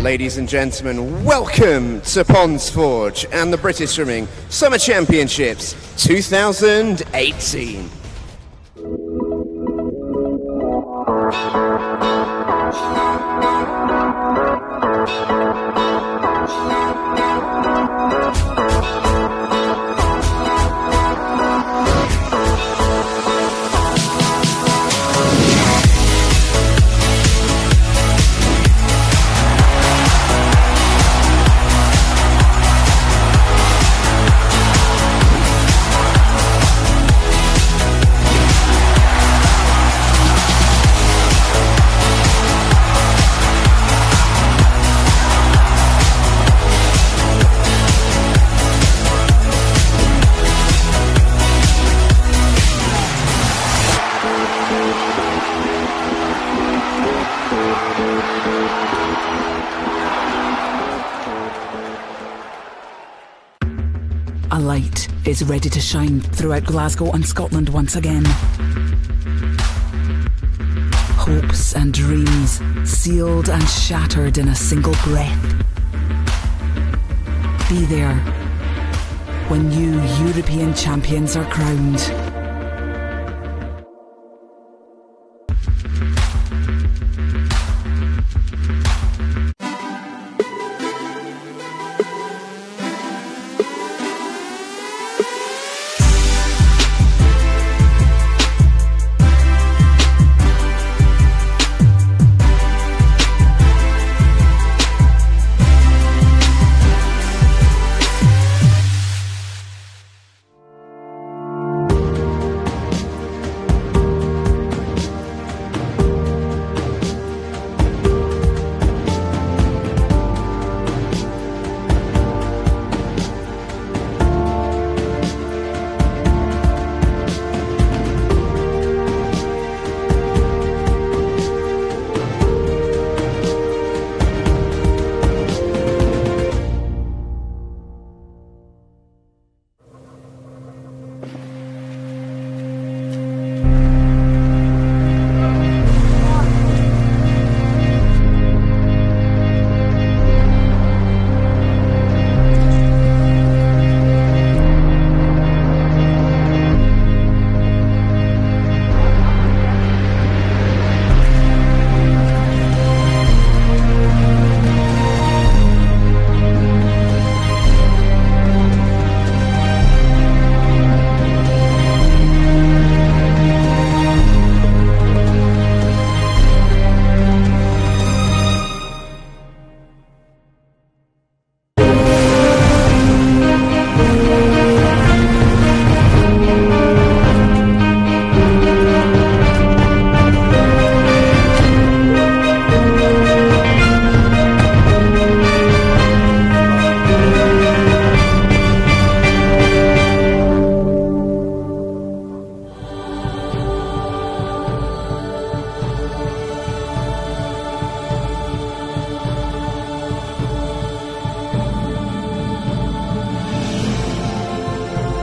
Ladies and gentlemen, welcome to Ponds Forge and the British Swimming Summer Championships 2018. A light is ready to shine throughout Glasgow and Scotland once again. Hopes and dreams sealed and shattered in a single breath. Be there when new European champions are crowned.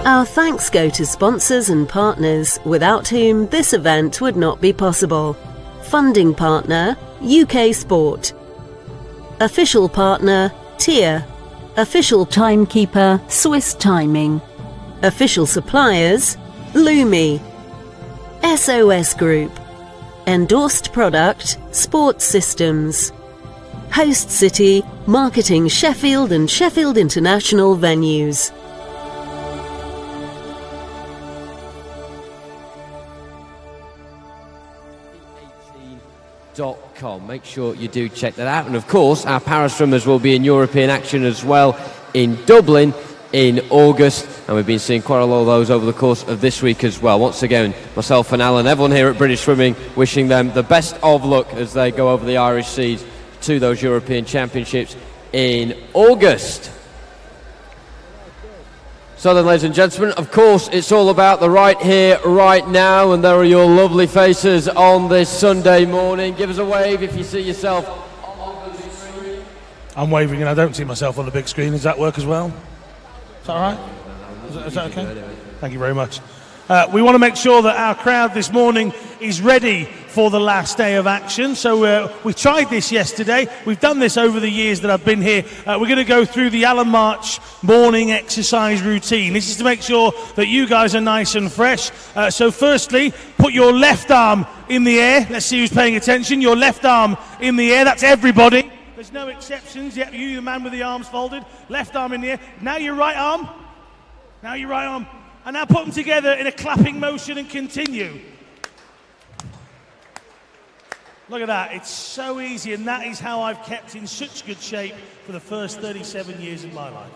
Our thanks go to sponsors and partners, without whom this event would not be possible. Funding partner, UK Sport. Official partner, TIER. Official timekeeper, Swiss Timing. Official suppliers, Lumi. SOS Group. Endorsed product, Sports Systems. Host city, marketing Sheffield and Sheffield International venues. Make sure you do check that out. And of course, our para-swimmers will be in European action as well in Dublin in August. And we've been seeing quite a lot of those over the course of this week as well. Once again, myself and Alan, everyone here at British Swimming, wishing them the best of luck as they go over the Irish seas to those European Championships in August. So then, ladies and gentlemen, of course, it's all about the right here, right now, and there are your lovely faces on this Sunday morning. Give us a wave if you see yourself on the big screen. I'm waving and I don't see myself on the big screen. Does that work as well? Is that all right? Is that okay? Thank you very much. We want to make sure that our crowd this morning is ready for the last day of action. So we tried this yesterday. We've done this over the years that I've been here. We're going to go through the Alan March morning exercise routine. This is to make sure that you guys are nice and fresh. So firstly, put your left arm in the air. Let's see who's paying attention. Your left arm in the air. That's everybody. There's no exceptions. Yep, you, the man with the arms folded. Left arm in the air. Now your right arm. Now your right arm. And now put them together in a clapping motion and continue. Look at that. It's so easy, and that is how I've kept in such good shape for the first 37 years of my life.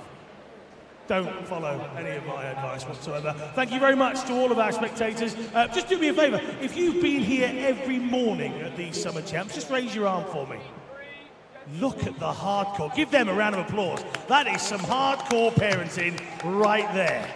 Don't follow any of my advice whatsoever. Thank you very much to all of our spectators. Just do me a favour. If you've been here every morning at these summer champs, just raise your arm for me. Look at the hardcore. Give them a round of applause. That is some hardcore parenting right there.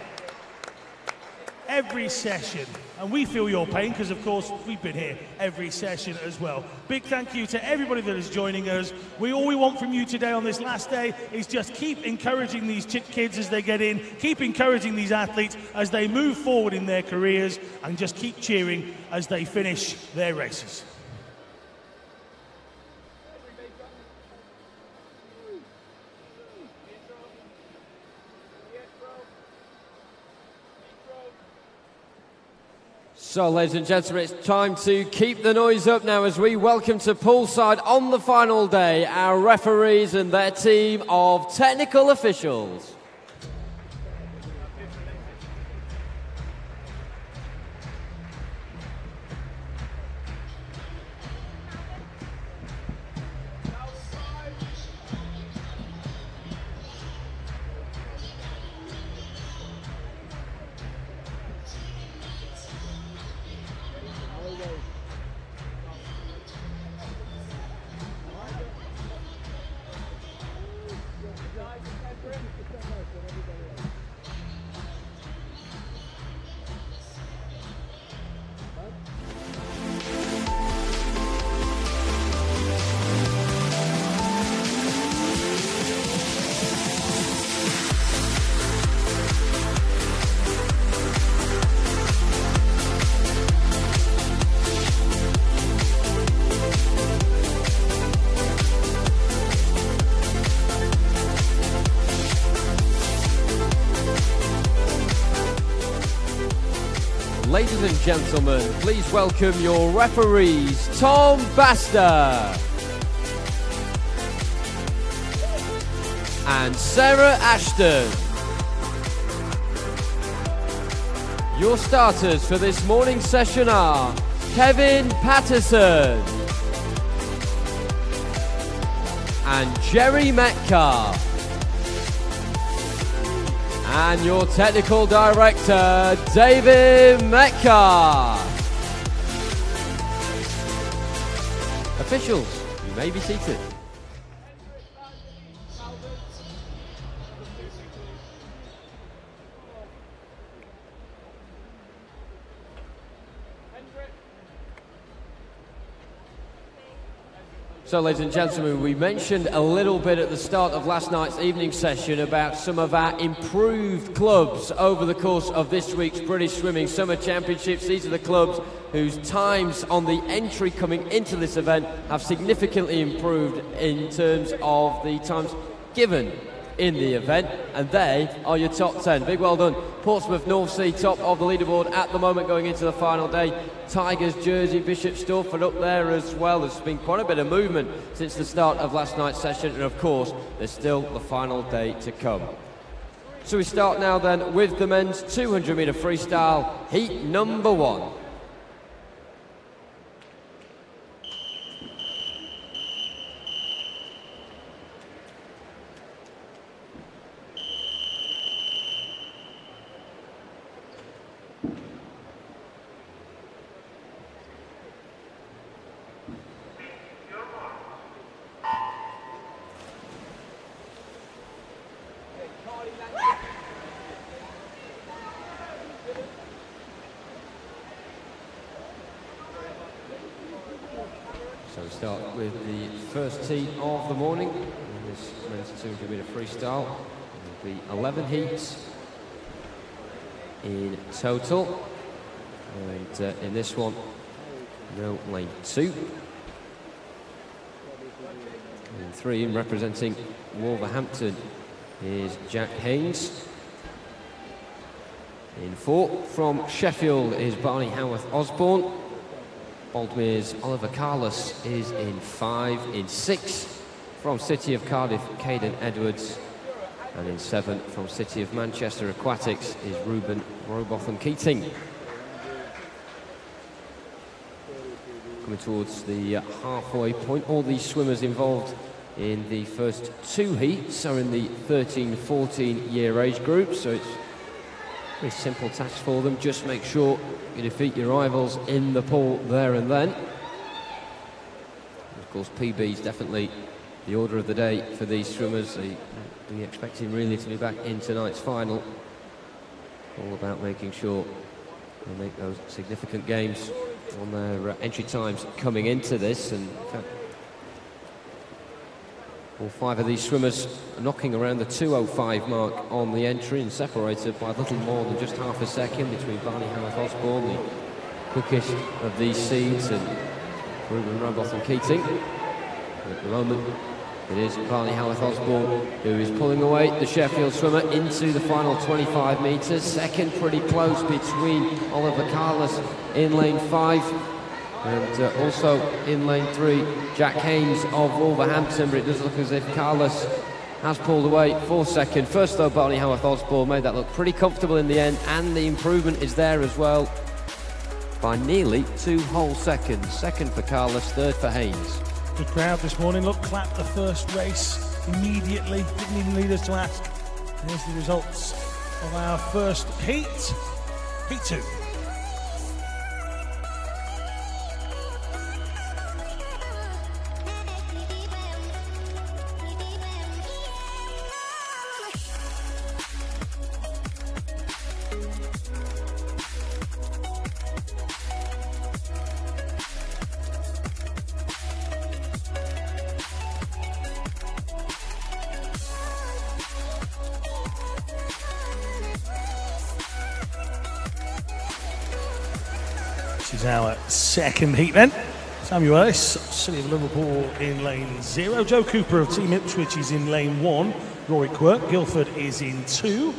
Every session. And we feel your pain because, of course, we've been here every session as well. Big thank you to everybody that is joining us. All we want from you today on this last day is just keep encouraging these kids as they get in, keep encouraging these athletes as they move forward in their careers, and just keep cheering as they finish their races. So, ladies and gentlemen, it's time to keep the noise up now as we welcome to poolside on the final day our referees and their team of technical officials. Ladies and gentlemen, please welcome your referees, Tom Baster and Sarah Ashton. Your starters for this morning's session are Kevin Patterson and Jerry Metcalf. And your technical director, David Metcalf. Officials, you may be seated. So, ladies and gentlemen, we mentioned a little bit at the start of last night's evening session about some of our improved clubs over the course of this week's British Swimming Summer Championships. These are the clubs whose times on the entry coming into this event have significantly improved in terms of the times given in the event, and they are your top 10. Big well done. Portsmouth North Sea, top of the leaderboard at the moment going into the final day. Tigers, Jersey, Bishop Stortford up there as well. There's been quite a bit of movement since the start of last night's session, and of course there's still the final day to come. So we start now then with the men's 200 metre freestyle, heat number 1. So we start with the first heat of the morning in this men's 200 metre freestyle. There will be 11 heats in total, and in this one No lane 2. In 3, and representing Wolverhampton is Jack Haynes. In 4, from Sheffield is Barney Howarth Osborne. Baldmere's Oliver Carlos is in 5. In 6, from City of Cardiff, Caden Edwards. And in 7, from City of Manchester Aquatics is Ruben Robotham Keating. Coming towards the halfway point, all these swimmers involved in the first 2 heats are in the 13-14 year age group, so it's a very simple task for them. Just make sure you defeat your rivals in the pool there and then. Of course, PB is definitely the order of the day for these swimmers. They're expecting really to be back in tonight's final. All about making sure they make those significant gains on their entry times coming into this. And in fact, all 5 of these swimmers are knocking around the 2:05 mark on the entry, and separated by a little more than just half a second between Barney Howarth Osborne, the quickest of these seeds, and Ruben Robotham Keating. And at the moment, it is Barney Howarth Osborne who is pulling away the Sheffield swimmer into the final 25 metres. Second, pretty close between Oliver Carlos in lane 5 and also in lane 3, Jack Haynes of Wolverhampton. But it does look as if Carlos has pulled away for second. First though, Barney Howarth Osborne made that look pretty comfortable in the end, and the improvement is there as well by nearly 2 whole seconds. Second for Carlos, third for Haynes. Good crowd this morning. Look, clapped the first race immediately. Didn't even need us to ask. Here's the results of our first heat. Heat 2. This is our second heat then. Samuel Ellis, City of Liverpool in lane 0. Joe Cooper of Team Ipswich is in lane 1. Rory Quirk, Guildford is in 2.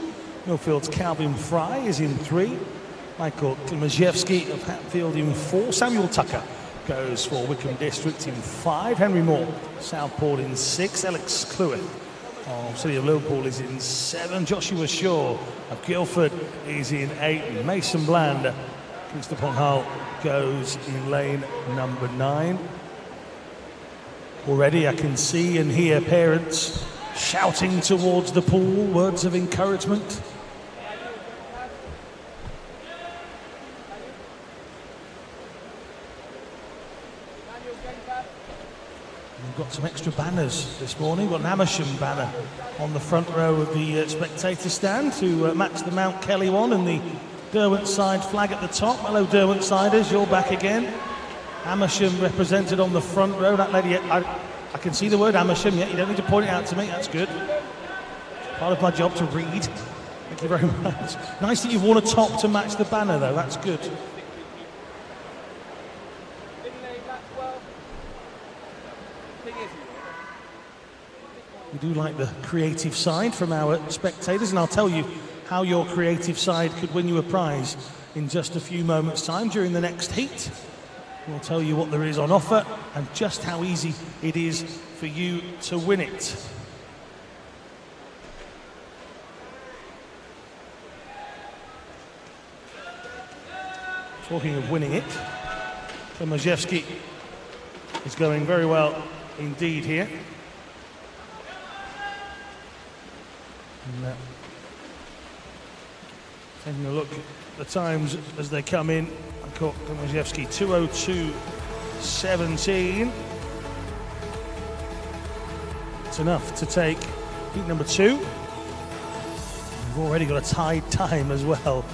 Millfield's Calvin Fry is in 3. Michael Klimaszewski of Hatfield in 4. Samuel Tucker goes for Wickham District in 5. Henry Moore, Southport in 6. Alex Clewith of City of Liverpool is in 7. Joshua Shaw of Guildford is in 8. Mason Bland, Kingston upon Hull, goes in lane number 9. Already I can see and hear parents shouting towards the pool words of encouragement. We've got some extra banners this morning. We've got an Amersham banner on the front row of the spectator stand to match the Mount Kelly one, and the Derwent side flag at the top. Hello Derwent siders, you're back again. Amersham represented on the front row. That lady, I can see the word Amersham, yeah, you don't need to point it out to me, that's good. It's part of my job to read. Thank you very much. Nice that you've worn a top to match the banner though, that's good. We do like the creative side from our spectators, and I'll tell you how your creative side could win you a prize in just a few moments' time during the next heat. We'll tell you what there is on offer and just how easy it is for you to win it. Talking of winning it, Klimaszewski is going very well indeed here. And, taking a look at the times as they come in, I caught Klimaszewski 2:02.17. It's enough to take heat number 2. We've already got a tied time as well.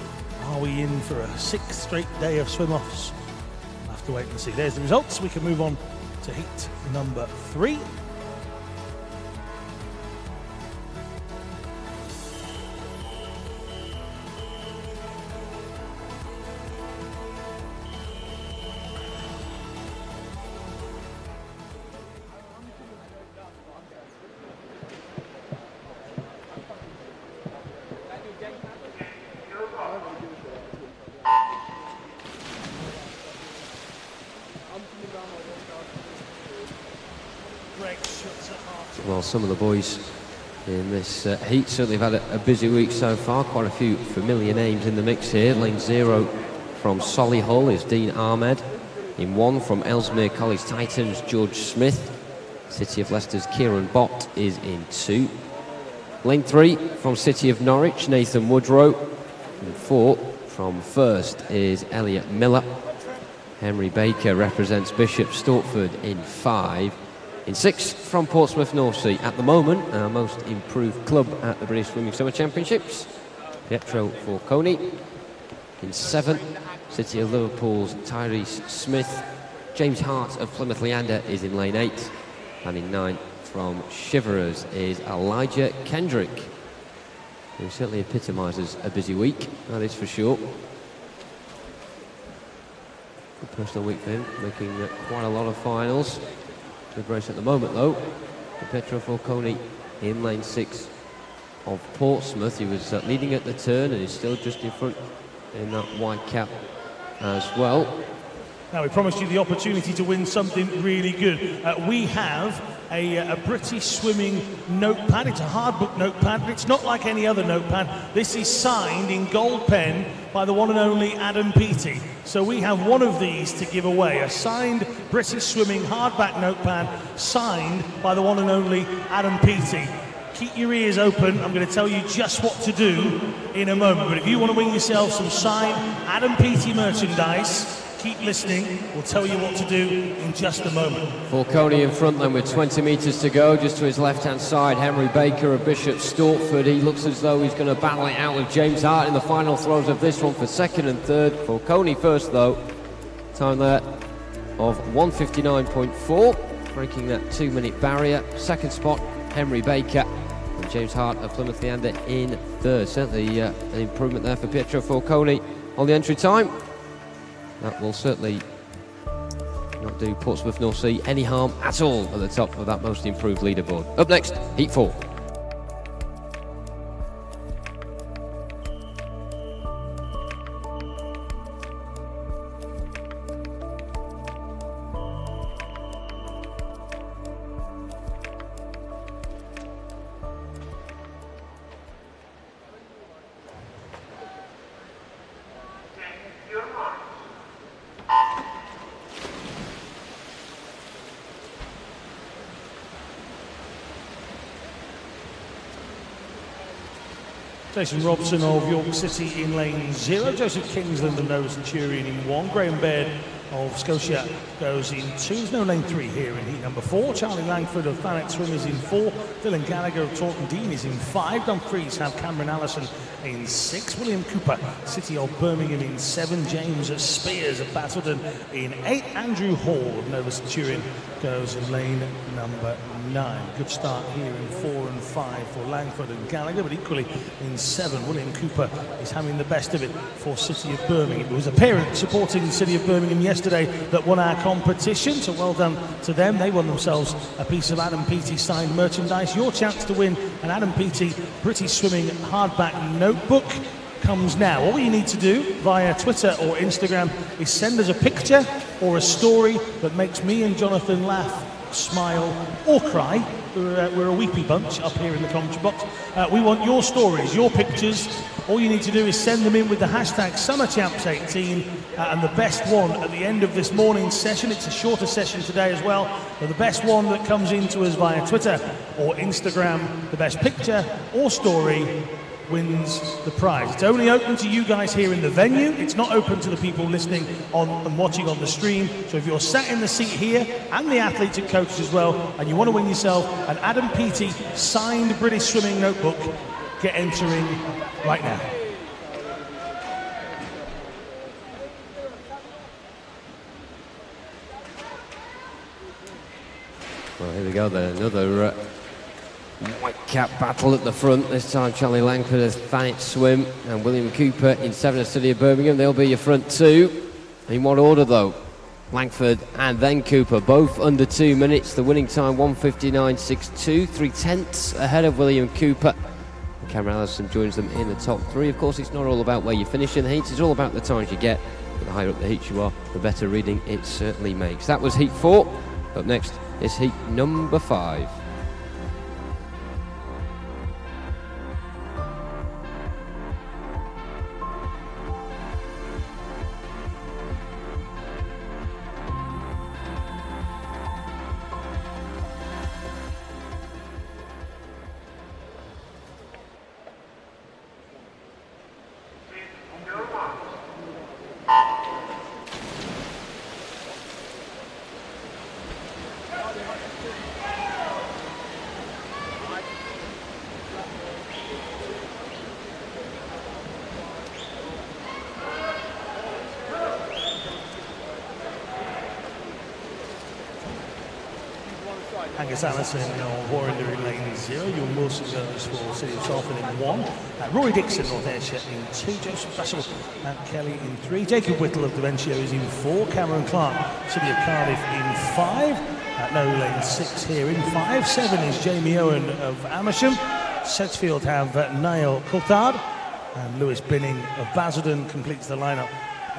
Are we in for a 6th straight day of swim-offs? We'll have to wait and see. There's the results. We can move on to heat number 3. Well, some of the boys in this heat certainly have had a busy week so far. Quite a few familiar names in the mix here. Lane 0 from Solihull is Dean Ahmed. In 1 from Ellesmere College Titans, George Smith. City of Leicester's Kieran Bott is in 2. Lane 3 from City of Norwich, Nathan Woodrow. In 4 from First is Elliot Miller. Henry Baker represents Bishop Stortford in 5. In 6 from Portsmouth North Sea, at the moment our most improved club at the British Swimming Summer Championships, Pietro Forconi. In 7, City of Liverpool's Tyrese Smith. James Hart of Plymouth Leander is in lane 8. And in 9 from Shiverers is Elijah Kendrick, who certainly epitomises a busy week, that is for sure. Good personal week for him, making quite a lot of finals. Good race at the moment though for Pietro Forconi in lane 6 of Portsmouth. He was leading at the turn and is still just in front in that white cap as well. Now, we promised you the opportunity to win something really good. We have a British swimming notepad. It's a hardbook notepad, but it's not like any other notepad. This is signed in gold pen by the one and only Adam Peaty. So we have one of these to give away, a signed British swimming hardback notepad signed by the one and only Adam Peaty. Keep your ears open. I'm going to tell you just what to do in a moment. But if you want to win yourself some signed Adam Peaty merchandise, keep listening. We'll tell you what to do in just a moment. Forconi in front then with 20 metres to go. Just to his left-hand side, Henry Baker of Bishop Stortford. He looks as though he's going to battle it out with James Hart in the final throws of this one for 2nd and 3rd. Forconi first though. Time there of 1:59.4, breaking that 2-minute barrier. 2nd spot, Henry Baker. And James Hart of Plymouth Leander in 3rd. Certainly an improvement there for Pietro Forconi on the entry time. That will certainly not do Portsmouth North Sea any harm at all at the top of that most improved leaderboard. Up next, Heat 4. Jason Robson of York City in lane 0, Joseph Kingsland of Nova Centurion in 1, Graham Baird of Scotia goes in 2. There's no lane 3 here in heat number 4. Charlie Langford of Thanet Swimmers in 4. Dylan Gallagher of Taunton Dean is in 5. Dumfries have Cameron Allison in 6. William Cooper, City of Birmingham in 7. James Spears of Basildon in 8. Andrew Hall of Nova Centurion goes in lane number 9. Good start here in 4 and 5 for Langford and Gallagher, but equally in 7, William Cooper is having the best of it for City of Birmingham. It was a parent supporting the City of Birmingham yesterday that won our competition, so well done to them. They won themselves a piece of Adam Peaty signed merchandise. Your chance to win an Adam Peaty British Swimming hardback notebook comes now. All you need to do via Twitter or Instagram is send us a picture or a story that makes me and Jonathan laugh, smile or cry. We're a weepy bunch up here in the commentary box. We want your stories, your pictures. All you need to do is send them in with the hashtag SummerChamps18, and the best one at the end of this morning's session, it's a shorter session today as well, but the best one that comes into us via Twitter or Instagram, the best picture or story wins the prize. It's only open to you guys here in the venue. It's not open to the people listening on and watching on the stream. So if you're sat in the seat here, and the athletes and coaches as well, and you want to win yourself an Adam Peaty signed British Swimming notebook, get entering right now. Well, here we go then, another white cap battle at the front. This time Charlie Langford has Thanet Swim and William Cooper in 7 of City of Birmingham. They'll be your front 2. In what order though? Langford and then Cooper, both under 2 minutes. The winning time 1:59.62, 3/10 ahead of William Cooper. Cameron Allison joins them in the top 3. Of course, it's not all about where you finish in the heats, it's all about the times you get But the higher up the heats you are, the better reading it certainly makes. That was heat 4. Up next is heat number 5. Angus Allison of Warrender in lane 0, Ewan Wilson goes for City of Salford in 1, Rory Dixon, North Ayrshire in 2, Joseph Russell and Kelly in 3, Jacob Whittle of Davencio is in 4, Cameron Clark, City of Cardiff in 5, no lane 6 here in 5, 7 is Jamie Owen of Amersham, Sedgefield have Niall Coulthard, and Lewis Binning of Basildon completes the lineup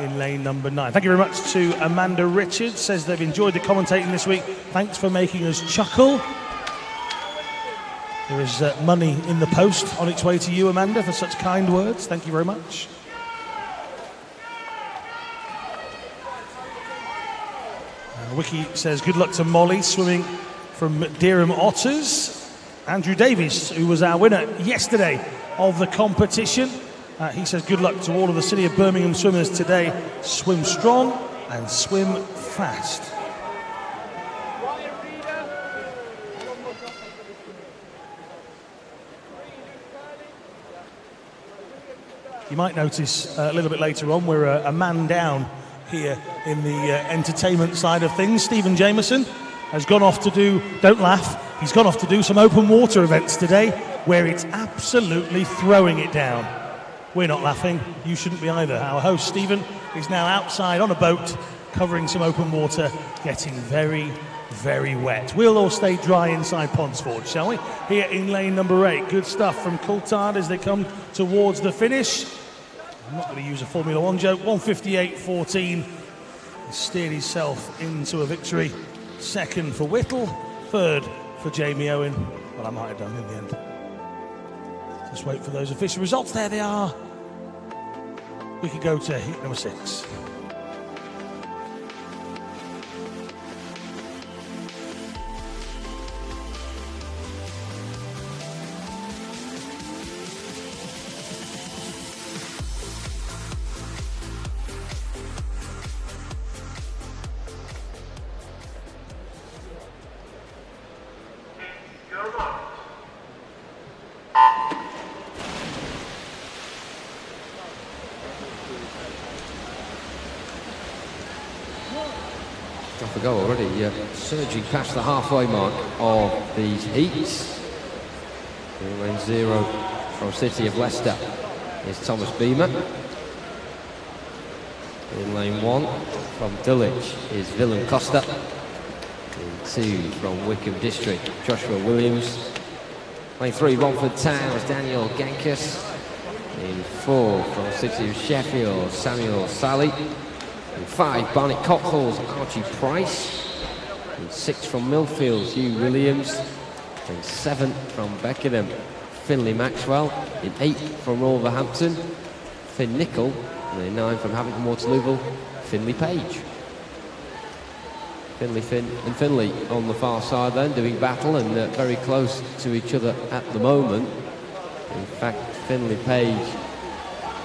in lane number 9. Thank you very much to Amanda Richards, says they've enjoyed the commentating this week. Thanks for making us chuckle. There is money in the post on its way to you, Amanda, for such kind words. Thank you very much. Wiki says good luck to Molly swimming from Dereham Otters. Andrew Davies, who was our winner yesterday of the competition, he says good luck to all of the City of Birmingham swimmers today. Swim strong and swim fast. You might notice a little bit later on we're a man down here in the entertainment side of things. Stephen Jameson has gone off to do, don't laugh, he's gone off to do some open water events today where it's absolutely throwing it down. We're not laughing, you shouldn't be either. Our host Stephen is now outside on a boat covering some open water, getting very, very wet. We'll all stay dry inside Ponsford, shall we? Here in lane number 8, good stuff from Coulthard as they come towards the finish. I'm not going to use a Formula 1 joke. 158.14. He steered himself into a victory. Second for Whittle, third for Jamie Owen. Well, I might have done in the end. Just wait for those official results. There they are. We could go to heat number 6. Off we go already, surging past the halfway mark of these heats. In lane 0 from City of Leicester is Thomas Beamer. In lane 1 from Dulwich is Willem Costa. In 2 from Wickham District, Joshua Williams. Lane 3, Romford Town is Daniel Genkus. In 4 from City of Sheffield, Samuel Sally. In 5, Barnet Cockhalls, Archie Price. In 6 from Millfields, Hugh Williams. In 7 from Beckenham, Finlay Maxwell. In 8 from Wolverhampton, Finn Nicol. And in 9 from Havant Waterlooville, Finlay Page. Finlay, Finn and Finlay on the far side then, doing battle and very close to each other at the moment. In fact, Finlay Page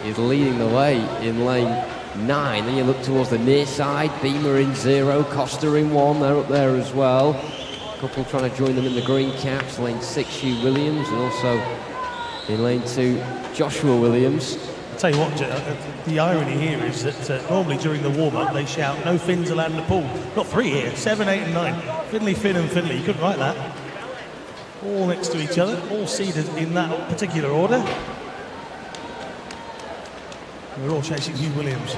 is leading the way in lane 9. Then you look towards the near side, Beamer in 0, Costa in 1, they're up there as well. A couple trying to join them in the green caps, lane 6 Hugh Williams, and also in lane 2 Joshua Williams. I'll tell you what, the irony here is that normally during the warm-up they shout no Finns allowed in the pool. Got 3 here, 7, 8 and 9. Finlay, Finn and Finlay, you couldn't write that. All next to each other, all seeded in that particular order. We're all chasing Hugh Williams.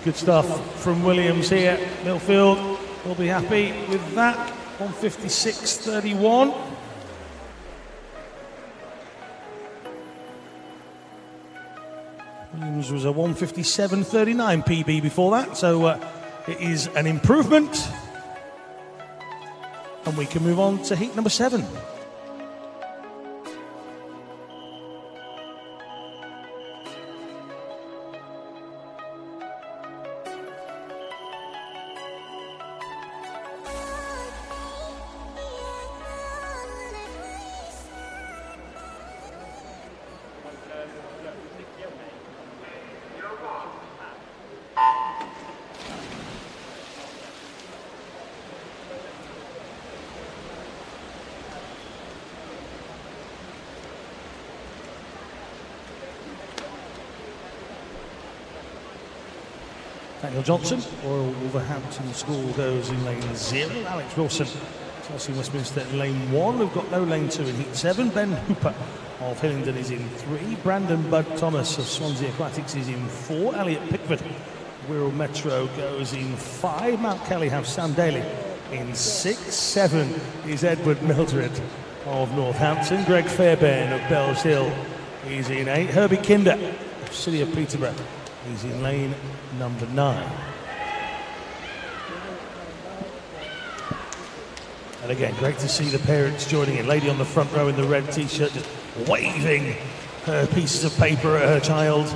Good stuff from Williams here. Millfield will be happy with that. 156.31. Williams was a 157.39 PB before that, so it is an improvement. And we can move on to heat number 7. Daniel Johnson, Royal Wolverhampton School goes in lane 0. Alex Wilson, Chelsea Westminster in lane 1. We've got no lane 2 in heat 7. Ben Hooper of Hillingdon is in 3. Brandon Bud Thomas of Swansea Aquatics is in 4. Elliot Pickford, Wirral Metro, goes in 5. Mount Kelly have Sam Daly in 6. 7 is Edward Mildred of Northampton. Greg Fairbairn of Bells Hill is in 8. Herbie Kinder of City of Peterborough is in lane number 9. And again, great to see the parents joining in. Lady on the front row in the red t-shirt just waving her pieces of paper at her child,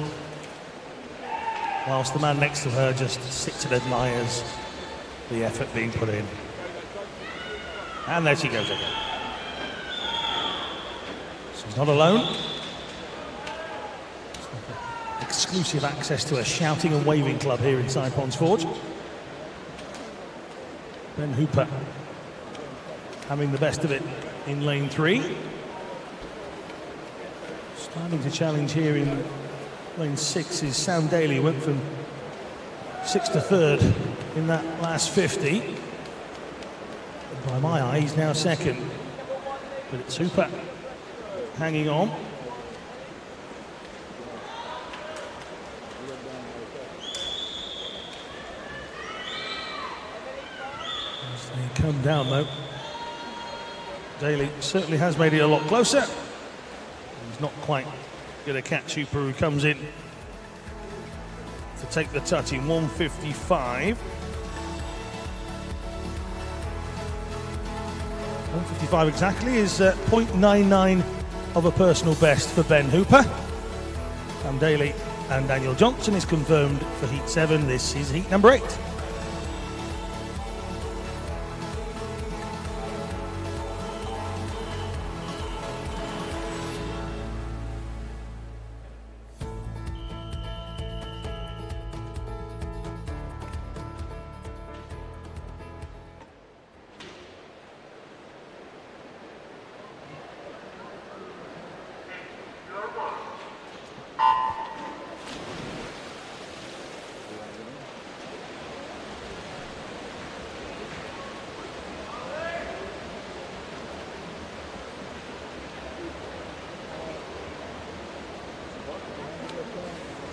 whilst the man next to her just sits and admires the effort being put in. And there she goes again. She's not alone. Exclusive access to a shouting and waving club here inside Ponds Forge. Ben Hooper having the best of it in lane 3. Starting to challenge here in lane 6 is Sam Daly. Went from 6th to 3rd in that last 50. By my eye, he's now 2nd. But it's Hooper hanging on. They come down though. Daly certainly has made it a lot closer. He's not quite going to catch Hooper, who comes in to take the touch in 155. 155 exactly is 0.99 of a personal best for Ben Hooper. Sam Daly and Daniel Johnson is confirmed for heat 7. This is heat number 8.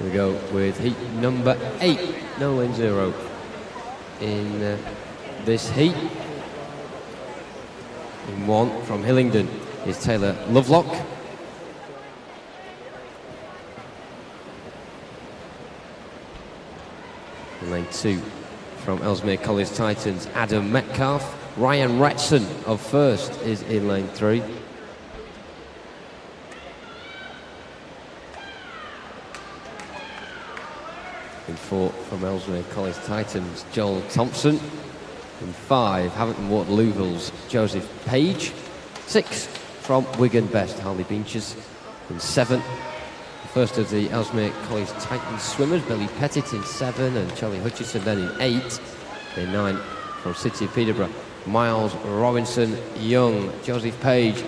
We go with heat number 8, no lane 0 in this heat. In 1 from Hillingdon is Taylor Lovelock. In lane 2 from Ellesmere College Titans, Adam Metcalf. Ryan Retson of First is in lane 3. In 4 from Ellesmere College Titans, Joel Thompson. In 5, Haverton Waterlooville's Joseph Page. 6 from Wigan Best, Harley Beeches. In 7, the first of the Ellesmere College Titans swimmers, Billy Pettit in 7, and Charlie Hutchison then in 8. In 9 from City of Peterborough, Miles Robinson Young. Joseph Page,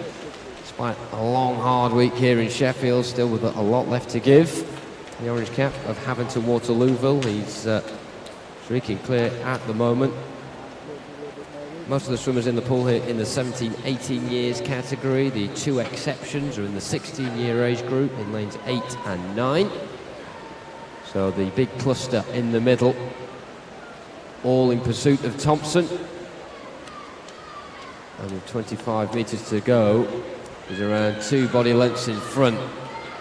despite a long, hard week here in Sheffield, still with a lot left to give. The orange cap of Haverton Waterlooville, he's streaking clear at the moment. Most of the swimmers in the pool here in the 17-18 years category. The 2 exceptions are in the 16-year age group in lanes 8 and 9. So the big cluster in the middle, all in pursuit of Thompson. And with 25 metres to go, he's around 2 body lengths in front.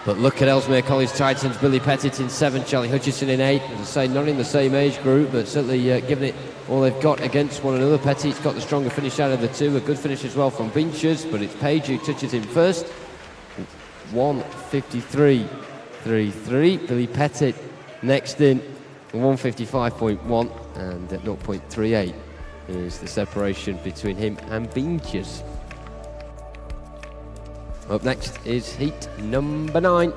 But look at Ellesmere College Titans, Billy Pettit in 7, Charlie Hutchison in 8. As I say, not in the same age group, but certainly giving it all they've got against one another. Pettit's got the stronger finish out of the two, a good finish as well from Binchers, but it's Page who touches him first. 1:53.33. Billy Pettit next in, 1:55.1, and at 0.38 is the separation between him and Binchers. Up next is heat number 9.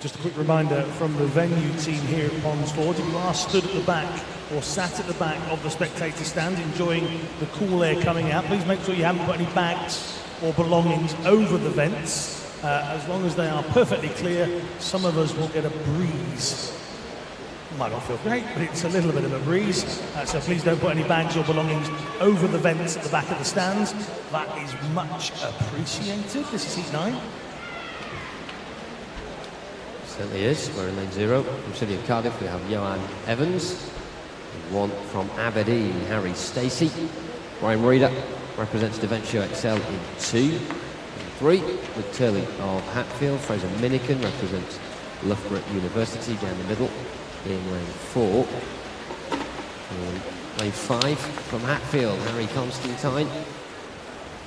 Just a quick reminder from the venue team here at Ponds Forge, if you are stood at the back or sat at the back of the spectator stand enjoying the cool air coming out, please make sure you haven't got any bags or belongings over the vents. As long as they are perfectly clear, some of us will get a breeze. Might not feel great, but it's a little bit of a breeze. So please don't put any bags or belongings over the vents at the back of the stands. That is much appreciated. This is heat 9. Certainly is. We're in lane 0. From City of Cardiff, we have Johan Evans. One from Aberdeen, Harry Stacey. Brian Reader represents Devonshire Excel in 2. And 3, with Turley of Hatfield. Fraser Miniken represents Loughborough University down the middle in lane 4. And lane 5 from Hatfield, Harry Constantine.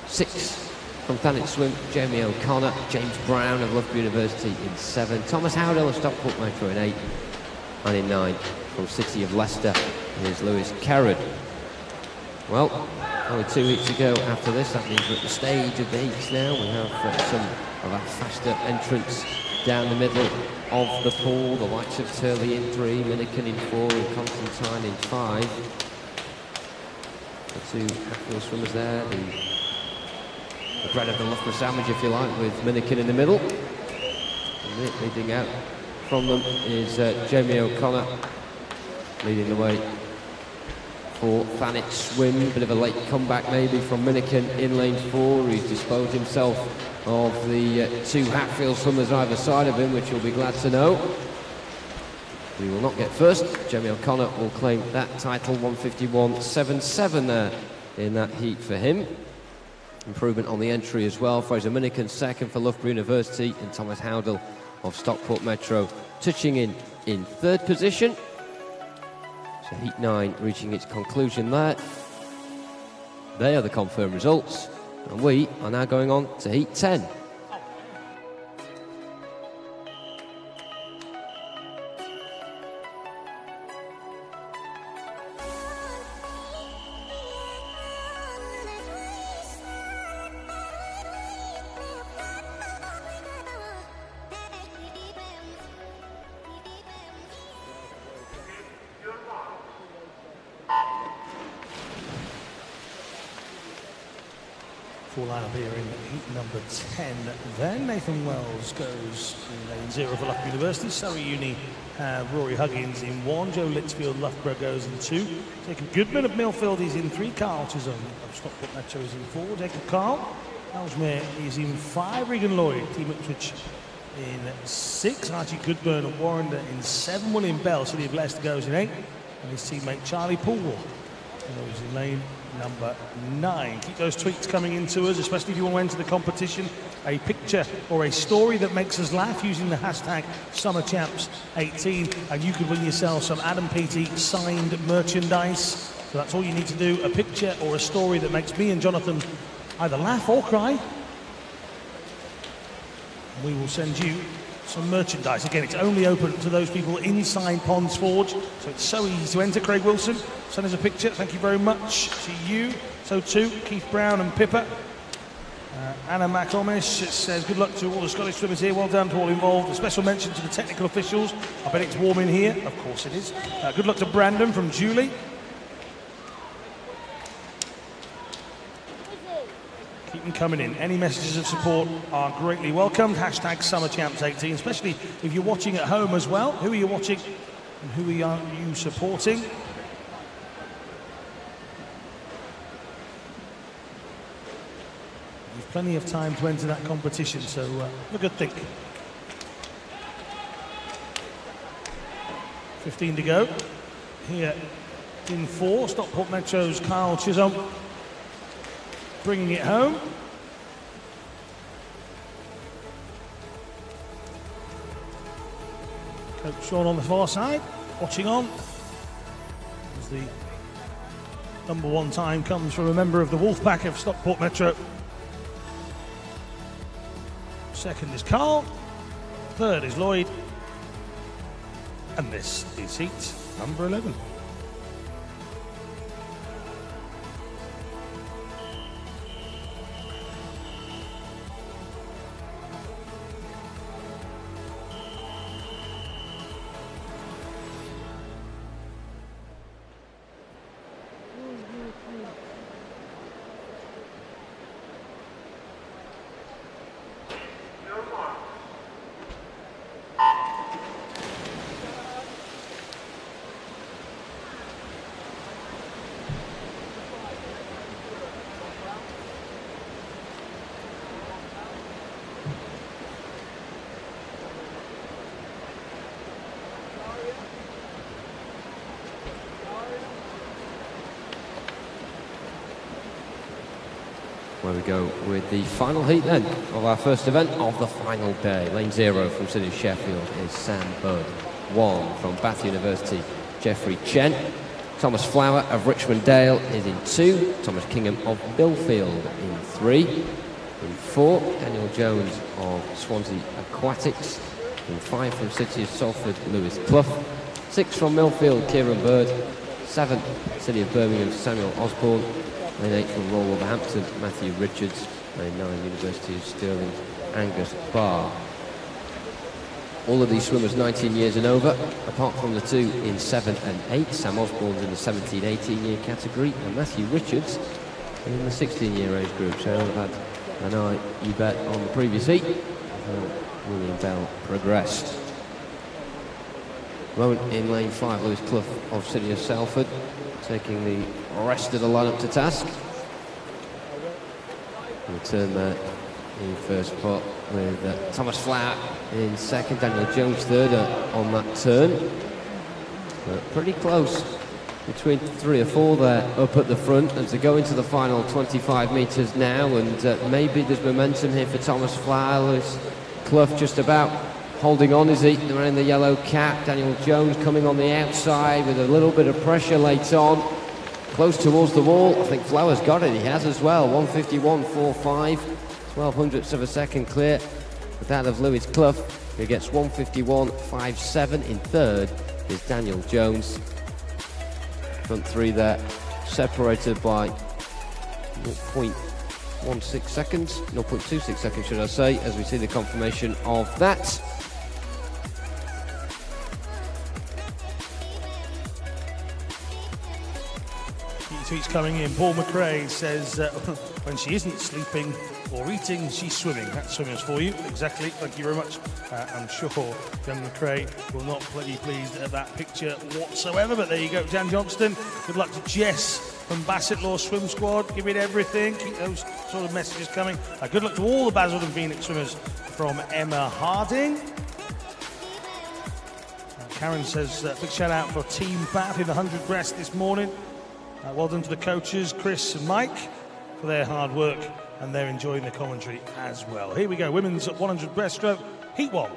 6 from Thanet Swim, Jamie O'Connor, James Brown of Loughborough University in 7, Thomas Howdell of Stockport Metro in 8, and in 9 from City of Leicester is Lewis Kerrod. Well, only 2 weeks to go after this. That means we're at the stage of the heats now. We have some of our faster entrants down the middle of the pool, the likes of Turley in 3, Miniken in 4, and Constantine in 5. The 2 Hatfield swimmers there, the bread of the Loughborough sandwich, if you like, with Miniken in the middle. And leading out from them is Jamie O'Connor, leading the way for Thanet Swim. Bit of a late comeback maybe from Miniken in lane 4. He's disposed himself of the 2 Hatfield swimmers either side of him, which you'll be glad to know. He will not get first. Jamie O'Connor will claim that title, 1:51.77 there in that heat for him. Improvement on the entry as well. Fraser Miniken second for Loughborough University, and Thomas Howdell of Stockport Metro touching in 3rd position. So heat 9 reaching its conclusion there. They are the confirmed results, and we are now going on to heat 10. Full lineup here in heat number 10. Then Nathan Wells goes in lane 0 for Loughborough University. Surrey Uni have Rory Huggins in 1. Joe Litzfield, Loughborough, goes in 2. Jacob Goodman of Millfield is in 3. Carl Chisholm of Stockport Metro is in 4. Jacob Carl, Ellesmere is in 5. Regan Lloyd, Team Ipswich in 6. Archie Goodburn of Warrender in 7. William Bell, City of Leicester, goes in 8. And his teammate Charlie Poole goes in lane number 9. Keep those tweets coming into us, especially if you want to enter the competition. A picture or a story that makes us laugh using the hashtag SummerChamps18, and you could win yourself some Adam Peaty signed merchandise. So that's all you need to do, a picture or a story that makes me and Jonathan either laugh or cry. We will send you some merchandise. Again, it's only open to those people inside Ponds Forge, so it's so easy to enter. Craig Wilson, send us a picture. Thank you very much to you. So too, Keith Brown and Pippa. Anna McComish says, good luck to all the Scottish swimmers here, well done to all involved. A special mention to the technical officials. I bet it's warm in here. Of course it is. Good luck to Brandon from Julie. Keep them coming in. Any messages of support are greatly welcomed. Hashtag SummerChamps18, especially if you're watching at home as well. Who are you watching and who are you supporting? You've plenty of time to enter that competition, so have a good think. 15 to go. Here in 4, Stockport Metro's Kyle Chisholm bringing it home. Coach Sean on the far side, watching on as the #1 time comes from a member of the Wolfpack of Stockport Metro. Second is Carl, third is Lloyd, and this is heat number 11. Where we go with the final heat then of our first event of the final day. Lane 0 from City of Sheffield is Sam Budd. 1 from Bath University, Jeffrey Chen. Thomas Flower of Richmond Dale is in 2. Thomas Kingham of Billfield in 3. In 4, Daniel Jones of Swansea Aquatics. In 5 from City of Salford, Lewis Clough. 6 from Millfield, Kieran Bird. 7, City of Birmingham, Samuel Osborne. Lane 8 from Royal Wolverhampton, Matthew Richards. Lane 9, University of Stirling, Angus Barr. All of these swimmers 19 years and over, apart from the 2 in 7 and 8. Sam Osborne's in the 17-18 year category, and Matthew Richards in the 16-year age group. So I've had an eye, you bet, on the previous heat. William Bell progressed. Moment in lane 5, Lewis Clough of City of Salford, taking the rest of the lineup to task. Return there in first spot with Thomas Flower in second, Daniel Jones third on that turn. But pretty close between 3 or 4 there up at the front as they go into the final 25 metres now, and maybe there's momentum here for Thomas Flower. Lewis Clough just about holding on as he wearing the yellow cap. Daniel Jones coming on the outside with a little bit of pressure late on. Close towards the wall. I think Flower's got it. He has as well. 151.45. 12 hundredths of a second clear with that of Lewis Clough, who gets 151.57. In third is Daniel Jones. Front 3 there, separated by 0.16 seconds, 0.26 seconds should I say, as we see the confirmation of that. Tweets coming in. Paul McRae says, when she isn't sleeping or eating, she's swimming. That's swimmers for you. Exactly. Thank you very much. I'm sure young McRae will not be pleased at that picture whatsoever. But there you go, Jan Johnston. Good luck to Jess from Bassett Law Swim Squad. Give it everything. Keep those sort of messages coming. Good luck to all the Basildon Phoenix swimmers from Emma Harding. Karen says, big shout out for Team Bath in the 100 breast this morning. Well done to the coaches, Chris and Mike, for their hard work, and they're enjoying the commentary as well. Here we go, women's 100 breaststroke, heat 1.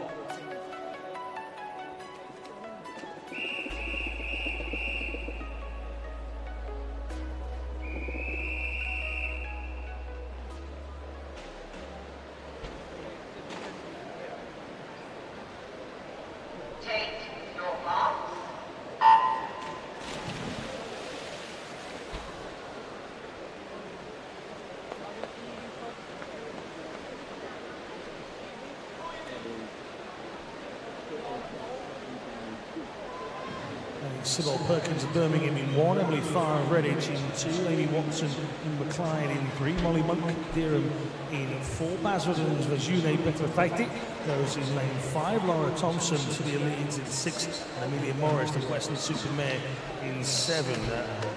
Sybil Perkins of Birmingham in 1, Emily Farr of Redditch in 2, Amy Watson in McLean in 3, Molly Monk Durham in 4, Basildon's Vajune Petrofaiti goes in lane 5, Laura Thompson, City of Leeds in 6, and Amelia Morris of Western Supermare in 7.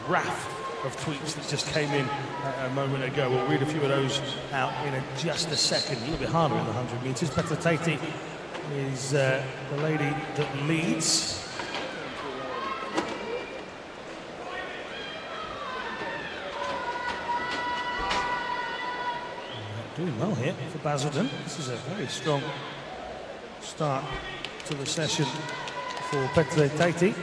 Raft of tweets that just came in a moment ago. We'll read a few of those out in just a second. A little bit harder in the 100 metres. Petrofaiti is the lady that leads. Doing well here for Basildon. This is a very strong start to the session for Petrofaiti.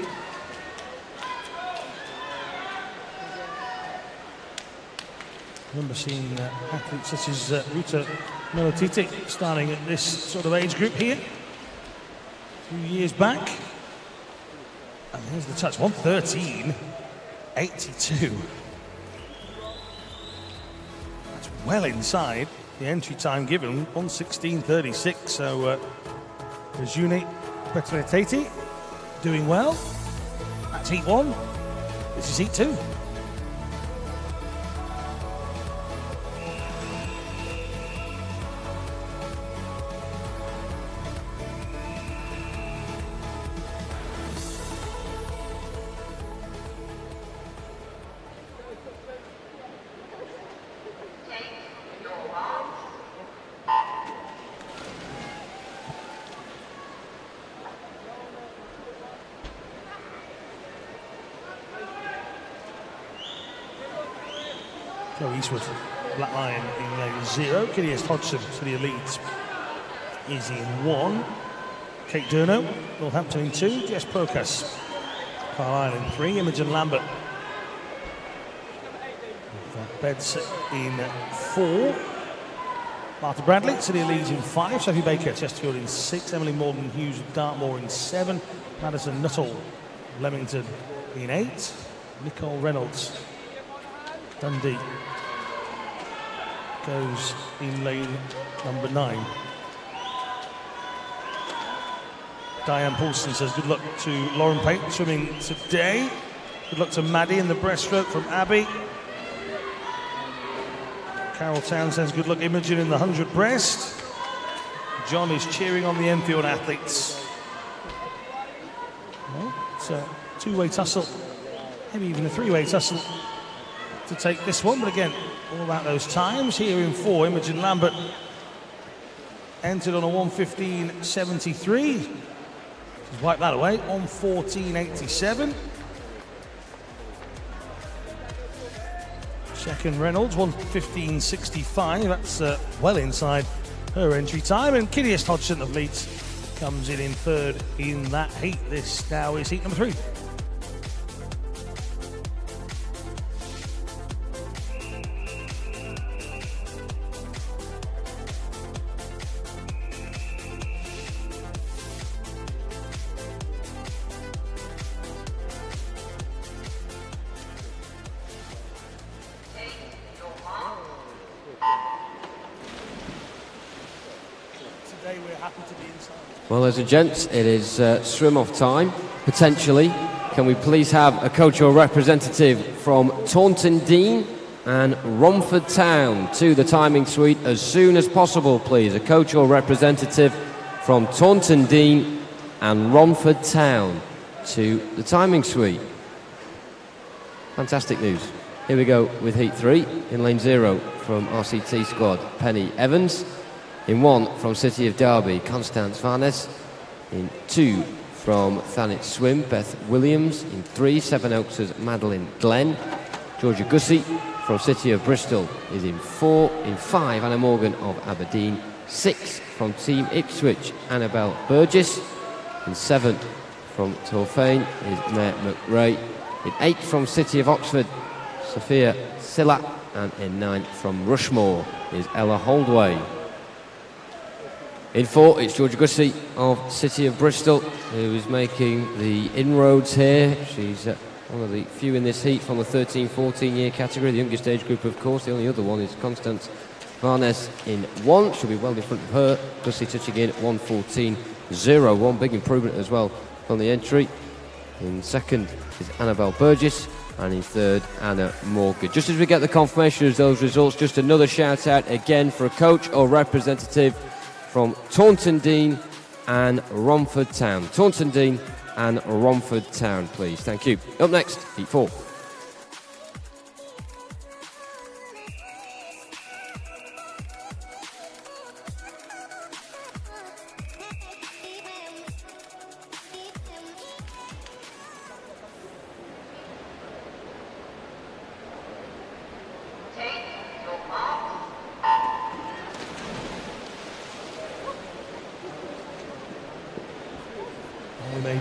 I remember seeing athletes such as Ruta Melotiti starting at this sort of age group here a few years back. And here's the touch, 1:13.82. That's well inside the entry time given, 1:16.36. So Vajune Petrofaiti doing well. That's heat 1. This is heat 2. Go eastward, Black Lion in lane 0. Kirias Hodgson, City of Leeds, is in 1. Kate Durno, Northampton in 2. Jess Procas, Carlisle in 3. Imogen Lambert, Beds in 4. Martha Bradley, City of Leeds in 5. Sophie Baker, Chesterfield in 6. Emily Morgan Hughes of Dartmoor in 7. Madison Nuttall, Leamington in 8. Nicole Reynolds, Dundee, goes in lane number 9. Diane Paulson says good luck to Lauren Pate swimming today. Good luck to Maddie in the breaststroke from Abbey. Carol Town says good luck Imogen in the 100 breast. John is cheering on the Enfield athletes. Well, it's a two-way tussle, maybe even a three-way tussle to take this one, but again, all about those times. Here in 4, Imogen Lambert entered on a 1:15.73. She's wiped that away, 1:14.87. Second Reynolds, 1:15.65. That's well inside her entry time. And Kirias Hodgson of Leeds comes in 3rd in that heat. This now is heat number 3. Well, ladies and gents, it is swim off time, potentially. Can we please have a coach or representative from Taunton Dean and Romford Town to the timing suite as soon as possible, please? A coach or representative from Taunton Dean and Romford Town to the timing suite. Fantastic news. Here we go with Heat 3 in lane 0 from RCT squad, Penny Evans. In 1 from City of Derby, Constance Varnes. In 2 from Thanet Swim, Beth Williams. In 3, Sevenoaks' Madeline Glenn. Georgia Gussie from City of Bristol is in 4. In 5, Anna Morgan of Aberdeen. 6 from Team Ipswich, Annabelle Burgess. In 7 from Torfaine is Mare McRae. In 8 from City of Oxford, Sophia Silla. And in 9 from Rushmore is Ella Holdway. In 4, it's Georgia Gussie of City of Bristol, who is making the inroads here. She's one of the few in this heat from the 13-14 year category, the youngest age group, of course. The only other one is Constance Varnes in 1. She'll be well in front of her. Gussie touching in at 1:14.01. Big improvement as well on the entry. In second is Annabelle Burgess, and in third, Anna Morgan. Just as we get the confirmation of those results, just another shout out again for a coach or representative from Taunton Deane and Romford Town. Taunton Deane and Romford Town, please. Thank you. Up next, Heat 4.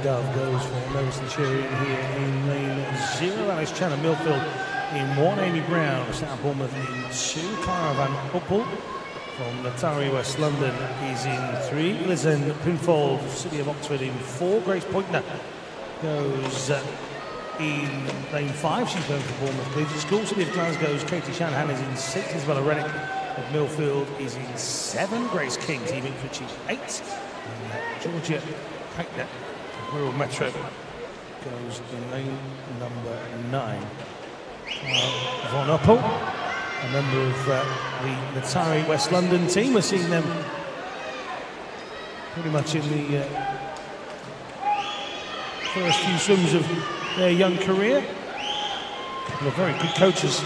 Dove goes for Nova Centurion here in lane 0. Alice Chan and Millfield in 1. Amy Brown, South Bournemouth in 2. Clara Van Uppel from Natari, West London is in 3. Lizen Pinfold, City of Oxford in 4. Grace Pointner goes in lane 5. She's going for Bournemouth Collegiate School. City of Glasgow's Katie Shanahan is in 6. Isabella Rennick of Millfield is in 7. Grace King, Team Ipswich, 8. And Georgia Hacknett Rural Metro goes in lane number 9. Von Uppel, a member of the Natari West London team. We're seeing them pretty much in the first few swims of their young career. A couple of very good coaches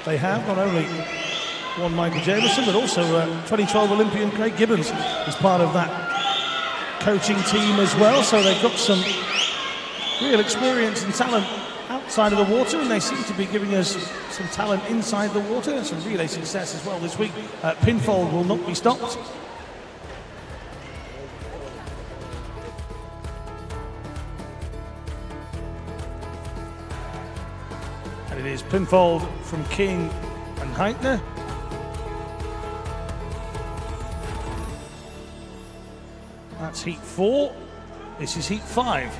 they have, not only one Michael Jameson, but also 2012 Olympian Craig Gibbons is part of that coaching team as well, so they've got some real experience and talent outside of the water, and they seem to be giving us some talent inside the water and some relay success as well this week. Pinfold will not be stopped. And it is Pinfold from King and Heitner. That's Heat 4. This is Heat 5.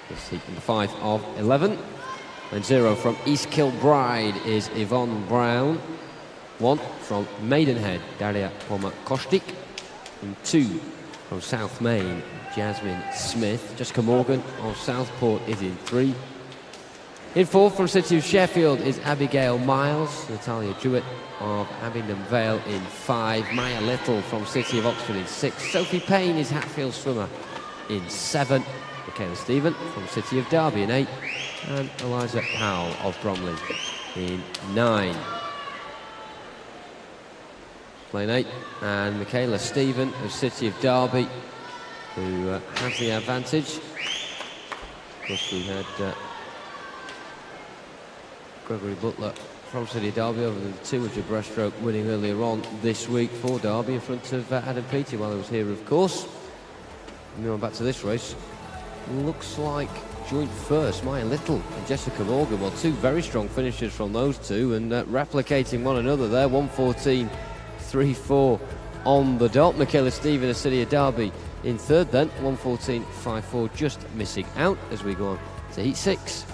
This heat number 5 of 11. Then 0 from East Kilbride is Yvonne Brown. 1 from Maidenhead, Daria Pomakostik. And 2 from South Main, Jasmine Smith. Jessica Morgan of Southport is in 3. In 4 from City of Sheffield is Abigail Miles. Natalia Jewett of Abingdon Vale in 5. Maya Little from City of Oxford in 6. Sophie Payne is Hatfield swimmer in 7. Michaela Stephen from City of Derby in 8. And Eliza Powell of Bromley in 9. Lane 8, and Michaela Stephen of City of Derby, who has the advantage. Of course, we had Gregory Butler from City of Derby over the 200 breaststroke winning earlier on this week for Derby in front of Adam Peaty while he was here, of course. Moving on back to this race, looks like joint first, Maya Little and Jessica Morgan. Well, 2 very strong finishes from those 2 and replicating one another there. 1:14.34 on the dot. Michaela Stephen of City of Derby in 3rd then. 1:14.54 just missing out as we go on to Heat 6.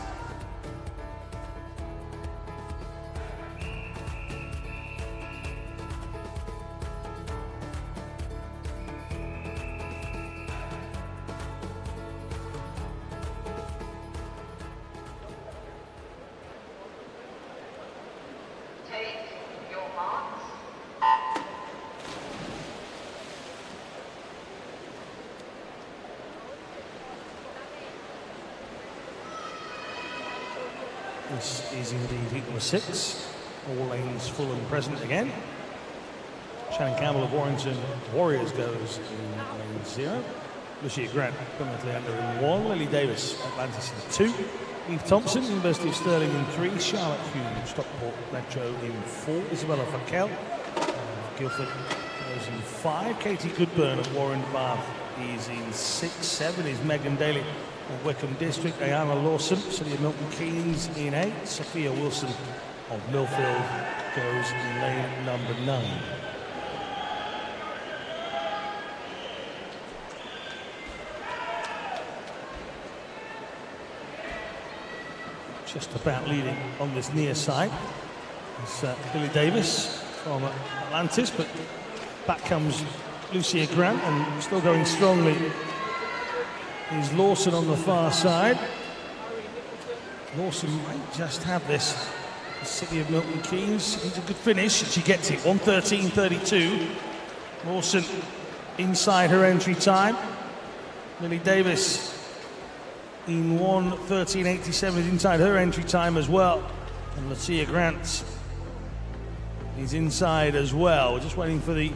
This is indeed heat number 6. All lanes full and present again. Shannon Campbell of Warrington Warriors goes in lane 0. Lucia Grant, Medley in 1. Lily Davis, Atlantis in 2. Eve Thompson, University of Stirling in 3. Charlotte Hume, Stockport Metro in 4. Isabella Fackel, Guildford goes in 5. Katie Goodburn at Warren Bath is in 6. 7 is Megan Daly of Wickham District. Ayana Lawson, City of Milton Keynes in 8. Sophia Wilson of Millfield goes in lane number 9. Just about leading on this near side. It's Lily Davis from Atlantis, but back comes Lucia Grant, and still going strongly is Lawson on the far side. Lawson might just have this. The City of Milton Keynes needs a good finish, and she gets it. 1:13.32. Lawson inside her entry time. Lily Davis in 1:13.87 is inside her entry time as well. And Lucia Grant is inside as well. We're just waiting for the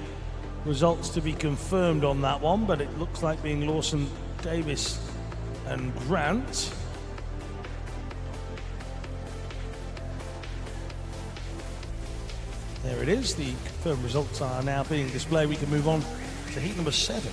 results to be confirmed on that one, but it looks like being Lawson, Davis and Grant. There it is. The confirmed results are now being displayed. We can move on to heat number 7.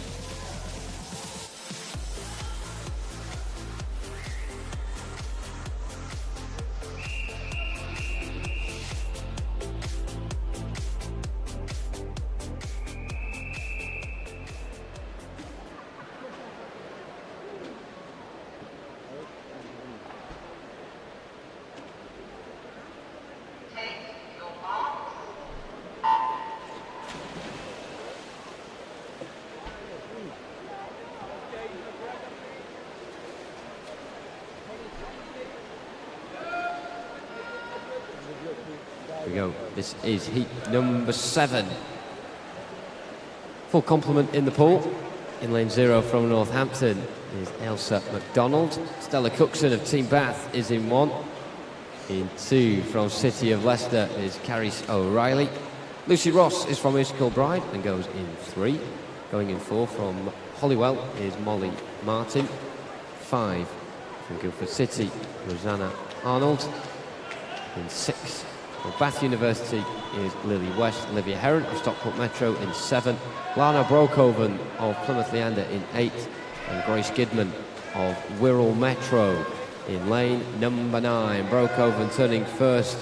We go. This is heat number 7. Full complement in the pool. In lane 0 from Northampton is Elsa McDonald. Stella Cookson of Team Bath is in 1. In 2 from City of Leicester is Caris O'Reilly. Lucy Ross is from East Kilbride and goes in 3. Going in 4 from Holywell is Molly Martin. 5 from Guildford City, Rosanna Arnold. In 6 from Bath University is Lily West. Olivia Heron of Stockport Metro in 7. Lana Brokoven of Plymouth Leander in 8. And Grace Gidman of Wirral Metro in lane number 9. Brokoven turning first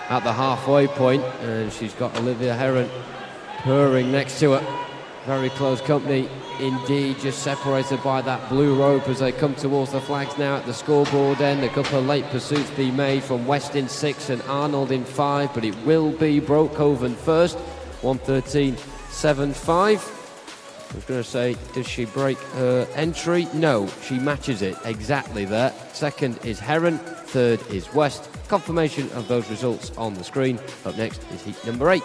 at the halfway point, and she's got Olivia Heron purring next to her. Very close company indeed, just separated by that blue rope as they come towards the flags now at the scoreboard end. A couple of late pursuits being made from West in 6 and Arnold in 5, but it will be Brokoven first. 1:13.75. I was going to say, does she break her entry? No, she matches it exactly there. Second is Heron, third is West. Confirmation of those results on the screen. Up next is heat number 8.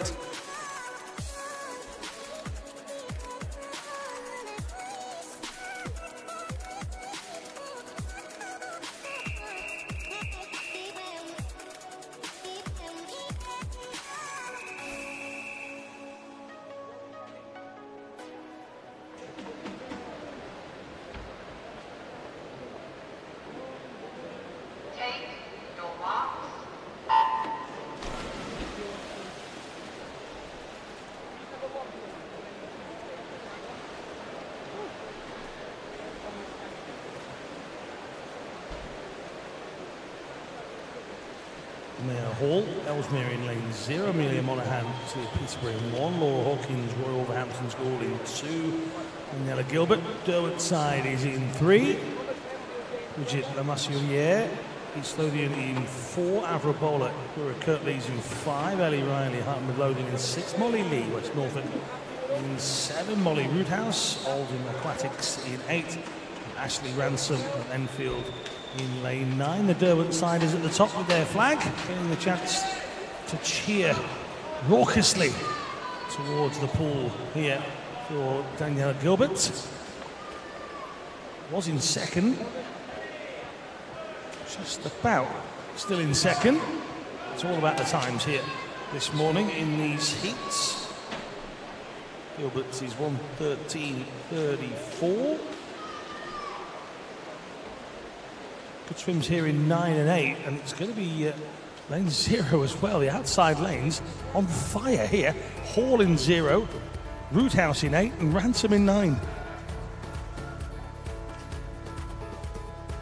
Mayor Hall, Ellesmere in lane 0, Amelia Monaghan to Peterborough in 1, Laura Hawkins, Royal Wolverhampton School in 2, Daniela Gilbert, Derwent Side is in 3, Bridget Lamassurier, East Lothian in 4, Avrobola, Laura Kirtley's in 5, Ellie Riley, Hart Midlothian in 6, Molly Lee, West Norfolk in 7, Molly Roothouse, Oldham Aquatics in 8, and Ashley Ransom of Enfield in lane 9. The Derwent side is at the top with their flag, getting the chance to cheer raucously towards the pool here for Daniela Gilbert. Was in second, just about still in second. It's all about the times here this morning in these heats. Gilbert's is 1:13.34. Good swims here in 9 and 8, and it's going to be lane 0 as well. The outside lanes on fire here. Hall in 0, Roothouse in 8, and Ransom in 9.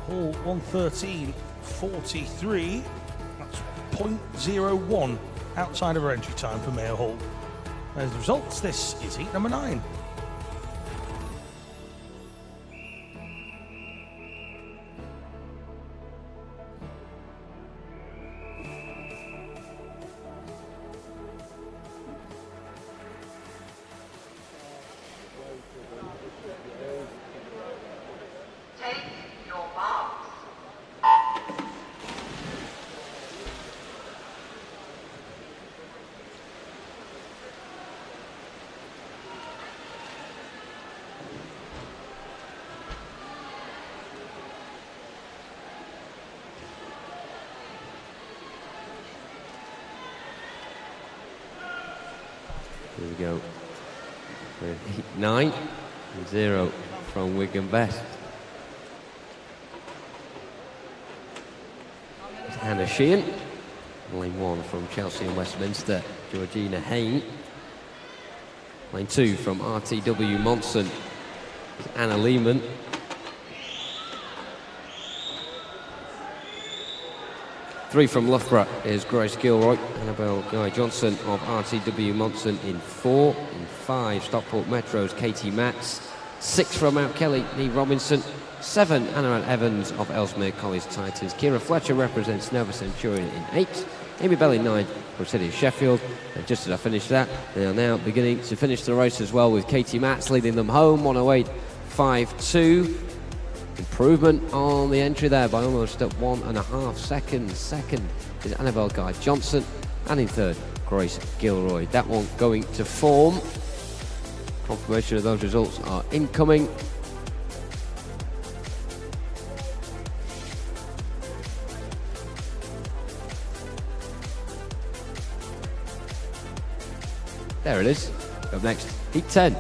Hall 1:13.43. That's 0.01 outside of her entry time for Mayo Hall. There's the results. This is heat number 9. Here we go. Heat 9, 0 from Wigan Best. Hannah Sheehan. Lane 1 from Chelsea and Westminster, Georgina Hain. Lane 2 from RTW Monson, Anna Lehman. Three from Loughborough is Grace Gilroy. Annabelle Guy-Johnson of RTW Monson in 4. In 5, Stockport Metro's Katie Matz. 6 from Mount Kelly, Lee Robinson. 7, Anna Evans of Ellesmere College Titans. Kira Fletcher represents Nova Centurion in 8. Amy Bell in 9 from City of Sheffield. And just as I finished that, they are now beginning to finish the race as well, with Katie Matz leading them home, 1:08.52. Improvement on the entry there by almost 1.5 seconds. Second is Annabelle Guy-Johnson, and in third, Grace Gilroy. That one going to form. Confirmation of those results are incoming. There it is. Up next, Heat 10.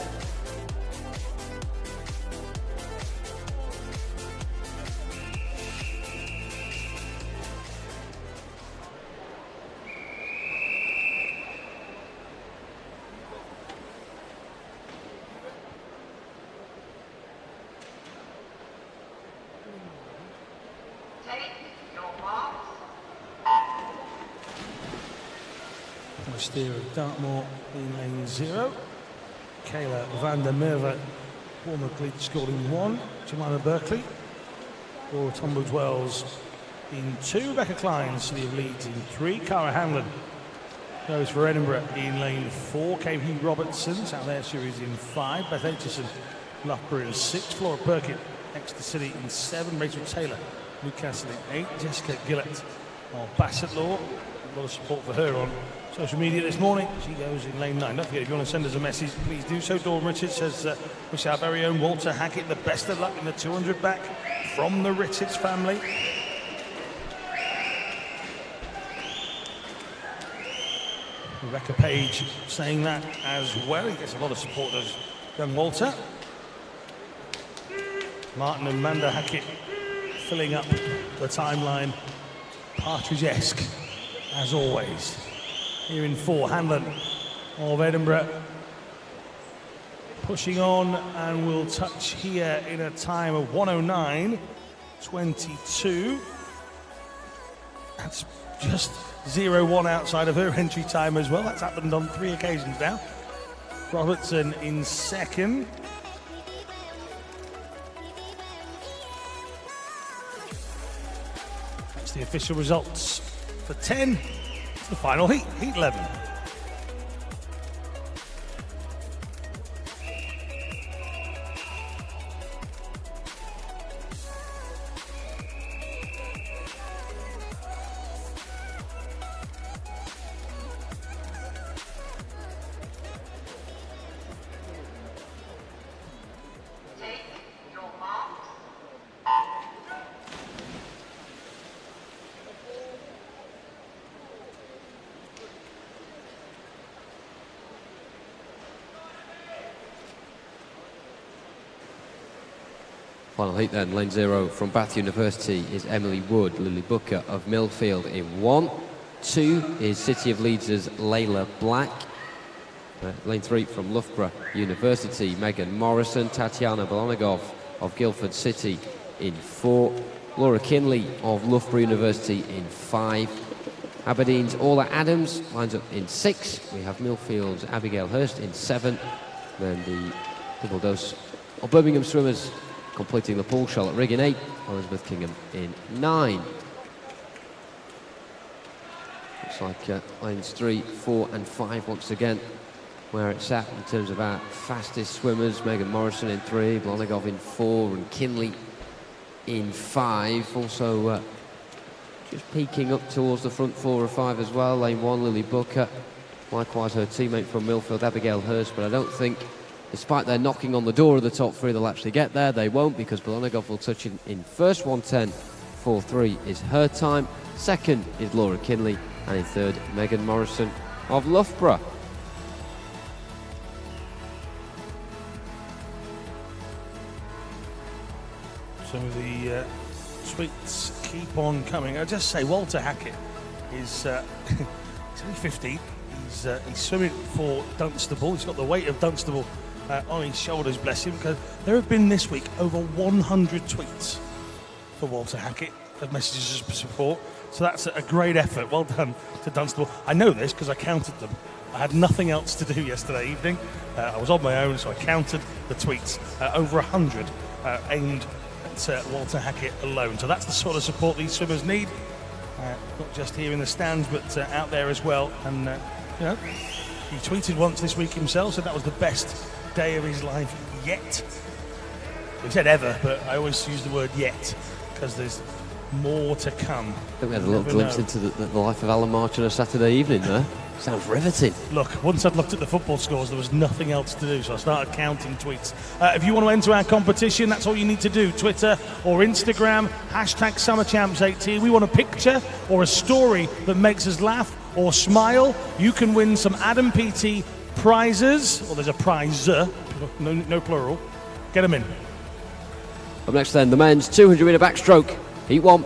Steer of Dartmoor in lane 0. Kayla van der Merwe, Bournemouth lead scoring 1. Jemima Berkeley, Laura Tomwood Wells in 2. Rebecca Klein, City of Leeds in 3. Cara Hanlon goes for Edinburgh in lane 4. KP Robertson, South Ayrshire is in 5. Beth Aitchison, Loughborough in 6. Flora Perkett, Exeter City in 7. Rachel Taylor, Newcastle in 8. Jessica Gillett of Bassett Law. A lot of support for her on social media this morning. She goes in lane 9. Don't forget, if you want to send us a message, please do so. Dawn Richards says, wish our very own Walter Hackett the best of luck in the 200 back from the Richards family. Rebecca Page saying that as well. He gets a lot of support of young Walter. Martin and Manda Hackett filling up the timeline. Partridge-esque, as always. Here in 4, Hanlon of Edinburgh pushing on, and will touch here in a time of 1:09.22. That's just 0:1 outside of her entry time as well. That's happened on 3 occasions now. Robertson in 2nd. That's the official results for 10. The final heat, Heat 11. Final heat then, lane 0 from Bath University is Emily Wood. Lily Booker of Millfield in 1. 2 is City of Leeds' Layla Black. Lane 3 from Loughborough University, Megan Morrison. Tatiana Bolonagov of Guildford City in 4. Laura Kinley of Loughborough University in 5. Aberdeen's Orla Adams lines up in 6. We have Millfield's Abigail Hurst in 7. Then the double dose of Birmingham swimmers completing the pool, Charlotte Rigg in 8, Elizabeth Kingham in 9. Looks like lanes 3, 4 and 5 once again where it's at in terms of our fastest swimmers. Megan Morrison in 3, Blonagov in 4 and Kinley in 5. Also just peeking up towards the front 4 or 5 as well. Lane 1, Lily Booker. Likewise her teammate from Millfield, Abigail Hurst, but I don't think, despite their knocking on the door of the top 3, they'll actually get there. They won't, because Bolonagov will touch in first 1:10.43 is her time. Second is Laura Kinley, and in third, Megan Morrison of Loughborough. So the tweets keep on coming. I'll just say Walter Hackett is he's only 15. He's swimming for Dunstable. He's got the weight of Dunstable on his shoulders, bless him, because there have been this week over 100 tweets for Walter Hackett of messages of support. So that's a great effort. Well done to Dunstable. I know this because I counted them. I had nothing else to do yesterday evening. I was on my own, so I counted the tweets. Over 100 aimed at Walter Hackett alone. So that's the sort of support these swimmers need, not just here in the stands, but out there as well. And you know, he tweeted once this week himself, said that was the best day of his life yet. He said ever, but I always use the word yet because there's more to come. I think we had a little glimpse into the life of Alan March on a Saturday evening there. Sounds riveting. Look, once I'd looked at the football scores, there was nothing else to do, so I started counting tweets. If you want to enter our competition, that's all you need to do. Twitter or Instagram, #SummerChamps18. We want a picture or a story that makes us laugh or smile. You can win some Adam PT prizes. Well, there's a prize, no plural. Get them in. Up next then, the men's 200 metre backstroke, heat 1.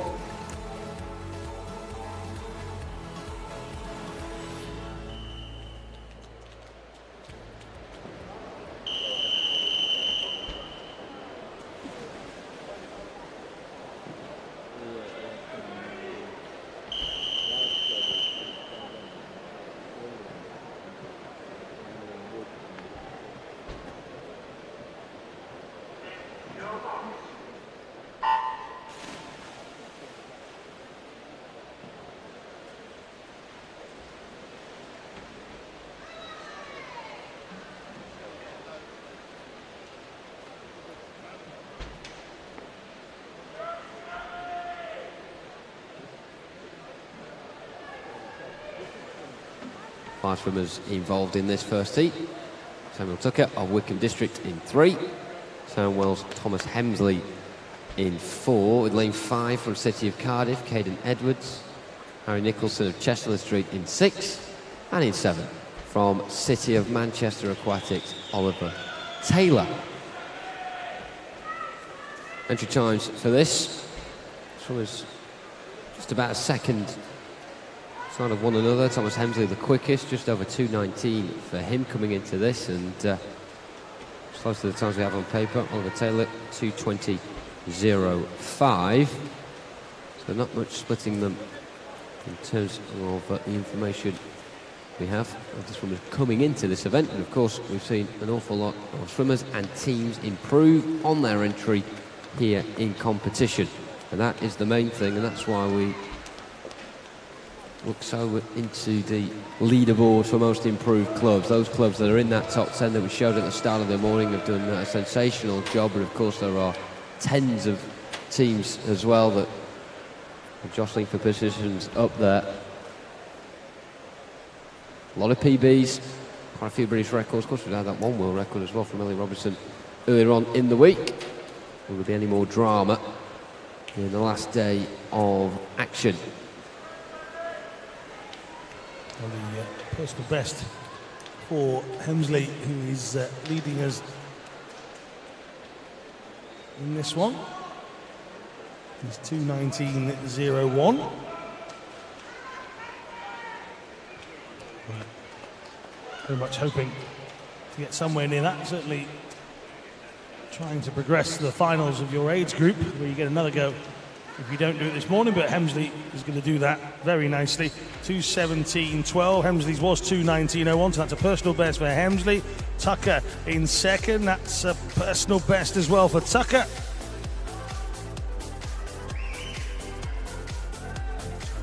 Five swimmers involved in this first heat. Samuel Tucker of Wickham District in 3. Sandwell's Thomas Hemsley in 4. With lane 5 from City of Cardiff, Caden Edwards. Harry Nicholson of Chestnut Street in 6. And in 7 from City of Manchester Aquatics, Oliver Taylor. Entry times for this. Swimmers just about a second side of one another. Thomas Hemsley the quickest, just over 2:19 for him coming into this, and close to the times we have on paper. Oliver Taylor 2:20.05. So not much splitting them in terms of the information we have of the swimmers coming into this event. And of course we've seen an awful lot of swimmers and teams improve on their entry here in competition, and that is the main thing, and that's why we look so into the leaderboard for most improved clubs. Those clubs that are in that top 10 that we showed at the start of the morning have done a sensational job, but of course there are tens of teams as well that are jostling for positions up there. A lot of PBs, quite a few British records. Of course we've had that one world record as well from Ellie Robertson earlier on in the week. Will there be any more drama in the last day of action? Well, the personal best for Hemsley, who is leading us in this one. He's 2:19.01. Very much hoping to get somewhere near that. Certainly trying to progress to the finals of your age group, where you get another go if you don't do it this morning, but Hemsley is going to do that very nicely. 2:17.12. Hemsley's was 2:19.01, so that's a personal best for Hemsley. Tucker in second. That's a personal best as well for Tucker.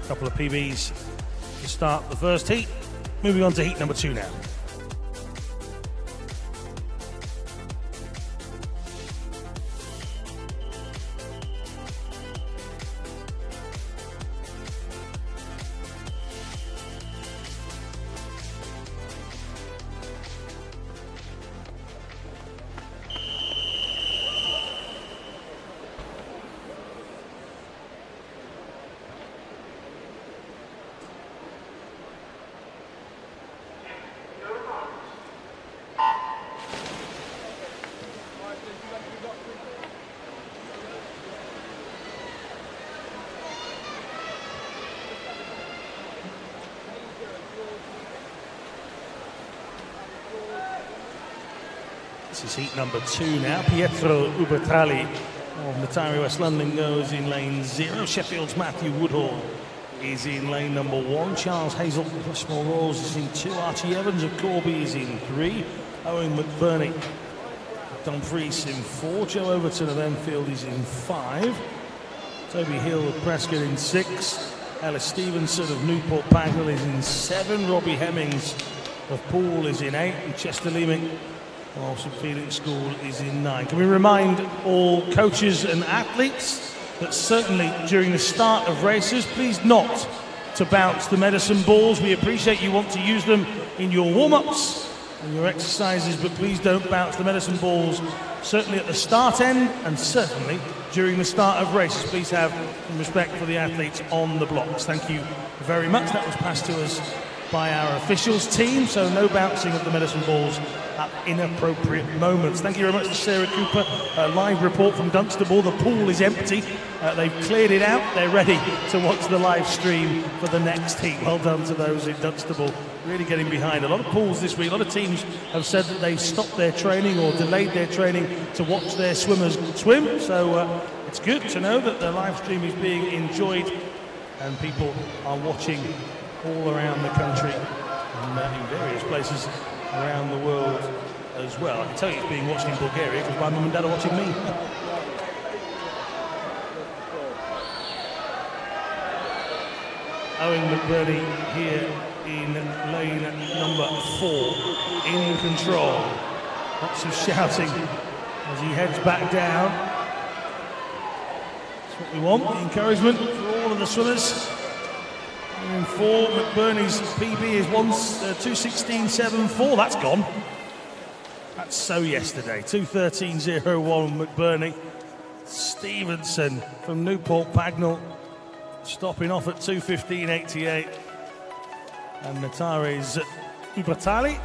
A couple of PBs to start the first heat. Moving on to heat number 2 now. This is heat number 2 now. Pietro Ubertali of Notari West London goes in lane 0. Sheffield's Matthew Woodhall is in lane number 1. Charles Hazel of Westmore Royals is in 2. Archie Evans of Corby is in 3. Owen McBurney of Dumfries in 4. Joe Overton of Enfield is in 5. Toby Hill of Prescott in 6. Ellis Stevenson of Newport Pagnell is in 7. Robbie Hemmings of Poole is in 8. And Chester Leemick of St Felix School is in 9. Can we remind all coaches and athletes that certainly during the start of races, please not to bounce the medicine balls. We appreciate you want to use them in your warm-ups and your exercises, but please don't bounce the medicine balls, certainly at the start end and certainly during the start of races. Please have respect for the athletes on the blocks. Thank you very much. That was passed to us by our officials team, so no bouncing of the medicine balls at inappropriate moments. Thank you very much to Sarah Cooper. A live report from Dunstable. The pool is empty. They've cleared it out. They're ready to watch the live stream for the next heat. Well done to those in Dunstable. Really getting behind. A lot of pools this week. A lot of teams have said that they've stopped their training or delayed their training to watch their swimmers swim. So it's good to know that the live stream is being enjoyed and people are watching all around the country and in various places around the world as well. I can tell you it's being watched in Bulgaria because my mum and dad are watching me. Owen McBurney here in lane number 4, in control. Lots of shouting as he heads back down. That's what we want, the encouragement for all of the swimmers. In 4, McBurney's PB is 2:16.74. That's gone. That's so yesterday. 2:13.01 McBurney. Stevenson from Newport Pagnell stopping off at 2:15.88. And Notari's Ubertali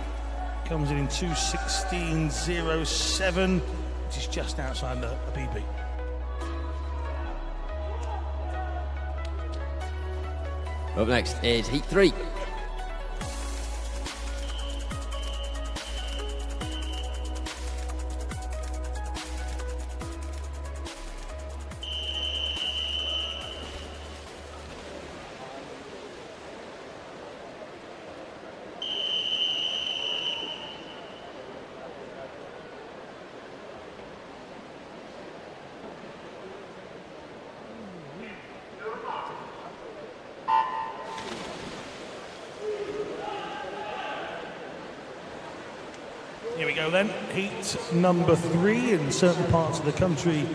comes in 2:16.07, which is just outside the PB. Up next is Heat 3. Here we go then, heat number 3. In certain parts of the country,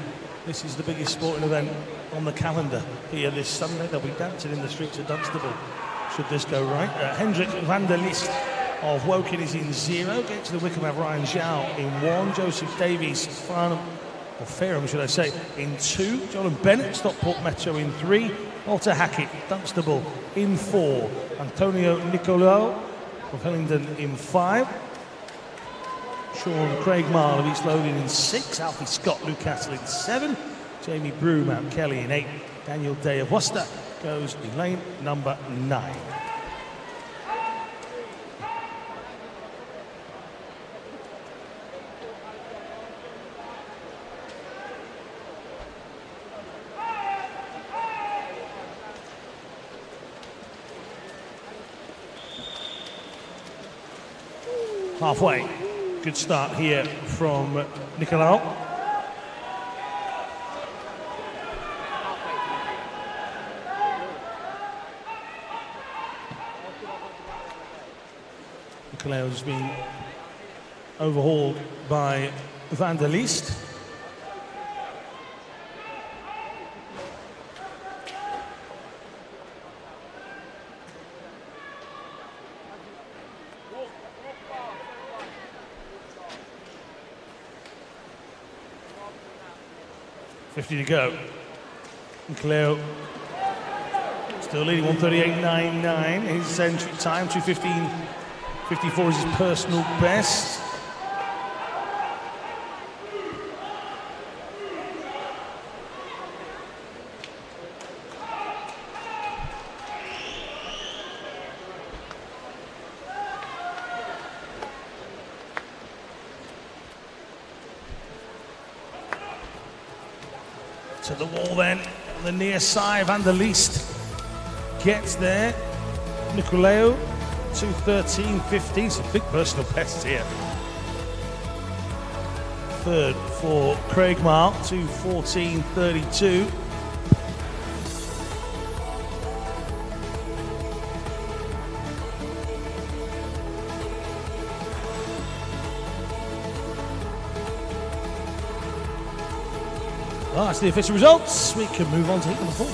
this is the biggest sporting event on the calendar here this Sunday. They'll be dancing in the streets of Dunstable, should this go right. Hendrik van der List of Woking is in 0. Get to the Wickham have Ryan Zhao in 1. Joseph Davies, Fareham should I say, in 2. John Bennett, Stockport Metro in 3. Walter Hackett, Dunstable in 4. Antonio Nicolau of Hillingdon in 5. Sean Craig Marl of East Lothian in 6, Alfie Scott Newcastle in 7, Jamie Brew Mount Kelly in 8, Daniel Day of Worcester goes in lane number 9. Halfway. Good start here from Nicolau. Nicolau has been overhauled by Van der Leest. To go. Nicolau still leading 138.99. His entry time 2:15.54 is his personal best. To the wall then, on the near side, Van der Leest gets there. Nicolau, 2:13.15, some big personal bests here. Third for Craig Marl, 2:14.32. That's the official results. We can move on to heat number 4.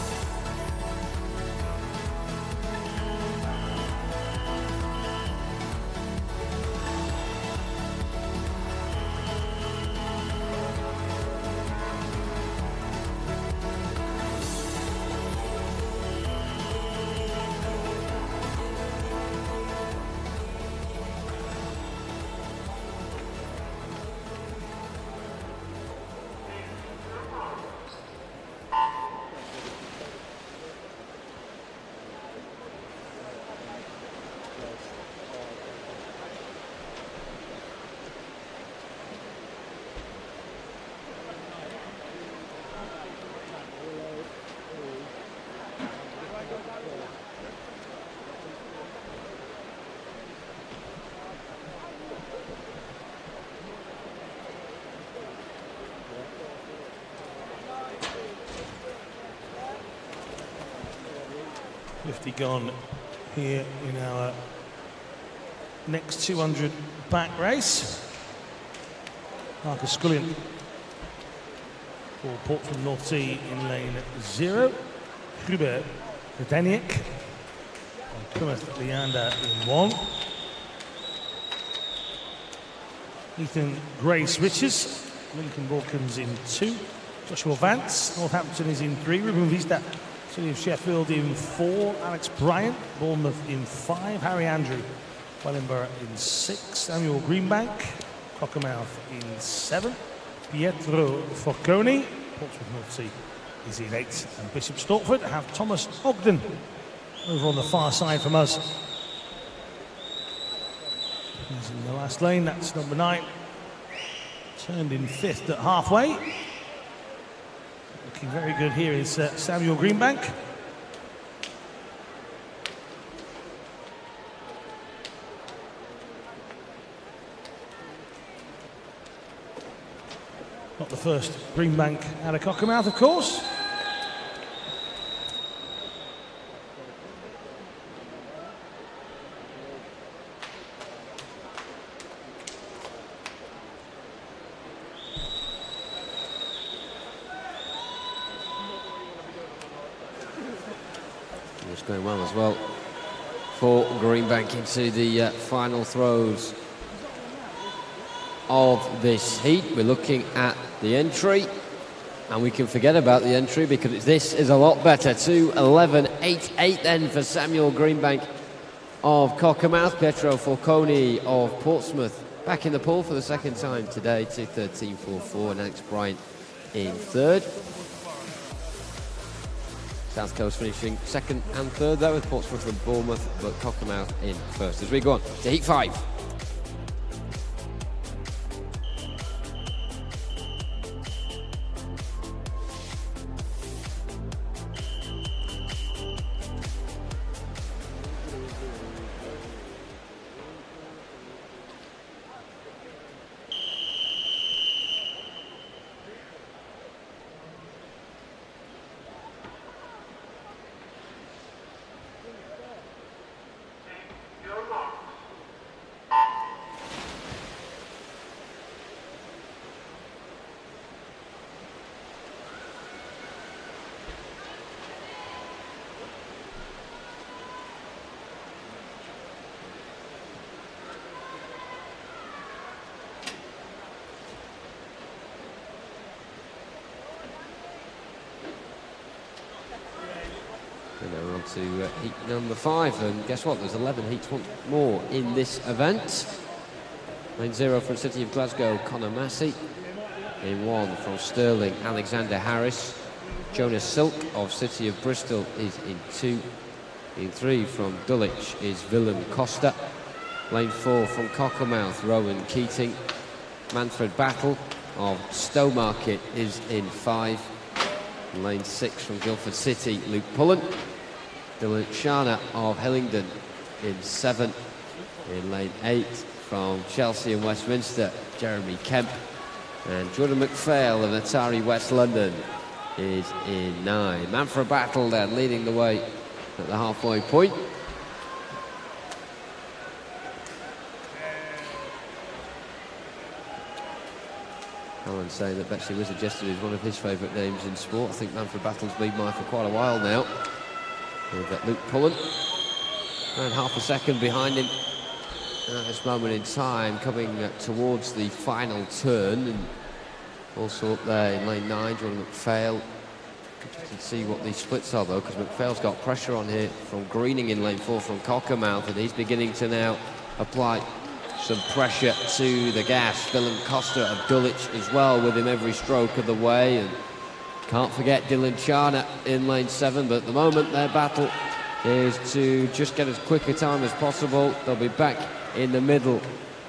Gone here in our next 200 back race. Marcus Scullion for Portsmouth North Sea in lane 0. Hubert Zdeniak on Plymouth Leander in 1. Ethan Grace Richards, Lincoln Balkans in 2. Joshua Vance, Northampton is in 3. Ruben Vista, City of Sheffield in 4, Alex Bryant, Bournemouth in 5, Harry Andrew, Wellingborough in 6, Samuel Greenbank, Cockermouth in 7, Pietro Forconi, Portsmouth North Sea is in 8, and Bishop Stortford have Thomas Ogden over on the far side from us. He's in the last lane, that's number 9, turned in 5th at halfway. Looking very good here is Samuel Greenbank. Not the first Greenbank out of Cockermouth, of course. Going well as well for Greenbank into the final throws of this heat. We're looking at the entry, and we can forget about the entry because this is a lot better. 2:11.88 then for Samuel Greenbank of Cockermouth, Pietro Forconi of Portsmouth back in the pool for the second time today, 2:13.44, and Alex Bryant in third. South Coast finishing second and third there with Portsmouth and Bournemouth, but Cockermouth in first. As we go on to Heat 5. And now we're on to heat number 5, and guess what? There's 11 heats more in this event. Lane 0 from City of Glasgow, Conor Massey. Lane 1 from Stirling, Alexander Harris. Jonas Silk of City of Bristol is in 2. In 3 from Dulwich is Willem Costa. Lane 4 from Cockermouth, Rowan Keating. Manfred Battle of Stowmarket is in 5. Lane 6 from Guildford City, Luke Pullen. Dylan Sharner of Hillingdon in 7. In lane 8 from Chelsea and Westminster, Jeremy Kemp. And Jordan McPhail of Atari West London is in 9. Manfred Battle then leading the way at the halfway point. Alan saying that Betsy Wizard yesterday is one of his favourite names in sport. I think Manfred Battle's been mine for quite a while now. We've got Luke Pullen, and half a second behind him at this moment in time, coming towards the final turn, and also up there in lane 9, Jordan McPhail. Interested to see what these splits are though, because McPhail's got pressure on here from Greening in lane 4 from Cockermouth, and he's beginning to now apply some pressure to the gas. Dylan Costa of Dulwich as well with him every stroke of the way, and can't forget Dylan Charner in lane 7, but at the moment their battle is to just get as quick a time as possible. They'll be back in the middle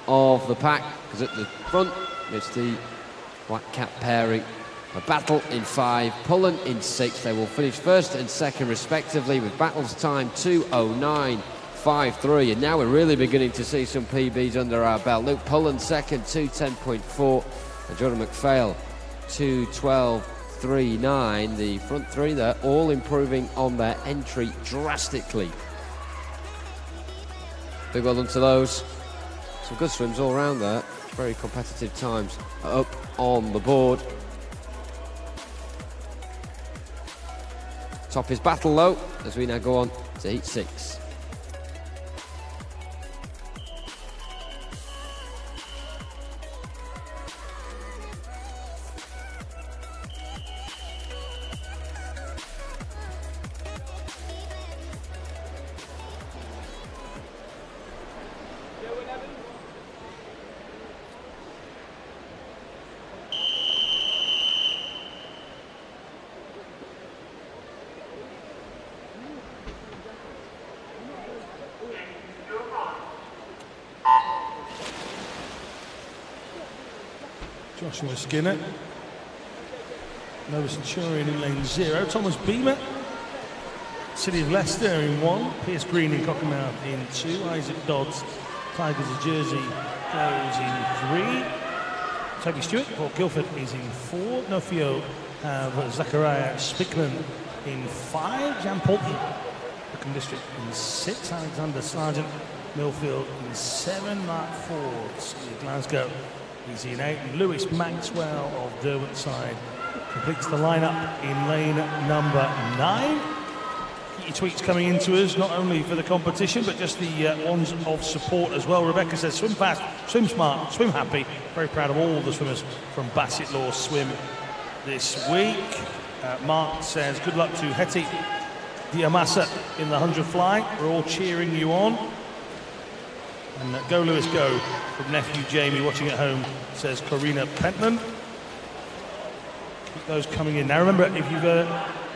of the pack, because at the front it's the black cap pairing. A Battle in 5, Pullen in 6. They will finish first and second respectively, with Battle's time 2:09.53, and now we're really beginning to see some PBs under our belt. Luke Pullen second, 2:10.4, and Jordan McPhail 2:12.39. The front three there all improving on their entry drastically. Big well done to those. Some good swims all around there. Very competitive times up on the board. Top is Battle though, as we now go on to heat 6. Joshua Skinner, Nova Centurion in lane 0, Thomas Beamer, City of Leicester in 1, Pierce Green in Cockermouth in 2, Isaac Dodds, Tigers of Jersey goes in 3, Toby Stewart for Guildford is in 4, Nofio have Zachariah Spickman in 5, Jan Polton, Wickham District in 6, Alexander Sargent, Millfield in 7, Mark Ford, City of Glasgow. He's in 8, and Lewis Maxwell of Derwentside completes the lineup in lane number 9. Your tweets coming into us, not only for the competition, but just the ones of support as well. Rebecca says, swim fast, swim smart, swim happy. Very proud of all the swimmers from Bassett Law Swim this week. Mark says, good luck to Hetty Diamasa in the 100 fly. We're all cheering you on. And go Lewis go from nephew Jamie watching at home, says Corina Pentland. Keep those coming in. Now remember, if you've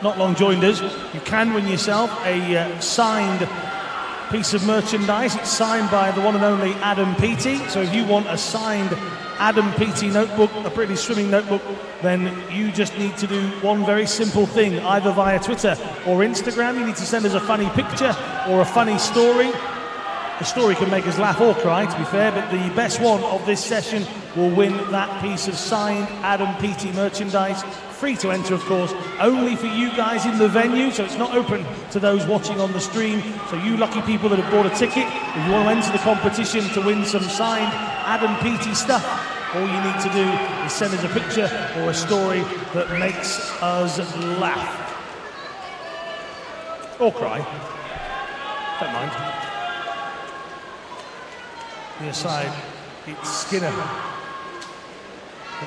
not long joined us, you can win yourself a signed piece of merchandise. It's signed by the one and only Adam Peaty. So if you want a signed Adam Peaty notebook, a British swimming notebook, then you just need to do one very simple thing, either via Twitter or Instagram. You need to send us a funny picture or a funny story. The story can make us laugh or cry, to be fair, but the best one of this session will win that piece of signed Adam Peaty merchandise. Free to enter, of course, only for you guys in the venue, so it's not open to those watching on the stream. So you lucky people that have bought a ticket, if you want to enter the competition to win some signed Adam Peaty stuff, all you need to do is send us a picture or a story that makes us laugh. Or cry. Don't mind. The aside, it's Skinner.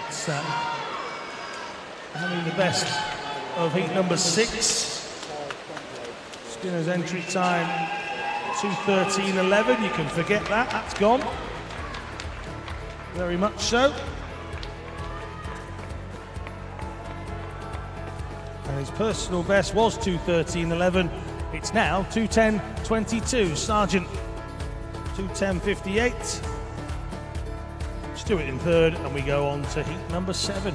It's having the best of heat number 6. Skinner's entry time 2:13.11. You can forget that, that's gone. Very much so. And his personal best was 2:13.11. It's now 2:10.22. Sargent 2:10.58. Stewart in third, and we go on to heat number 7.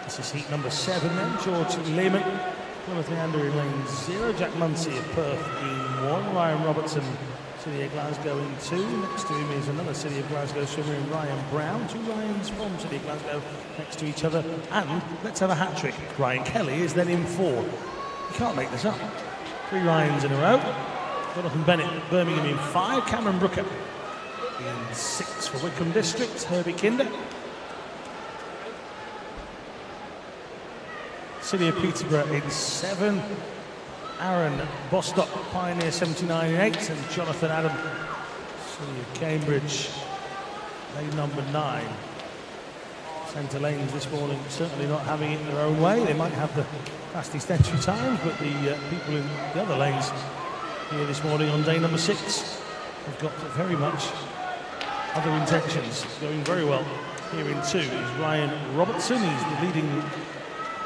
This is heat number 7 then. George Lehman, Plymouth Leander in lane 0. Jack Munsey of Perth in 1. Ryan Robertson, City of Glasgow in 2. Next to him is another City of Glasgow swimmer in Ryan Brown. 2 Ryans from City of Glasgow next to each other. And let's have a hat-trick. Ryan Kelly is then in 4. You can't make this up. 3 Ryans in a row. Jonathan Bennett, Birmingham in 5. Cameron Brooker in 6 for Wickham District. Herbie Kinder. City of Peterborough in 7. Aaron Bostock, Pioneer 79 in 8. And Jonathan Adam, City of Cambridge, lane number 9. Centre lanes this morning certainly not having it their own way. They might have the fastest entry times, but the people in the other lanes here this morning on day number 6 have got very much other intentions. Going very well here in 2 is Ryan Robertson. He's leading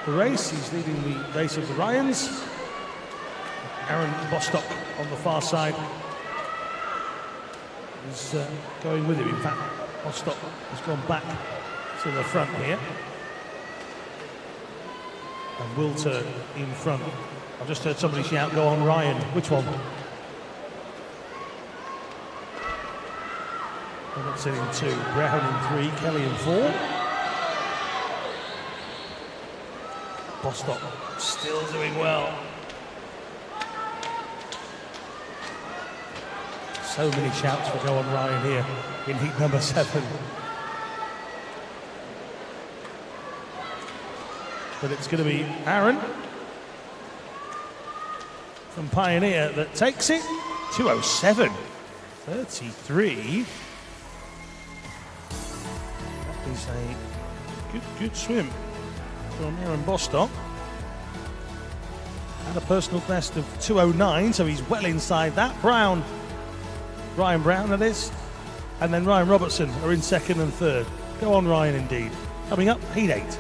the race. He's leading the race of the Ryans. Aaron Bostock on the far side is going with him. In fact, Bostock has gone back to the front here and will turn in front. I've just heard somebody shout, "Go on, Ryan." Which one? Robertson in 2, Brown in 3, Kelly in 4. Bostock still doing well. So many shouts for Go on Ryan here in heat number 7. But it's going to be Aaron from Pioneer that takes it. 2:07.33. That is a good swim from Aaron Bostock. And a personal best of 2:09, so he's well inside that. Ryan Brown, that is. And then Ryan Robertson are in 2nd and 3rd. Go on, Ryan, indeed. Coming up, heat 8.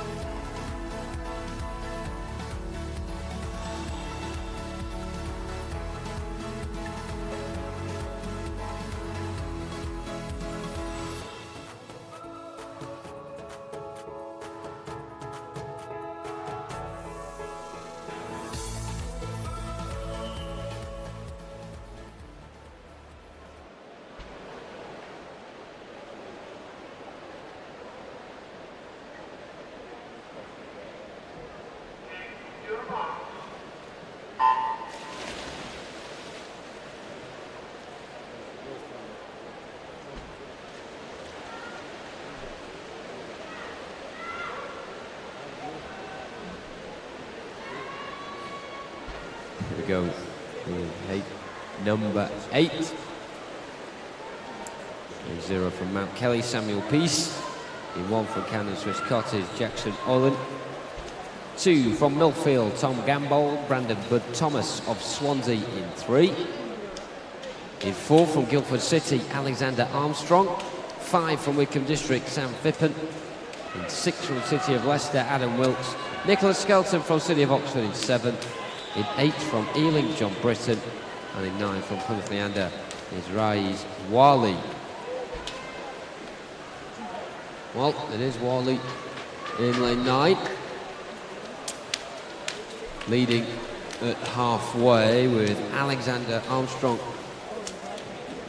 heat number 8. 0 from Mount Kelly, Samuel Peace. In 1 from Camden Swiss Cottage, Jackson Olin. 2 from Millfield, Tom Gambold, Brandon Bud Thomas of Swansea in 3. In 4 from Guildford City, Alexander Armstrong. 5 from Wickham District, Sam Fippen. In 6 from City of Leicester, Adam Wilkes. Nicholas Skelton from City of Oxford in 7. In 8 from Ealing, John Britton. And in 9 from Plymouth Leander is Raiz Wali. Well, it is Wali in lane 9. Leading at halfway with Alexander Armstrong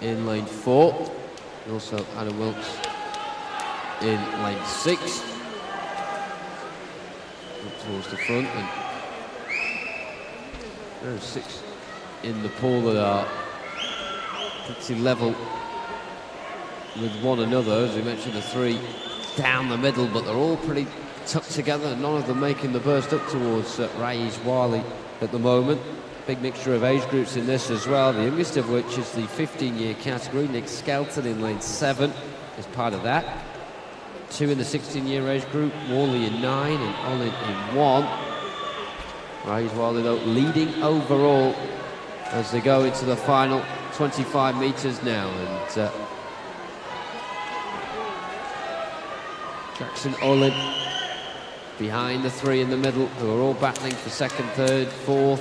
in lane 4. Also Adam Wilkes in lane 6. Up towards the front. And there are 6 in the pool that are pretty level with one another. As we mentioned, the 3 down the middle, but they're all pretty tucked together, none of them making the burst up towards Raiz Wali at the moment. Big mixture of age groups in this as well, the youngest of which is the 15-year category. Nick Skelton in lane 7 is part of that. 2 in the 16-year age group, Wally in 9 and Olin in 1. Raiz Wali, though, leading overall as they go into the final 25 metres now. And Jackson Olin behind the 3 in the middle, who are all battling for 2nd, 3rd, 4th.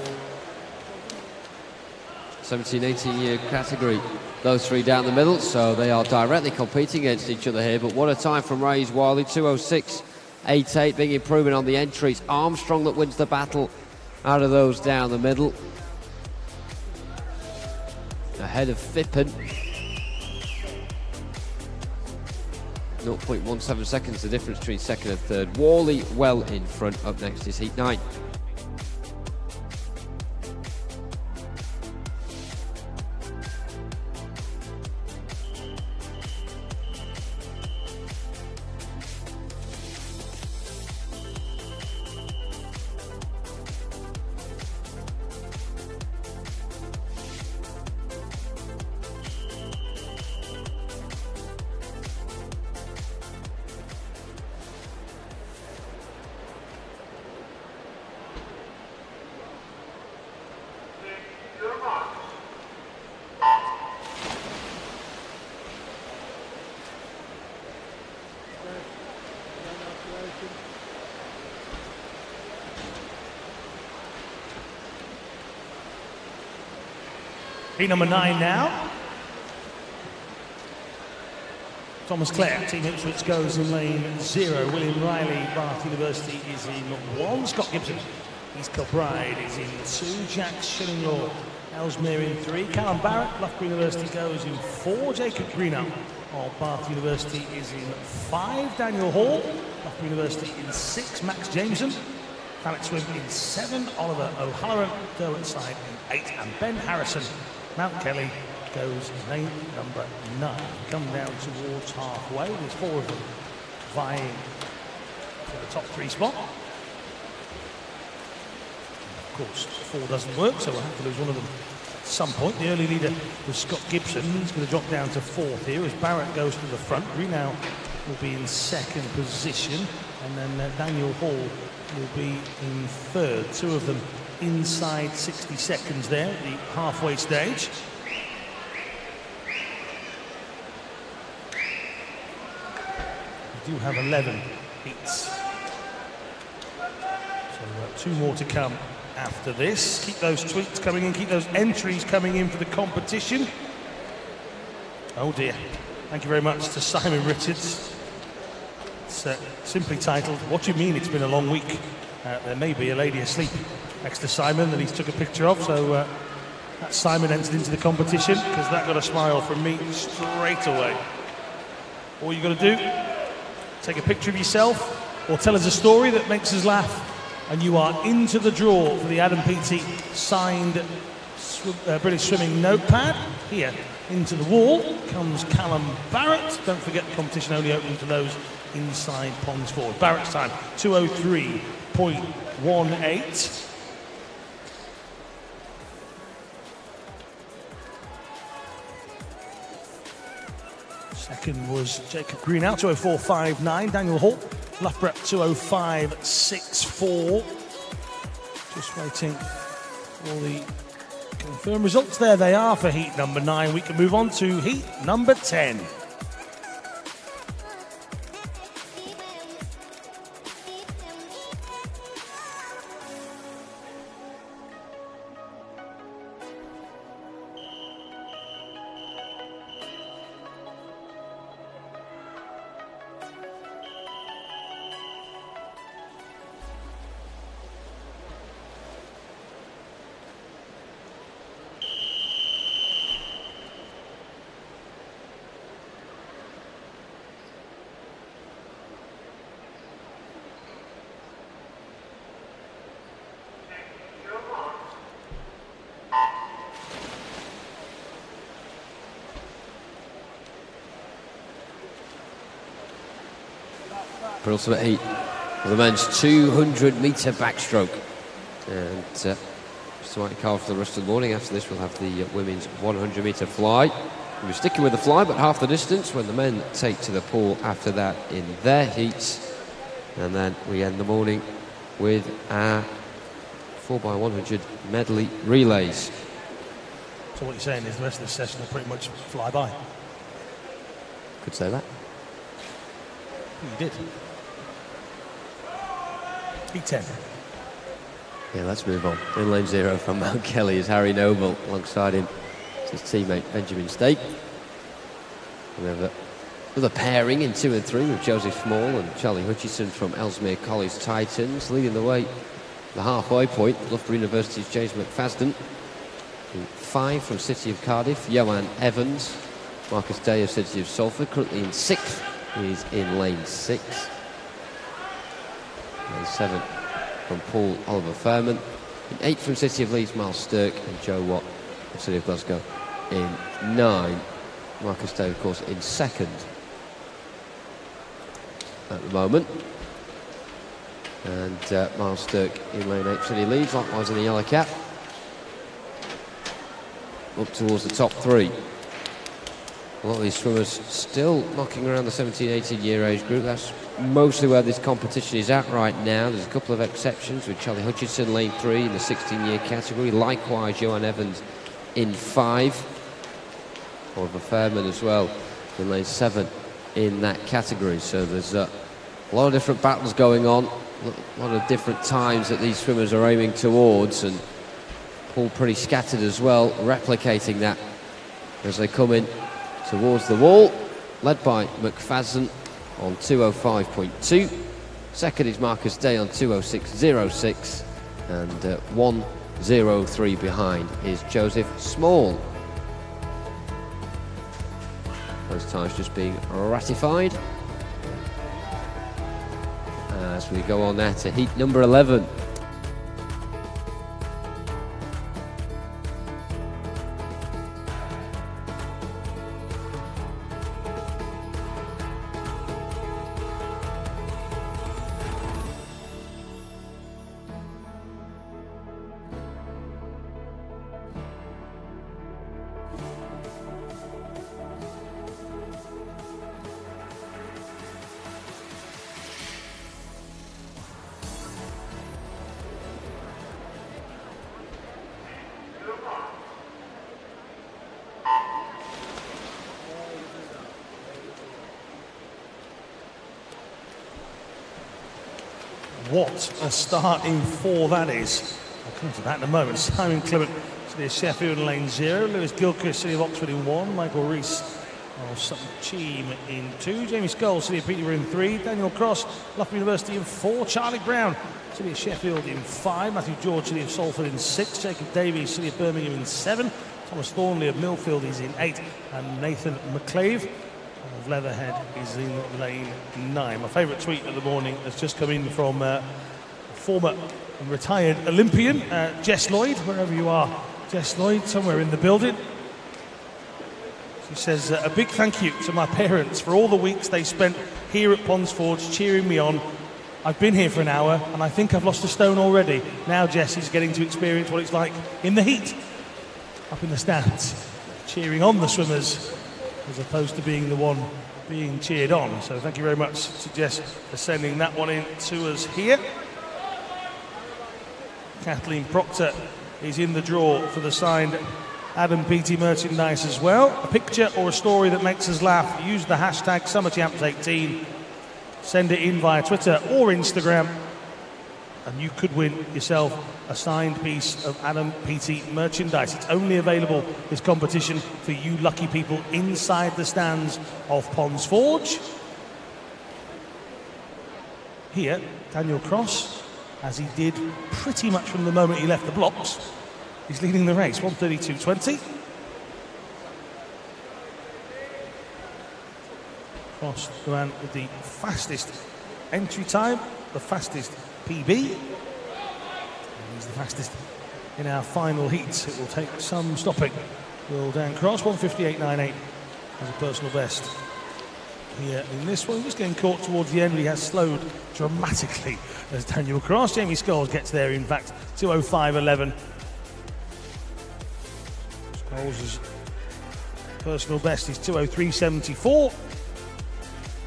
17, 18-year category, those 3 down the middle, so they are directly competing against each other here. But what a time from Raiz Wali, 2:06.88, big improvement on the entries. Armstrong that wins the battle out of those down the middle. Ahead of Fippen. 0.17 seconds the difference between 2nd and 3rd. Wally well in front. Up next is heat 9. Heat number 9 now. Thomas Clare, Team Ipswich, goes in lane 0. William Riley, Bath University, is in 1. Scott Gibson, East Kilbride, is in 2. Jack Shillinglaw, Ellesmere in 3. Callum Barrett, Loughborough University, goes in 4. Jacob Greenup of Bath University is in 5. Daniel Hall, Loughborough University, in 6. Max Jameson, Thanet Swim in 7. Oliver O'Halloran, Derwenttside in 8. And Ben Harrison, Mount Kelly, goes in lane number 9. Come down towards halfway. There's 4 of them vying for the top 3 spot. Of course, 4 doesn't work, so we'll have to lose one of them at some point. The early leader was Scott Gibson. He's going to drop down to 4th here as Barrett goes to the front. Greenow will be in 2nd position, and then Daniel Hall will be in 3rd. 2 of them inside 60 seconds there at the halfway stage. We do have 11 heats. So 2 more to come after this. Keep those tweets coming in, keep those entries coming in for the competition. Oh dear. Thank you very much to Simon Richards. It's simply titled, "What Do You Mean It's Been a Long Week?" There may be a lady asleep next to Simon that he's took a picture of, so that Simon entered into the competition because that got a smile from me straight away. All you got to do, take a picture of yourself or tell us a story that makes us laugh, and you are into the draw for the Adam Peaty signed British Swimming notepad. Here, into the wall comes Callum Barrett. Don't forget the competition only open to those inside ponds forward. Barrett's time, 2:03.18. Second was Jacob Greenhow, 2:04.59. Daniel Hall, Loughborough, 2:05.64. Just waiting for the confirmed results. There they are for heat number 9. We can move on to heat number 10. For ultimate heat of the men's 200-metre backstroke. And slightly carved for the rest of the morning. After this, we'll have the women's 100-metre fly. We're sticking with the fly, but half the distance when the men take to the pool after that in their heats. And then we end the morning with our 4x100 medley relays. So what you're saying is the rest of the session will pretty much fly by? Could say that. You did. Heat 10. Yeah, let's move on. In lane 0 from Mount Kelly is Harry Noble. Alongside him is his teammate Benjamin Stake. We have another pairing in 2 and 3 with Joseph Small and Charlie Hutchison from Ellesmere College Titans. Leading the way, the halfway point, Loughborough University's James McFadden. In 5 from City of Cardiff, Johan Evans. Marcus Day of City of Salford, currently in 6th. He's in lane 6. Lane 7 from Paul Oliver Fairman. In 8 from City of Leeds, Miles Stirk and Joe Watt of City of Glasgow in 9. Marcus Day, of course, in 2nd at the moment. And Miles Stirk in lane 8, City of Leeds, likewise in the yellow cap. Up towards the top 3. A lot of these swimmers still knocking around the 17-18 year age group. That's mostly where this competition is at right now. There's a couple of exceptions with Charlie Hutchison, lane 3 in the 16-year category. Likewise, Johan Evans in 5. Oliver Fairman as well in lane 7 in that category. So there's a lot of different battles going on. A lot of different times that these swimmers are aiming towards. And all pretty scattered as well, replicating that as they come in towards the wall, led by McFadden on 2:05.2. Second is Marcus Day on 2:06.06, and 1:03 behind is Joseph Small. Those times just being ratified as we go on there to heat number 11. What a starting 4 that is. I'll come to that in a moment. Simon Clement, City of Sheffield in lane 0. Lewis Gilchrist, City of Oxford in 1. Michael Rees of Sutton Cheam in 2. Jamie Scholes, City of Peterborough in 3. Daniel Cross, Loughborough University in 4. Charlie Brown, City of Sheffield in 5. Matthew George, City of Salford in 6. Jacob Davies, City of Birmingham in 7. Thomas Thornley of Millfield is in 8. And Nathan McClave of Leatherhead is in lane 9. My favourite tweet of the morning has just come in from former and retired Olympian Jess Lloyd, wherever you are, Jess Lloyd, somewhere in the building. She says, a big thank you to my parents for all the weeks they spent here at Ponds Forge cheering me on. I've been here for an hour and I think I've lost a stone already. Now Jess is getting to experience what it's like in the heat, up in the stands, cheering on the swimmers as opposed to being the one being cheered on. So thank you very much to Jess for sending that one in to us here. Kathleen Proctor is in the draw for the signed Adam Peaty merchandise as well. A picture or a story that makes us laugh. Use the hashtag SummerChamps18. Send it in via Twitter or Instagram, and you could win yourself a signed piece of Adam Peaty merchandise. It's only available, this competition, for you lucky people inside the stands of Ponds Forge. Here, Daniel Cross, as he did pretty much from the moment he left the blocks, he's leading the race, 1:32.20. Cross ran with the fastest entry time, the fastest PB. And he's the fastest in our final heats. It will take some stopping. Will Dan Cross, 1:58.98 as a personal best here in this one. Just getting caught towards the end, he has slowed dramatically as Daniel Cross. Jamie Scholes gets there, in fact, 2:05.11. Scholes' personal best is 2:03.74.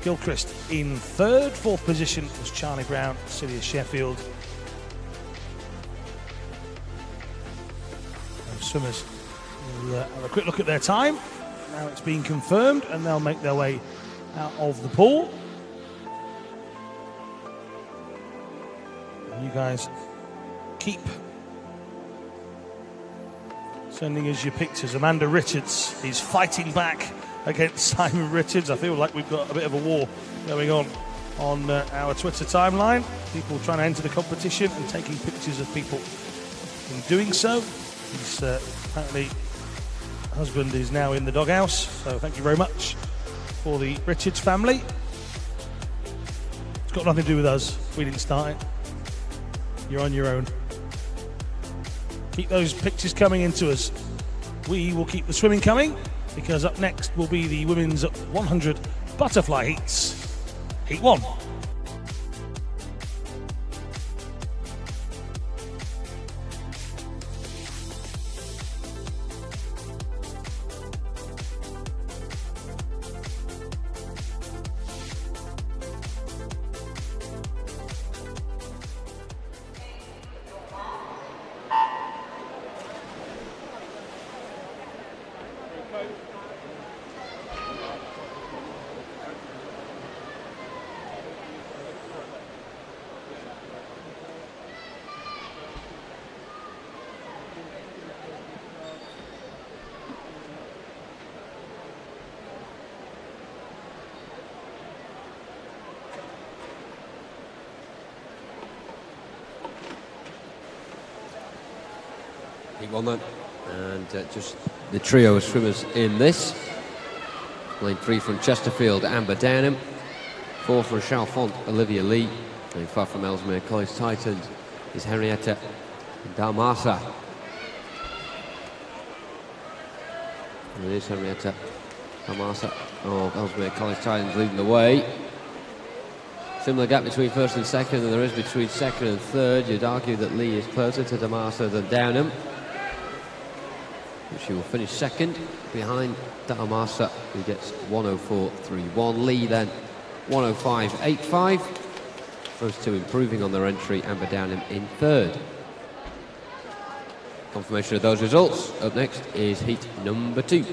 Gilchrist in third. Fourth position was Charlie Brown, Sirius Sheffield. Those swimmers will have a quick look at their time. Now it's been confirmed, and they'll make their way out of the pool. And you guys keep sending us your pictures. Amanda Richards is fighting back against Simon Richards. I feel like we've got a bit of a war going on our Twitter timeline. People trying to enter the competition and taking pictures of people in doing so. His apparently husband is now in the doghouse, so thank you very much for the Richards family. It's got nothing to do with us. We didn't start it. You're on your own. Keep those pictures coming into us. We will keep the swimming coming, because up next will be the women's 100 butterfly heats. Heat 1. One then, and just the trio of swimmers in this. Lane 3 from Chesterfield, Amber Downham. 4 from Chalfont, Olivia Lee. Lane 5 from Ellesmere College Titans is Henrietta Dalmasa. And it is Henrietta Dalmasa of Ellesmere College Titans leading the way. Similar gap between first and second, and there is between second and third. You'd argue that Lee is closer to Dalmasa than Downham. She will finish second behind Dalmasa, who gets 1:04.31. Lee then 1:05.85. Those two improving on their entry. Amber Downham in third. Confirmation of those results. Up next is heat number 2.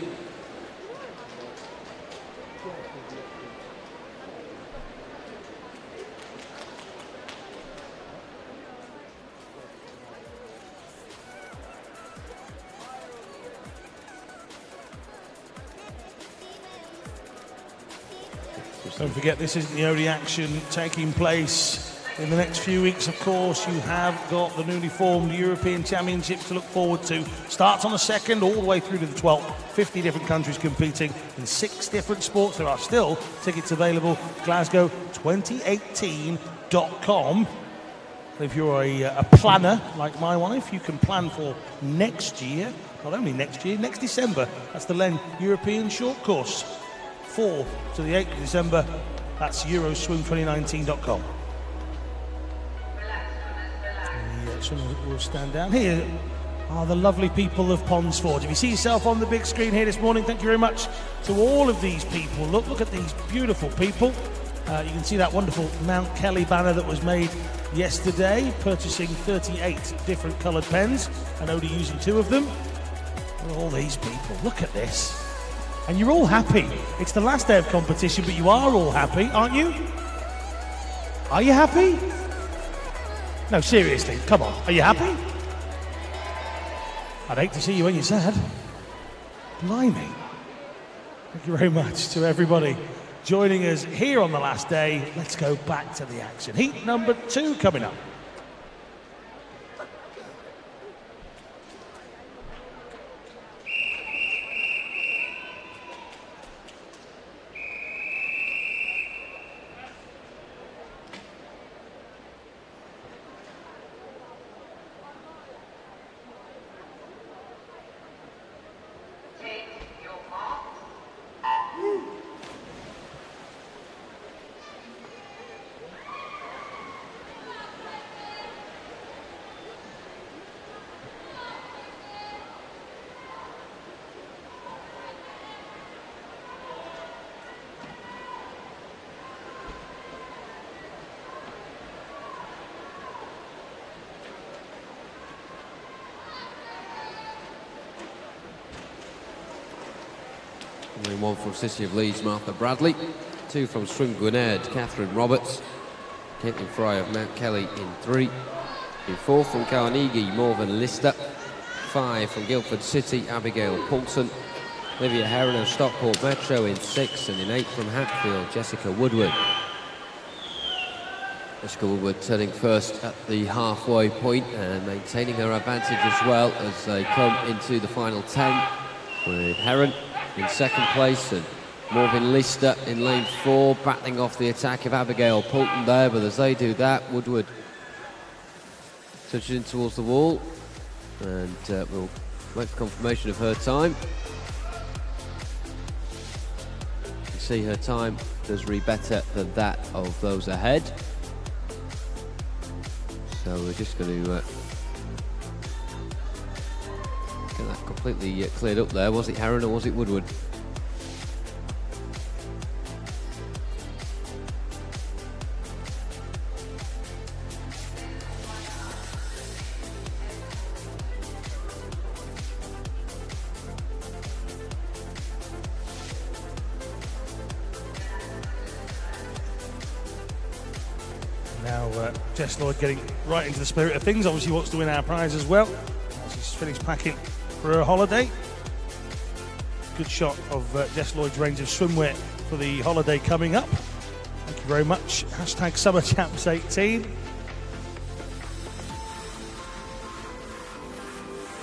Don't forget, this isn't the only action taking place in the next few weeks. Of course, you have got the newly formed European Championship to look forward to. Starts on the 2nd all the way through to the 12th. 50 different countries competing in 6 different sports. There are still tickets available. Glasgow2018.com. If you're a planner like my wife, you can plan for next year. Not only next year, next December. That's the Len European Short Course. 4 to the 8th of December. That's Euroswim2019.com. The swimmers will stand down here. are the lovely people of Ponds Forge. If you see yourself on the big screen here this morning, thank you very much to all of these people. Look at these beautiful people. You can see that wonderful Mount Kelly banner that was made yesterday, purchasing 38 different coloured pens and only using 2 of them. Look at all these people, look at this. And you're all happy. It's the last day of competition, but you are all happy, aren't you? Are you happy? No, seriously, come on, are you happy? I'd hate to see you when you're sad. Blimey. Thank you very much to everybody joining us here on the last day. Let's go back to the action. Heat number 2 coming up. And then 1 from City of Leeds, Martha Bradley. 2 from Swim Gwynedd, Catherine Roberts. Caitlin Fry of Mount Kelly in 3. In 4 from Carnegie, Morven Lister. 5 from Guildford City, Abigail Poulton. Olivia Heron of Stockport Metro in 6. And in 8 from Hatfield, Jessica Woodward. Jessica Woodward turning first at the halfway point and maintaining her advantage as well as they come into the final 10, with Heron in 2nd place and Morven Lister in lane 4, battling off the attack of Abigail Poulton there, but as they do that, Woodward touches in towards the wall, and we'll wait for confirmation of her time. You can see her time does read better than that of those ahead. So we're just going to get that completely cleared up there. Was it Heron or was it Woodward? Now Jess Lloyd getting right into the spirit of things. Obviously wants to win our prize as well. She's finished packing for her holiday. Good shot of Jess Lloyd's range of swimwear for the holiday coming up. Thank you very much. Hashtag Summer Champs 18.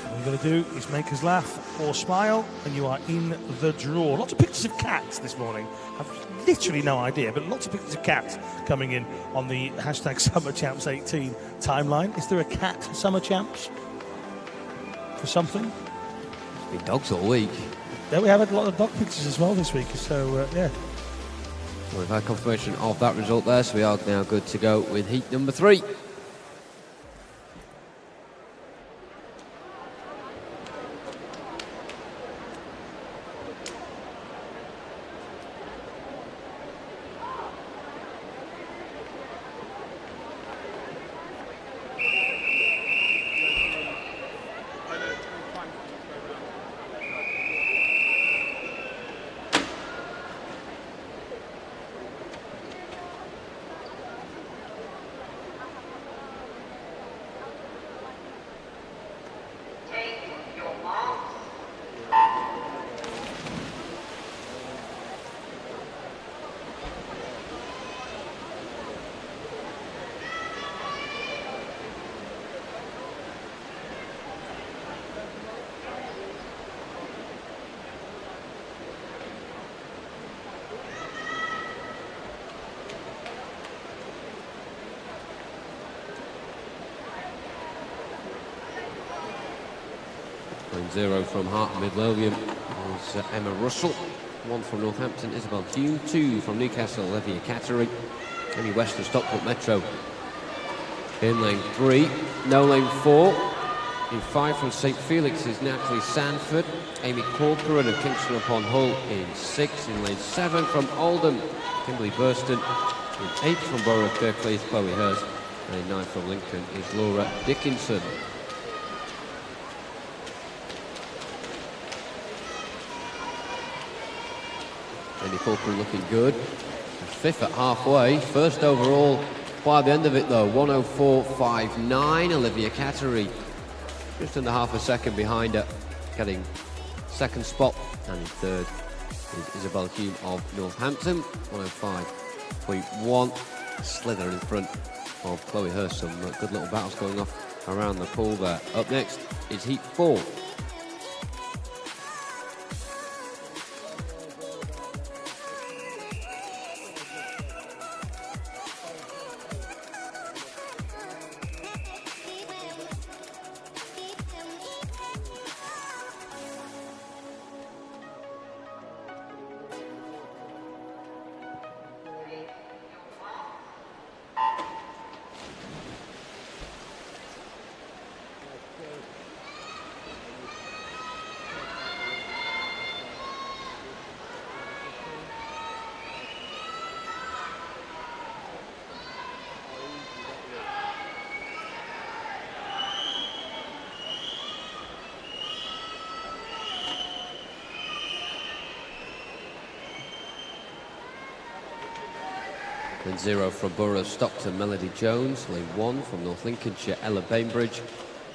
All you got to do is make us laugh or smile, and you are in the draw. Lots of pictures of cats this morning. I've literally no idea, but lots of pictures of cats coming in on the hashtag Summer Champs 18 timeline. Is there a cat Summer Champs for something? It's been dogs all week. Yeah, we have a lot of dog pictures as well this week, so yeah. Well, we've had confirmation of that result there, so we are now good to go with heat number 3. Point 0 from Hart Midlothian is Emma Russell. 1 from Northampton, Isabel Hume. 2 from Newcastle, Olivia Cattery. Amy West of Stockport Metro in lane 3. No lane 4. In 5 from St Felix is Natalie Sanford. Amy Corcoran of Kingston upon Hull in 6. In lane 7 from Oldham, Kimberly Burston. In 8 from Borough of Kirkley is Chloe Hurst. And in 9 from Lincoln is Laura Dickinson. Amy Corcoran looking good. 5th at halfway. First overall by the end of it though, 104.59. Olivia Cattery just under half a second behind her, getting 2nd spot. And in 3rd is Isabel Hume of Northampton, 105.1. Slither in front of Chloe Hurst. Some good little battles going off around the pool there. Up next is Heat 4. Lane 0 from Borough of Stockton, Melody Jones. Lane 1 from North Lincolnshire, Ella Bainbridge.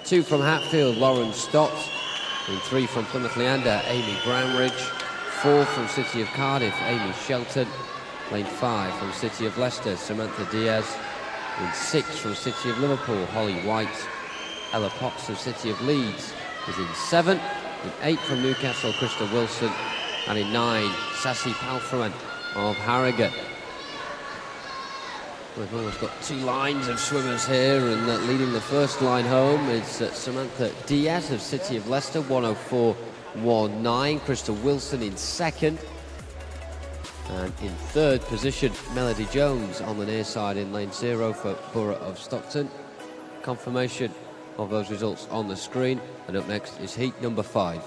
2 from Hatfield, Lauren Stott. Lane 3 from Plymouth Leander, Amy Brownridge. 4 from City of Cardiff, Amy Shelton. Lane 5 from City of Leicester, Samantha Diaz. Lane 6 from City of Liverpool, Holly White. Ella Potts of City of Leeds is in 7. In 8 from Newcastle, Krista Wilson. And in 9, Sassy Palfreman of Harrogate. We've almost got 2 lines of swimmers here, and leading the first line home is Samantha Diaz of City of Leicester, 104.19. Krista Wilson in 2nd. And in 3rd position, Melody Jones on the near side in lane 0 for Borough of Stockton. Confirmation of those results on the screen. And up next is heat number 5.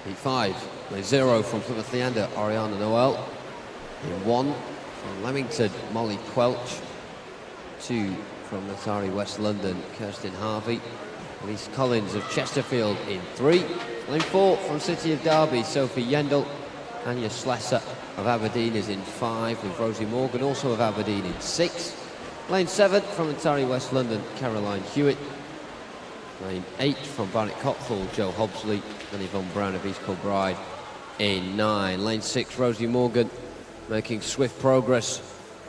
Heat 5, lane 0 from Plymouth Leander, Oriana Noel. In 1 from Leamington, Molly Quelch. 2 from Natari West London, Kirsten Harvey. Elise Collins of Chesterfield in 3. Lane 4 from City of Derby, Sophie Yendel. Anya Slesser of Aberdeen is in 5, with Rosie Morgan also of Aberdeen in 6. Lane 7 from Natari West London, Caroline Hewitt. Lane 8 from Barnet Cockfall, Joe Hobsley. And Yvonne Brown of East Kilbride in 9. Lane 6, Rosie Morgan, making swift progress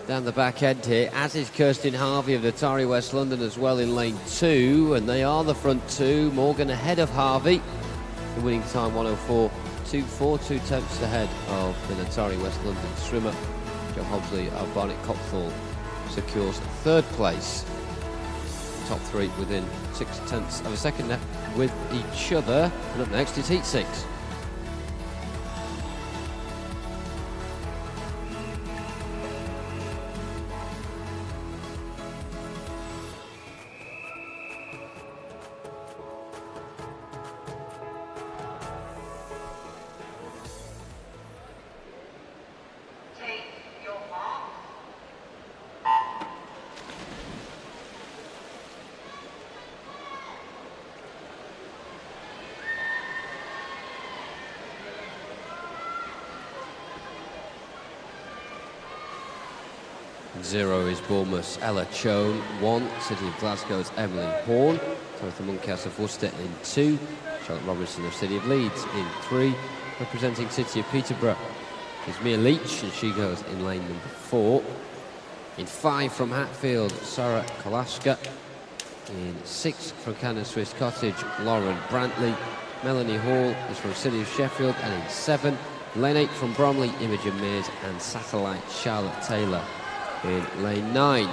down the back end here, as is Kirsten Harvey of Natari West London as well in lane 2, and they are the front 2. Morgan ahead of Harvey, the winning time 104.24, 2 tenths ahead of the Natari West London swimmer. Joe Hobsley of Barnet Cockfall secures 3rd place. Top 3 within 6 tenths of a second with each other. And up next is heat 6. And 0 is Bournemouth's Ella Choan. 1, City of Glasgow's Emily Horn. Tabitha Monkhouse of Worcester in 2. Charlotte Robinson of City of Leeds in 3. Representing City of Peterborough is Mia Leach, and she goes in lane number 4. In 5 from Hatfield, Sarah Kolaska. In 6 from Camden Swiss Cottage, Lauren Brantley. Melanie Hall is from City of Sheffield, and in 7, lane 8 from Bromley, Imogen Mears and Satellite Charlotte Taylor in lane 9.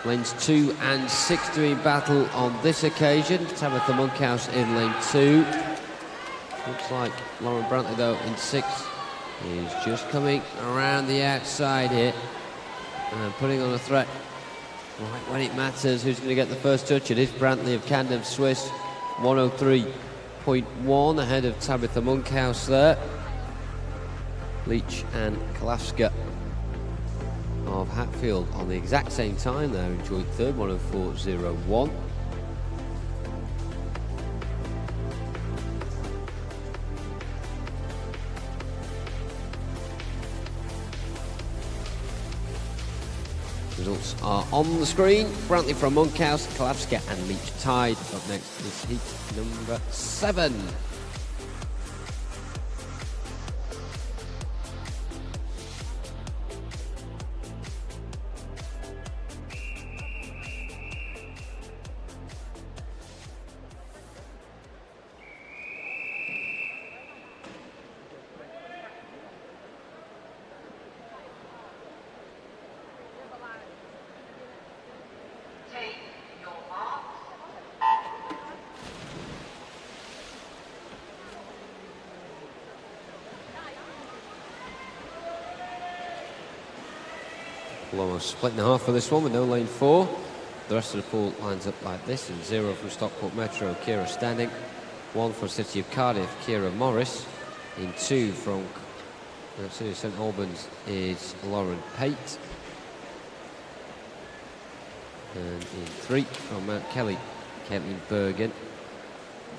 Lanes 2 and 6 doing battle on this occasion. Tabitha Monkhouse in lane 2. Looks like Lauren Brantley, though, in 6 is just coming around the outside here and putting on a threat right when it matters. Who's going to get the first touch? It is Brantley of Camden Swiss. 103.1 ahead of Tabitha Monkhouse there. Leach and Kolaska of Hatfield on the exact same time there, enjoyed third, 104.01. Results are on the screen. Brantley from Monkhouse, Kolaska and Leach tied. Up next is heat number 7. Almost split in half for this one with no lane 4. The rest of the pool lines up like this. In 0 from Stockport Metro, Kira Standing. 1 from City of Cardiff, Kira Morris. In 2 from City of St Albans is Lauren Pate. And in 3 from Mount Kelly, Caitlin Bergen.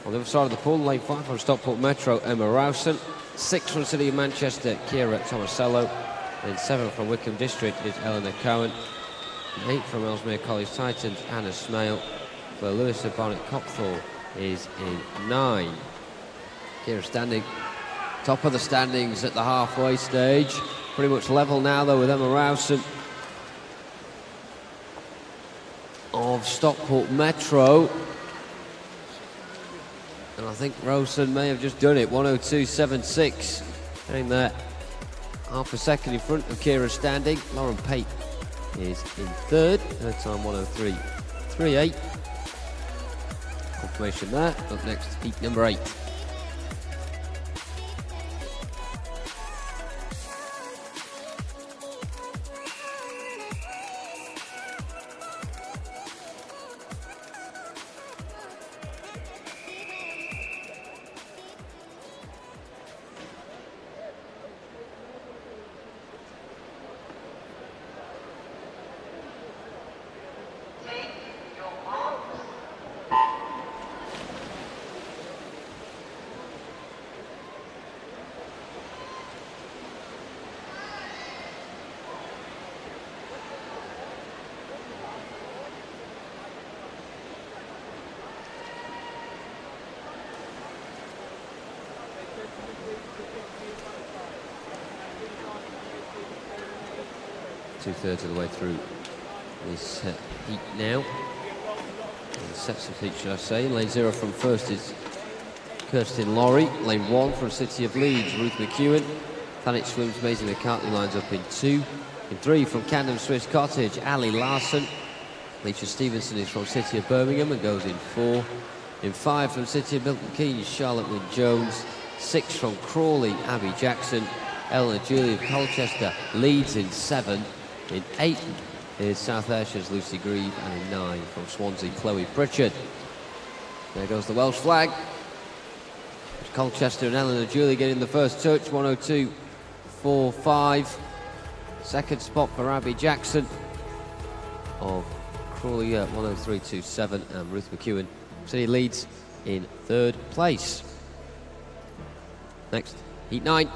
On the other side of the pool, lane 5 from Stockport Metro, Emma Rowson. 6 from City of Manchester, Kira Tomasello. And 7 from Wickham District is Eleanor Cowan. And 8 from Ellesmere College Titans, Anna Smale. For Lewis of Barnet Copthall is in 9. Kira Standing, top of the standings at the halfway stage. Pretty much level now though with Emma Rowson of Stockport Metro. And I think Rowson may have just done it, 102.76. Getting there. Half a second in front of Kira Standing. Lauren Pate is in 3rd. Her time 103.38. Confirmation there. Up next, heat number 8. Two-thirds of the way through this heat now. And sets of heat, should I say. Lane 0 from first is Kirsten Laurie. Lane 1 from City of Leeds, Ruth McEwen. Thanet Swims, Maisie McCartney lines up in 2. In 3 from Camden Swiss Cottage, Ali Larson. Leisha Stevenson is from City of Birmingham and goes in 4. In 5 from City of Milton Keynes, Charlotte Wynne Jones. 6 from Crawley, Abby Jackson. Eleanor Julie of Colchester leads in 7. In 8 is South Ayrshire's Lucy Grieve, and in 9 from Swansea, Chloe Pritchard. There goes the Welsh flag. Colchester and Eleanor Julie getting the first touch, 102.45. Second spot for Abby Jackson of Crawley, 103.27, and Ruth McEwen. City leads in 3rd place. Next, heat 9.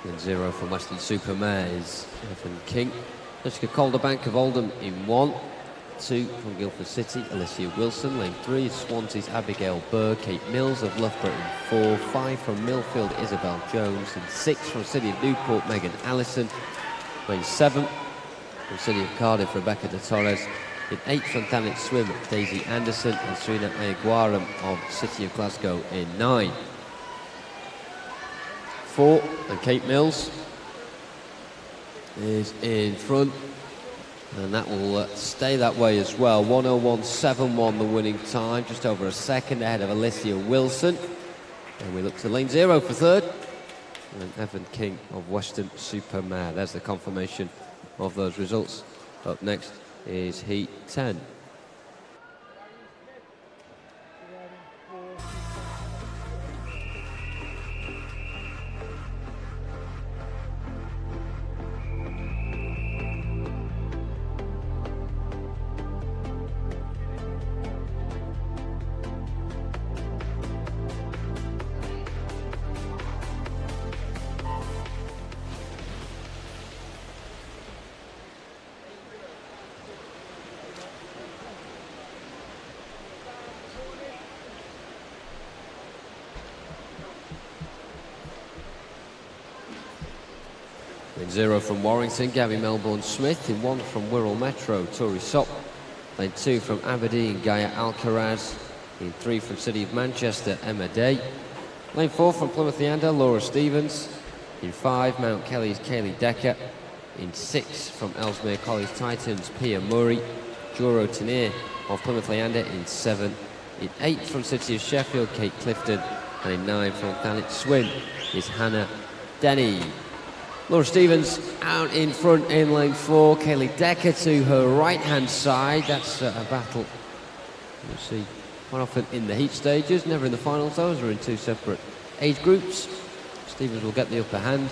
And 0 from Western Supermare is Evan King. Jessica Calderbank of Oldham in 1. 2 from Guildford City, Alicia Wilson. Lane 3 is Swansea's Abigail Berg. Kate Mills of Loughborough in 4. 5 from Millfield, Isabel Jones. And 6 from City of Newport, Megan Allison. Lane 7 from City of Cardiff, Rebecca de Torres. In 8 from Thanet Swim, Daisy Anderson. And Serena Ayaguaram of City of Glasgow in 9. 4 and Kate Mills is in front, and that will stay that way as well. 1:01.71 the winning time, just over a second ahead of Alicia Wilson. And we look to lane 0 for third, and Evan King of Western Supermare. There's the confirmation of those results. Up next is Heat 10. Lane 0 from Warrington, Gabby Melbourne Smith. In 1 from Wirral Metro, Tori Sop. Lane 2 from Aberdeen, Gaia Alcaraz. In 3 from City of Manchester, Emma Day. Lane 4 from Plymouth Leander, Laura Stevens. In 5, Mount Kelly's Kaylee Decker. In 6 from Ellesmere College Titans, Pia Murray. Juro Tenier of Plymouth Leander in 7. In 8 from City of Sheffield, Kate Clifton. And in 9 from Thanet Swim is Hannah Denny. Laura Stevens out in front in lane 4. Kaylee Decker to her right-hand side. That's a battle you'll see quite often in the heat stages, never in the finals though, as we're in 2 separate age groups. Stevens will get the upper hand,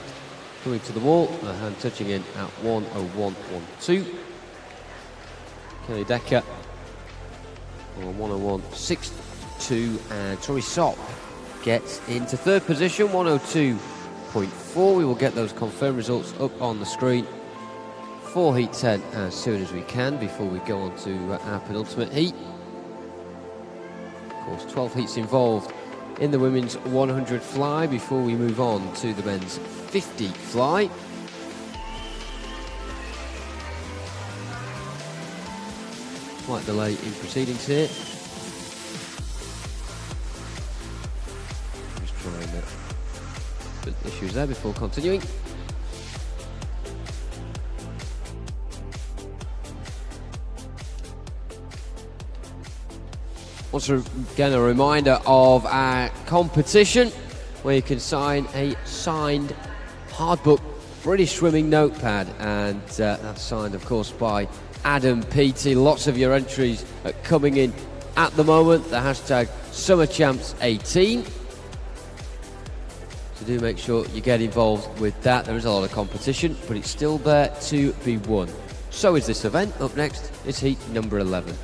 coming to the wall, her hand touching in at 1:01.12. Kaylee Decker on 1:01.62, and Tori Sop gets into third position, 1:02.4. We will get those confirmed results up on the screen for Heat 10 as soon as we can before we go on to our penultimate heat. Of course, 12 heats involved in the women's 100 fly before we move on to the men's 50 fly. Slight delay in proceedings here. Just trying to put issues there before continuing. Once again, a reminder of our competition where you can sign a signed hardbook British swimming notepad, and that's signed of course by Adam Peaty. Lots of your entries are coming in at the moment. The hashtag SummerChamps18. So do make sure you get involved with that. There is a lot of competition, but it's still there to be won. So is this event. Up next is heat number 11.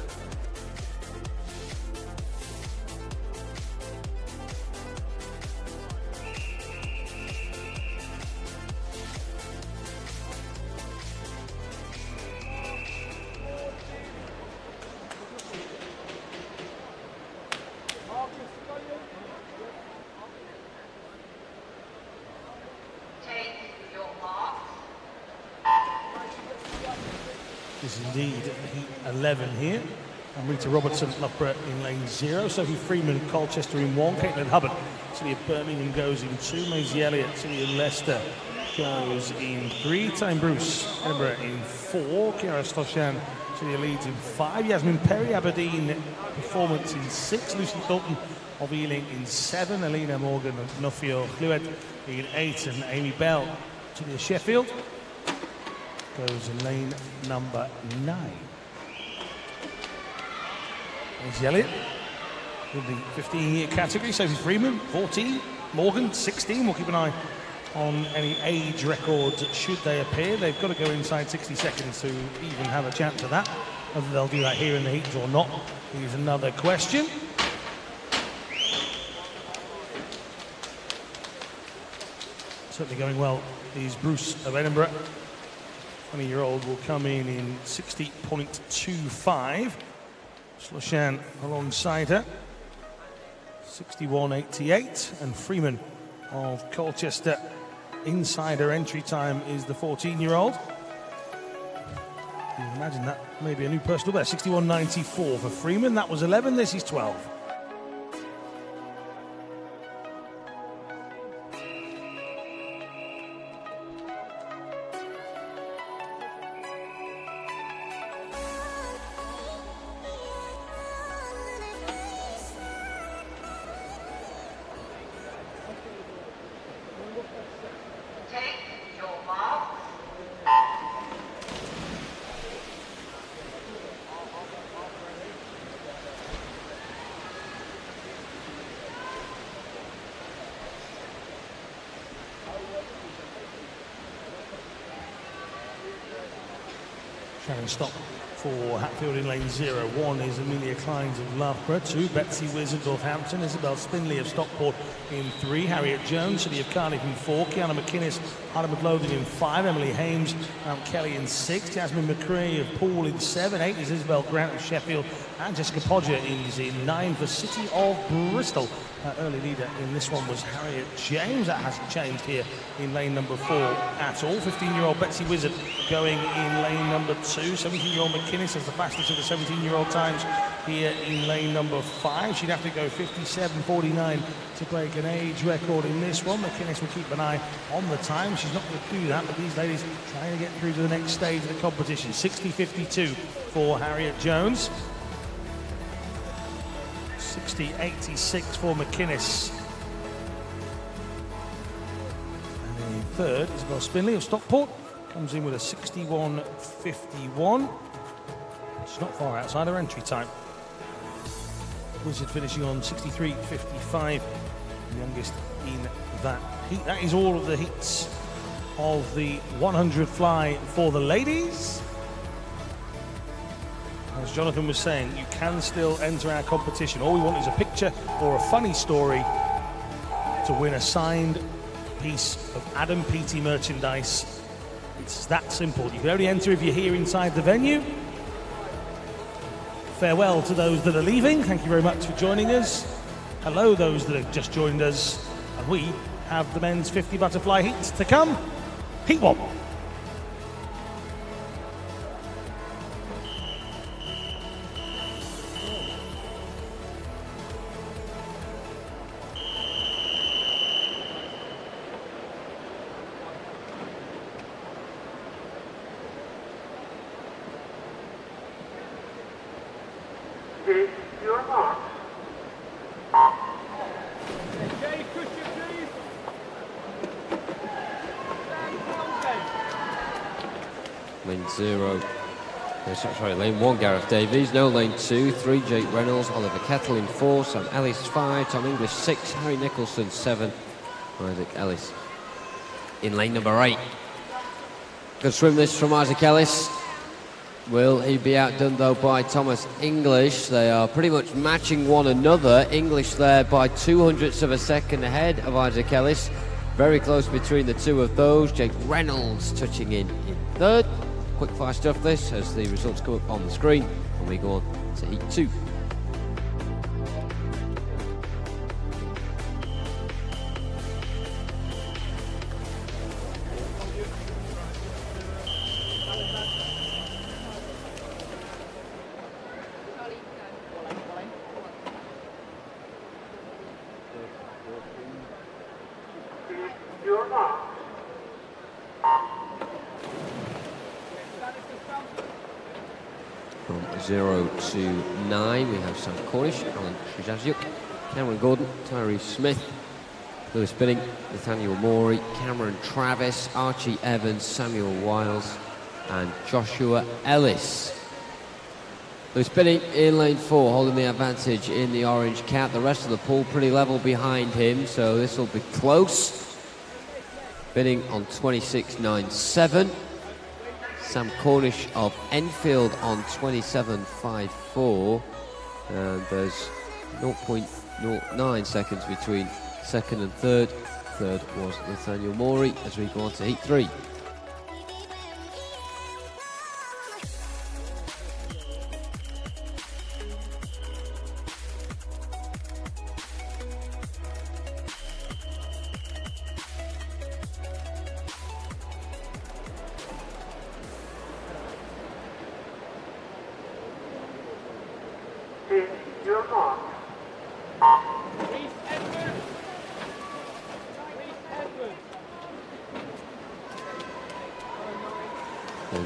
Is indeed heat 11 here. And Rita Robertson, Loughborough in lane 0. Sophie Freeman, Colchester in 1. Caitlin Hubbard, City of Birmingham goes in 2. Maisie Elliott, City of Leicester goes in 3. Time Bruce, Edinburgh in 4. Kiara Stoshan, City of Leeds in 5. Yasmin Perry, Aberdeen Performance in 6. Lucy Thornton of Ealing in 7. Alina Morgan of Nuffield Clwyd in 8. And Amy Bell, City of Sheffield, goes in lane number 9. Maisie Elliott in the 15-year category. Sophie Freeman, 14. Morgan, 16. We'll keep an eye on any age records should they appear. They've got to go inside 60 seconds to even have a chance at that. Whether they'll do that here in the heats or not is another question. Certainly going well is Bruce of Edinburgh. 20-year-old will come in 60.25. Slushan alongside her, 61.88, and Freeman of Colchester inside her entry time is the 14-year-old. You can imagine that maybe a new personal best. 61.94 for Freeman. That was 11. This is 12. Shannon Stock for Hatfield in lane 0. 1 is Amelia Clines of Loughborough. 2, Betsy Wizard, Northampton. Isabel Spindley of Stockport in 3. Harriet Jones, City of Cardiff in 4. Kiana McInnes, Heart of Midlothian in 5. Emily Hames, Mount Kelly in 6. Jasmine McCrae of Poole in 7. 8 is Isabel Grant of Sheffield. And Jessica Podger is in 9 for City of Bristol. Early leader in this one was Harriet James. That hasn't changed here in lane number 4 at all. 15-year-old Betsy Wizard going in lane number 2. 17-year-old McInnes has the fastest of the 17-year-old times here in lane number 5. She'd have to go 57.49 to break an age record in this one. McInnes will keep an eye on the time. She's not going to do that, but these ladies trying to get through to the next stage of the competition. 60.52 for Harriet Jones. 60.86 for McInnes. And then in third, Isabel Spindley of Stockport comes in with a 61.51. It's not far outside her entry time. Wizard finishing on 63.55, the youngest in that heat. That is all of the heats of the 100 fly for the ladies. As Jonathan was saying, you can still enter our competition. All we want is a picture or a funny story to win a signed piece of Adam Peaty merchandise. It's that simple. You can only enter if you're here inside the venue. Farewell to those that are leaving. Thank you very much for joining us. Hello, those that have just joined us. And we have the men's 50 butterfly heats to come. Heat 1. Lane 0. Sorry, lane 1, Gareth Davies. No, lane 2, 3, Jake Reynolds. Oliver Kettle in 4. Sam Ellis 5. Tom English 6. Harry Nicholson 7. Isaac Ellis in lane number 8. Good swim this from Isaac Ellis. Will he be outdone though by Thomas English? They are pretty much matching one another. English there by 0.02 of a second ahead of Isaac Ellis. Very close between the two of those. Jake Reynolds touching in third. Quick fire stuff this as the results come up on the screen and we go on to heat 2. From 0 to 9, we have Sam Cornish, Alan Shizazyuk, Cameron Gordon, Tyree Smith, Lewis Binning, Nathaniel Morey, Cameron Travis, Archie Evans, Samuel Wiles, and Joshua Ellis. Lewis Binning in lane 4, holding the advantage in the orange cap. The rest of the pool pretty level behind him, so this will be close. bidding on 26.97. Sam Cornish of Enfield on 27.54. And there's 0.09 seconds between second and third. Third was Nathaniel Morey as we go on to heat 3. Your mark.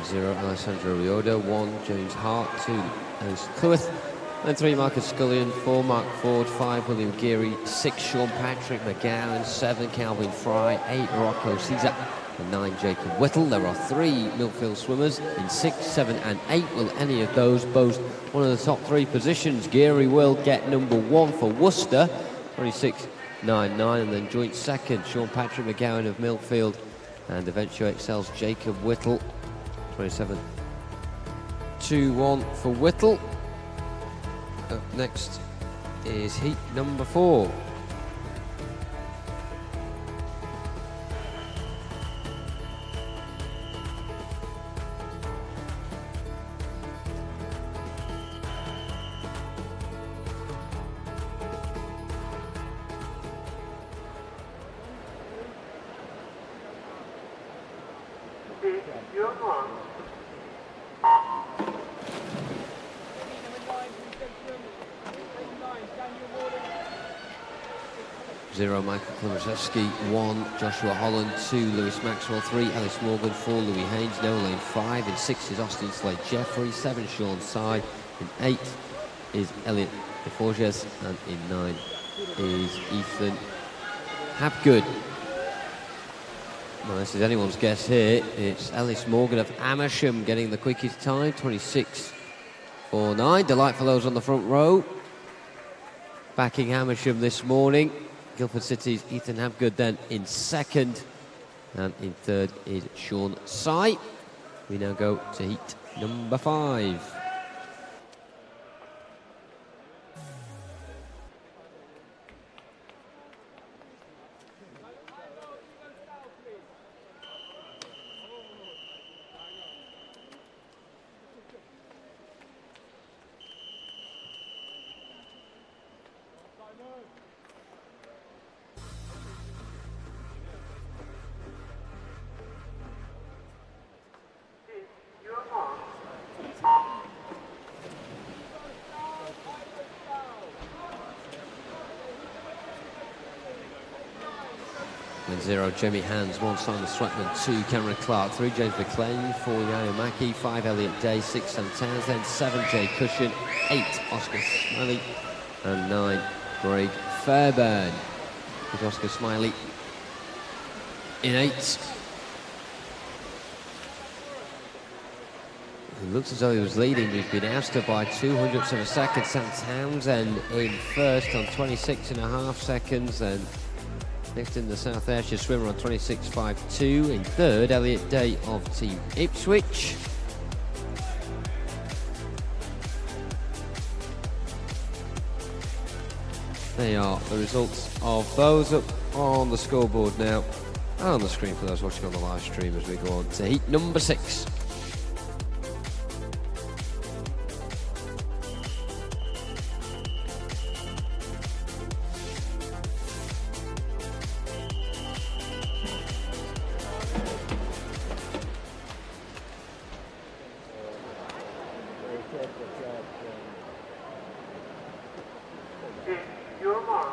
0 Alessandro Rioda, 1 James Hart, 2 Alice Clywith, then 3 Marcus Scullion, 4 Mark Ford, 5 William Geary, 6 Sean Patrick McGowan, 7 Calvin Fry, 8 Rocco Caesar, and 9 Jacob Whittle. There are 3 Millfield swimmers in 6, 7 and 8. Will any of those boast one of the top 3 positions? Geary will get number 1 for Worcester, 26.99, and then joint second Sean Patrick McGowan of Millfield, and Eventuate Excels Jacob Whittle, 27.21 for Whittle. Up next is heat number 4. Your mark. 0 Michael Klimaszewski, 1 Joshua Holland, 2 Lewis Maxwell, 3 Alice Morgan, 4 Louis Haynes, no lane 5, in 6 is Austin Slade Jeffrey, 7 Sean Side, in 8 is Elliot DeForges, and in 9 is Ethan Hapgood. Well, this is anyone's guess here. It's Alice Morgan of Amersham getting the quickest time, 26.49. Delight for those on the front row. Backing Amersham this morning. Guildford City's Ethan Hapgood then in second. And in third is Sean Sy. We now go to heat number 5. Your mark. 0 Jamie Hands, 1 Simon Sweatman, 2 Cameron Clark, 3 James McLean, 4 Yayo Mackey, 5 Elliot Day, 6 Sam Townsend, 7 Jay Cushion, 8 Oscar Smiley, and 9 Greg Fairbairn. With Oscar Smiley in 8. It looks as though he was leading, but he's been ousted by 200ths of a second. Sam Townsend in first on 26.5 seconds, and next in the South Ayrshire swimmer on 26.52. In third, Elliot Day of Team Ipswich. They are the results of those up on the scoreboard now, and on the screen for those watching on the live stream as we go on to heat number 6. Your mark.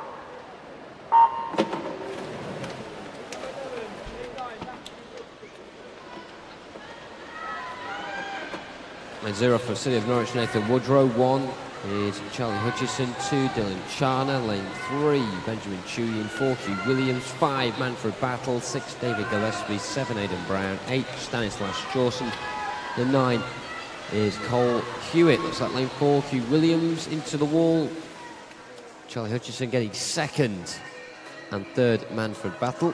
0 for City of Norwich, Nathan Woodrow. 1 is Charlie Hutchison. 2 Dylan Charner. Lane 3 Benjamin Chuyin. 4 Hugh Williams. 5 Manfred Battle. 6 David Gillespie. 7 Aidan Brown. 8 Stanislas Jawson. The 9 is Cole Hewitt. Looks like lane 4 Hugh Williams into the wall. Charlie Hutchison getting second, and third Manfred Battle.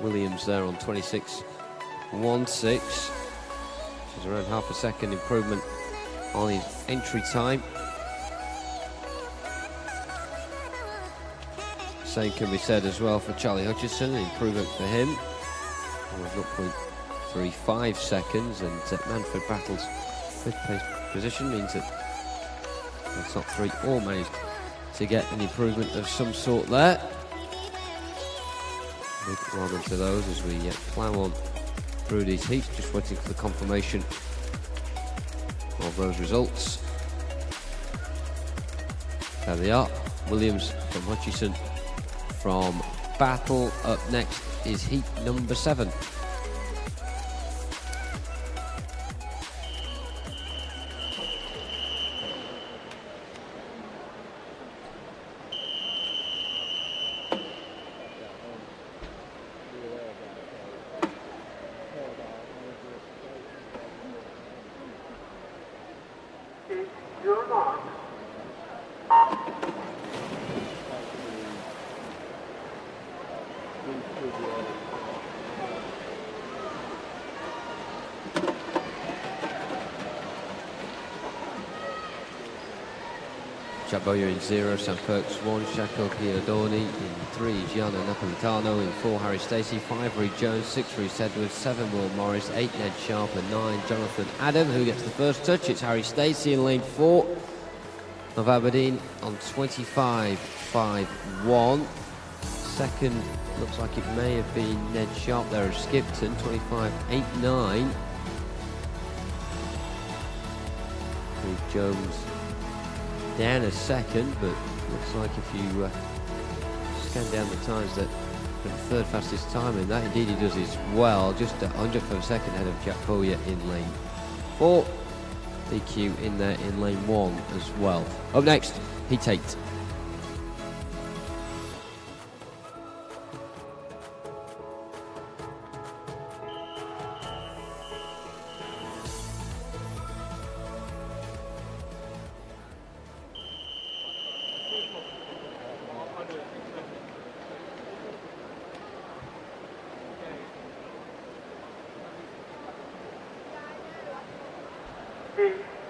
Williams there on 26.16, which is around half a second improvement on his entry time. Same can be said as well for Charlie Hutchison, an improvement for him. 0.35 seconds, and Manfred Battle's fifth place position means that the top three all managed to get an improvement of some sort there. Big well done to those as we plough on through these heats, just waiting for the confirmation of those results. There they are. Williams from Hutchison from Battle. Up next is heat number 7. You're not. Jack Bowyer in 0, Sam Perks 1, Shackle Piodoni in 3, Gianna Napolitano in 4, Harry Stacey, 5, Reed Jones, 6, Reece Edwards, 7, Will Morris, 8, Ned Sharp, and 9, Jonathan Adam, who gets the first touch. It's Harry Stacey in lane 4 of Aberdeen on 25.51. Second, looks like it may have been Ned Sharp there of Skipton, 25.89. Reed Jones down a second, but looks like if you scan down the times that the third fastest time in that, indeed he does as well, just a 100th of a second ahead of Jack Bowyer in lane 4. DQ in there in lane 1 as well. Up next, heat 8.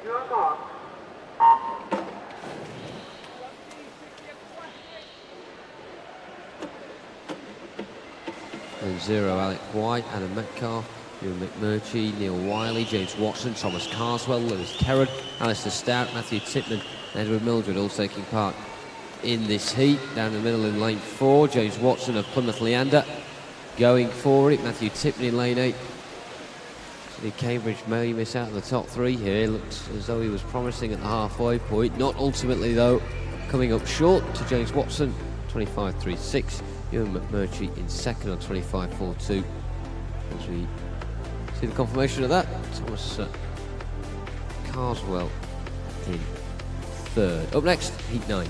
You're not. Lane 0, Alec White, Adam Metcalf, Ewan McMurtry, Neil Wiley, James Watson, Thomas Carswell, Lewis Kerrod, Alistair Stout, Matthew Tipman, and Edward Mildred all taking part in this heat. Down the middle in lane 4, James Watson of Plymouth Leander going for it. Matthew Tipman in lane 8. Cambridge may miss out on the top 3 here. Looks as though he was promising at the halfway point. Not ultimately though, coming up short to James Watson, 25.36. Ewan McMurtry in second on 25.42. As we see the confirmation of that, Thomas Carswell in third. Up next, heat 9.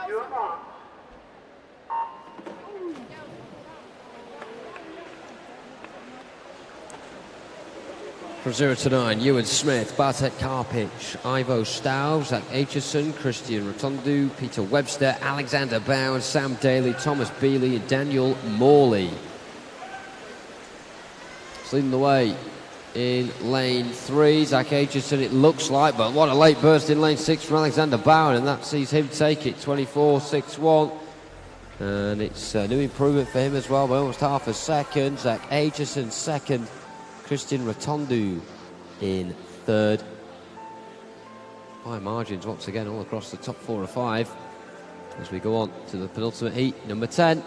You're not. From 0 to 9, Ewan Smith, Bartek Karpich, Ivo Stow, Zach Aitchison, Christian Rotundu, Peter Webster, Alexander Bowers, Sam Daly, Thomas Bealey, and Daniel Morley. It's leading the way in lane 3, Zach Aitchison it looks like, but what a late burst in lane 6 from Alexander Bauer, and that sees him take it, 24.61. And it's a new improvement for him as well by almost half a second. Zach Aitchison second, Christian Rotundu in third. By margins once again all across the top 4 or 5 as we go on to the penultimate heat, number 10.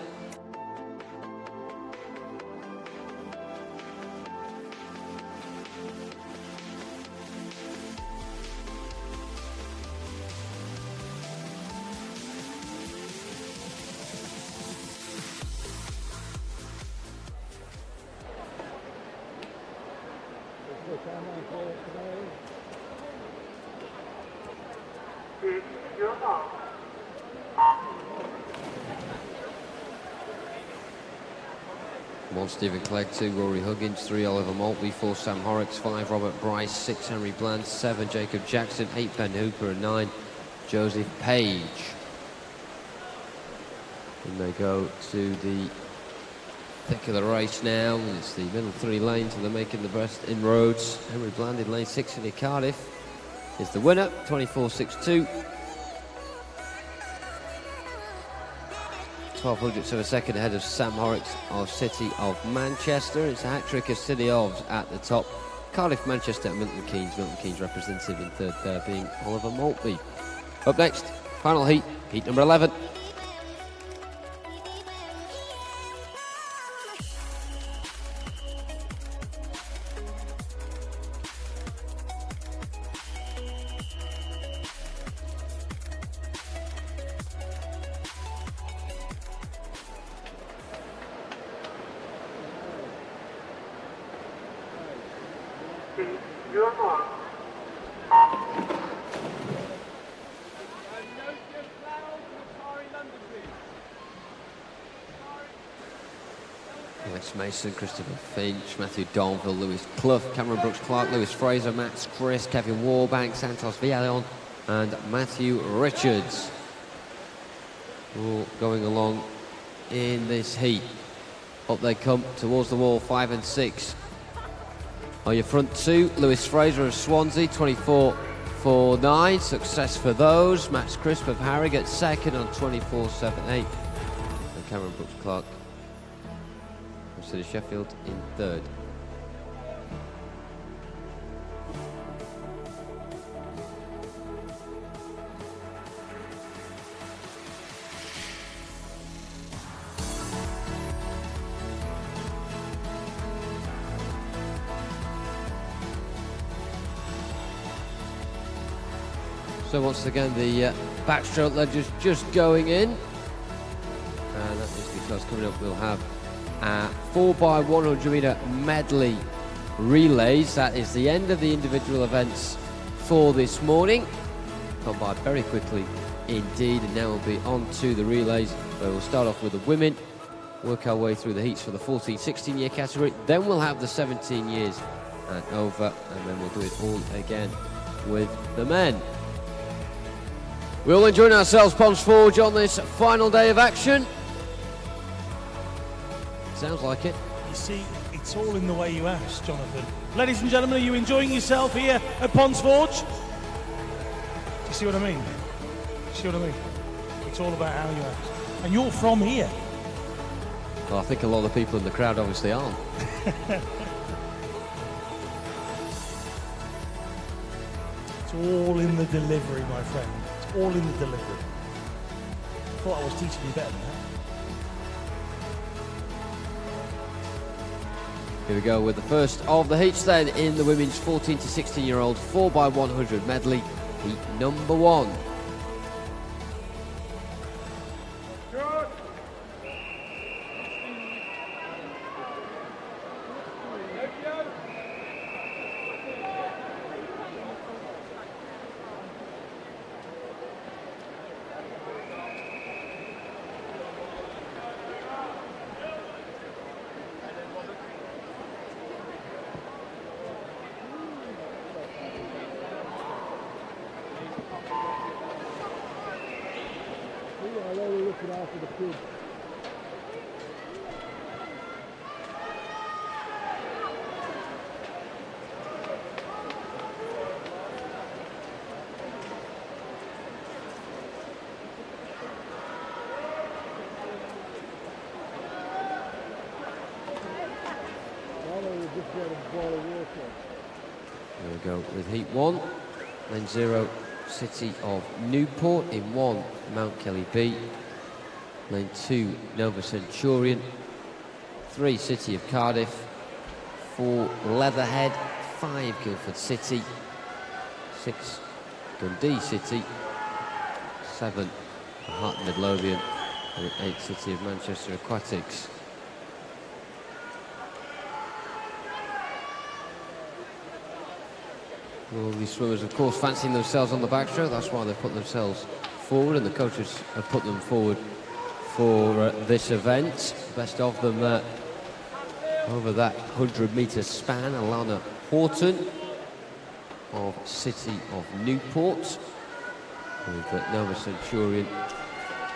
Take your mark. One, Stephen Clegg. 2, Rory Huggins. 3, Oliver Maltby. 4, Sam Horrocks. 5, Robert Bryce. 6, Henry Bland. 7, Jacob Jackson. 8, Ben Hooper. And 9, Joseph Page. And they go to the thick of the race now. It's the middle 3 lanes, and they're making the best inroads. Henry Bland in lane 6 in the Cardiff is the winner, 24.62. 1200ths of a second ahead of Sam Horrocks of City of Manchester. It's a hat-trick of City ofs at the top. Cardiff, Manchester and Milton Keynes. Milton Keynes representative in third there being Oliver Maltby. Up next, final heat, heat number 11. Take your mark. Alex Mason, Christopher Finch, Matthew Donville, Lewis Clough, Cameron Brooks-Clark, Lewis Fraser, Max Chris, Kevin Warbank, Santos Villaleon and Matthew Richards. All going along in this heat. Up they come towards the wall, 5 and 6. On your front 2, Lewis Fraser of Swansea, 24.49. Success for those. Max Crisp of Harrogate, second on 24.78. And Cameron Brooks-Clark from City Sheffield in third. So once again, the backstroke ledger's just going in, and that is because coming up we'll have 4x100 metre medley relays. That is the end of the individual events for this morning. Gone by very quickly indeed, and now we'll be on to the relays, where we'll start off with the women, work our way through the heats for the 14-16 year category, then we'll have the 17 years and over, and then we'll do it all again with the men. We're all enjoying ourselves, Ponds Forge, on this final day of action. Sounds like it. You see, it's all in the way you ask, Jonathan. Ladies and gentlemen, are you enjoying yourself here at Ponds Forge? Do you see what I mean? See what I mean? It's all about how you ask. And you're from here. Well, I think a lot of the people in the crowd obviously aren't. It's all in the delivery, my friend. It's all in the delivery. Thought I was teaching you better than that. Here we go with the first of the heats then in the women's 14 to 16-year-old 4x100 medley, heat number 1. There we go with heat 1, then 0 City of Newport, in 1 Mount Kelly B, lane 2 Nova Centurion, 3 City of Cardiff, 4 Leatherhead, 5 Guildford City, 6 Dundee City, 7 Hart Midlothian, and 8 City of Manchester Aquatics. All these swimmers, of course, fancying themselves on the backstroke. That's why they've put themselves forward, and the coaches have put them forward for this event. Best of them over that 100-metre span. Alana Horton of City of Newport, with Nova Centurion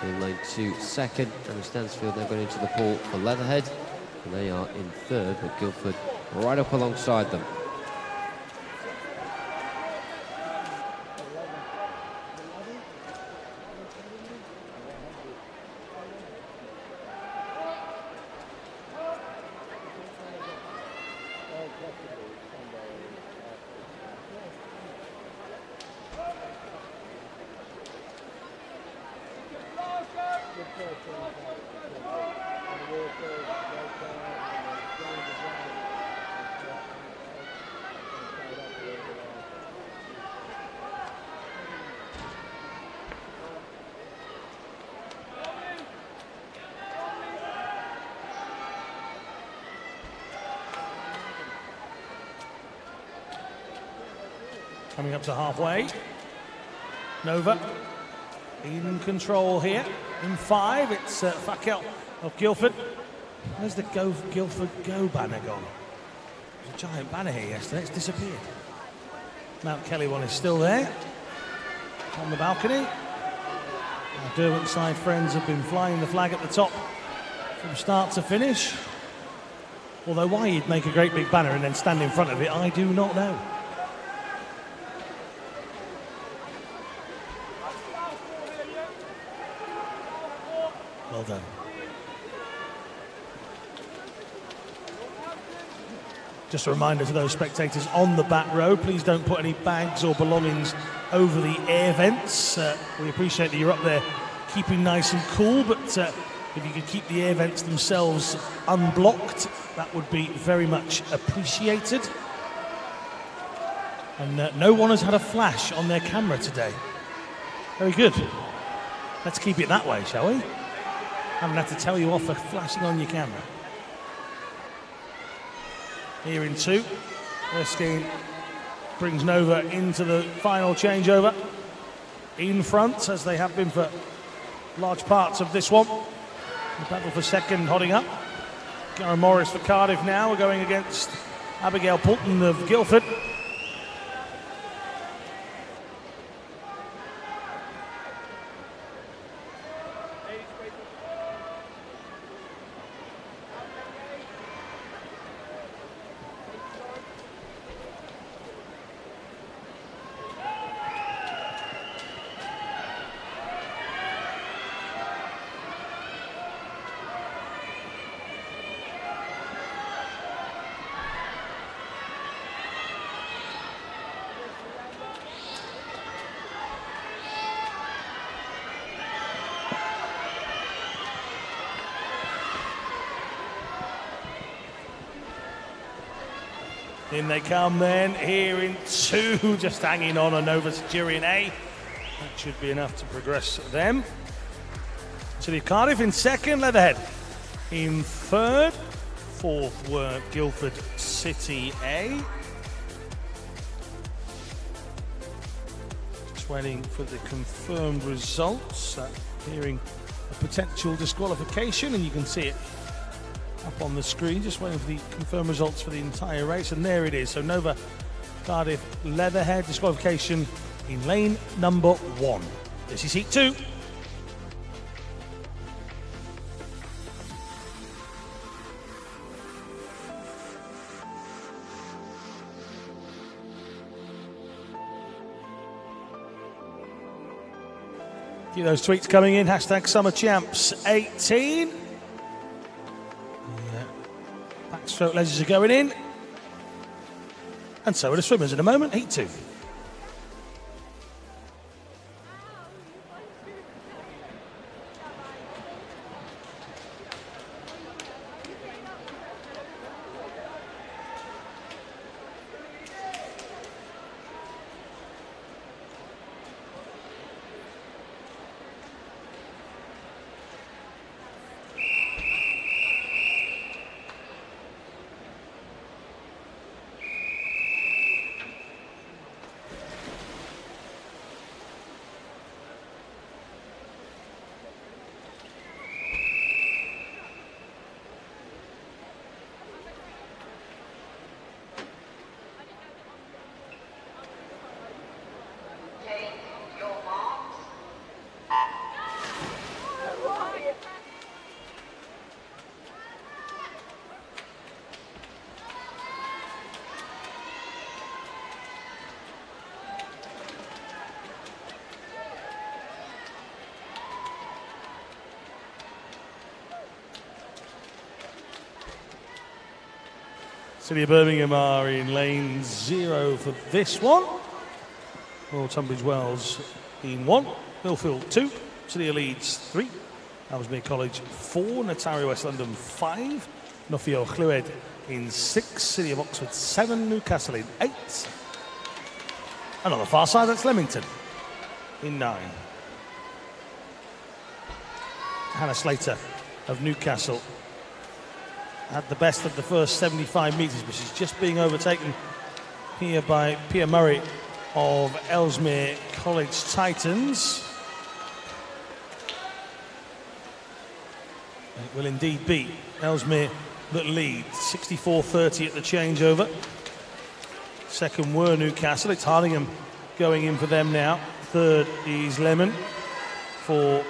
in lane 2 second. Emma Stansfield, they're going into the port for Leatherhead, and they are in third, but Guildford right up alongside them. Coming up to halfway. Nova in control here. In 5, it's Fakel of Guildford. Where's the Guildford Go banner gone? There's a giant banner here yesterday, it's disappeared. Mount Kelly one is still there on the balcony. Our Derwent side friends have been flying the flag at the top from start to finish. Although why you'd make a great big banner and then stand in front of it, I do not know. Well done. Just a reminder to those spectators on the back row, please don't put any bags or belongings over the air vents. We appreciate that you're up there keeping nice and cool, but if you could keep the air vents themselves unblocked, that would be very much appreciated. And no one has had a flash on their camera today. Very good. Let's keep it that way, shall we? I haven't had to tell you off for flashing on your camera. Here in 2, Erskine brings Nova into the final changeover. In front, as they have been for large parts of this one. The battle for second hotting up. Gara Morris for Cardiff now. We're going against Abigail Poulton of Guildford. In they come then, here in 2, just hanging on a Nova Centurion A. That should be enough to progress them. City of Cardiff in 2nd, Leatherhead in 3rd. 4th were Guildford City A. Just waiting for the confirmed results. Hearing a potential disqualification, and you can see it up on the screen, just waiting for the confirmed results for the entire race, and there it is. So Nova, Cardiff, Leatherhead, disqualification in lane number 1. This is heat 2. Keep those tweets coming in, hashtag SummerChamps18. Backstroke ledges are going in, and so are the swimmers in a moment. Heat 2. City of Birmingham are in lane 0 for this one. Royal Tunbridge Wells in 1. Millfield 2. City of Leeds 3. Ellesmere College 4. Notari West London 5. Nuffield Clwyd in 6. City of Oxford 7. Newcastle in 8. And on the far side, that's Leamington in 9. Hannah Slater of Newcastle had the best of the first 75 metres, but she's just being overtaken here by Pia Murray of Ellesmere College Titans. It will indeed be Ellesmere that lead, 64.30 at the changeover. Second were Newcastle. It's Hardingham going in for them now. Third is Lemon for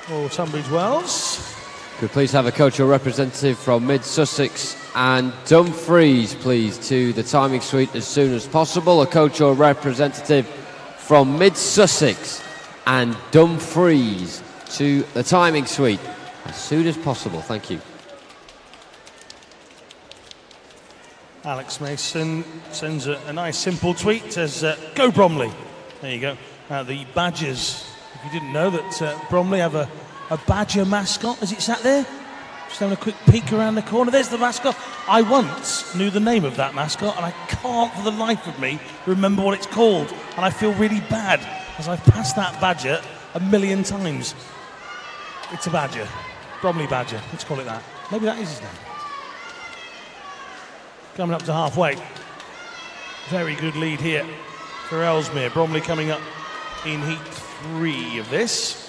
Tunbridge Wells. Could please have a coach or representative from Mid-Sussex and Dumfries, please, to the timing suite as soon as possible. A coach or representative from Mid-Sussex and Dumfries to the timing suite as soon as possible. Thank you. Alex Mason sends a nice simple tweet, says, go Bromley. There you go. The Badgers, if you didn't know that Bromley have a Badger mascot, as it sat there, just having a quick peek around the corner. There's the mascot. I once knew the name of that mascot, and I can't for the life of me remember what it's called, and I feel really bad as I've passed that Badger a million times. It's a Badger, Bromley Badger, let's call it that. Maybe that is his name. Coming up to halfway. Very good lead here for Ellesmere. Bromley coming up in heat 3 of this.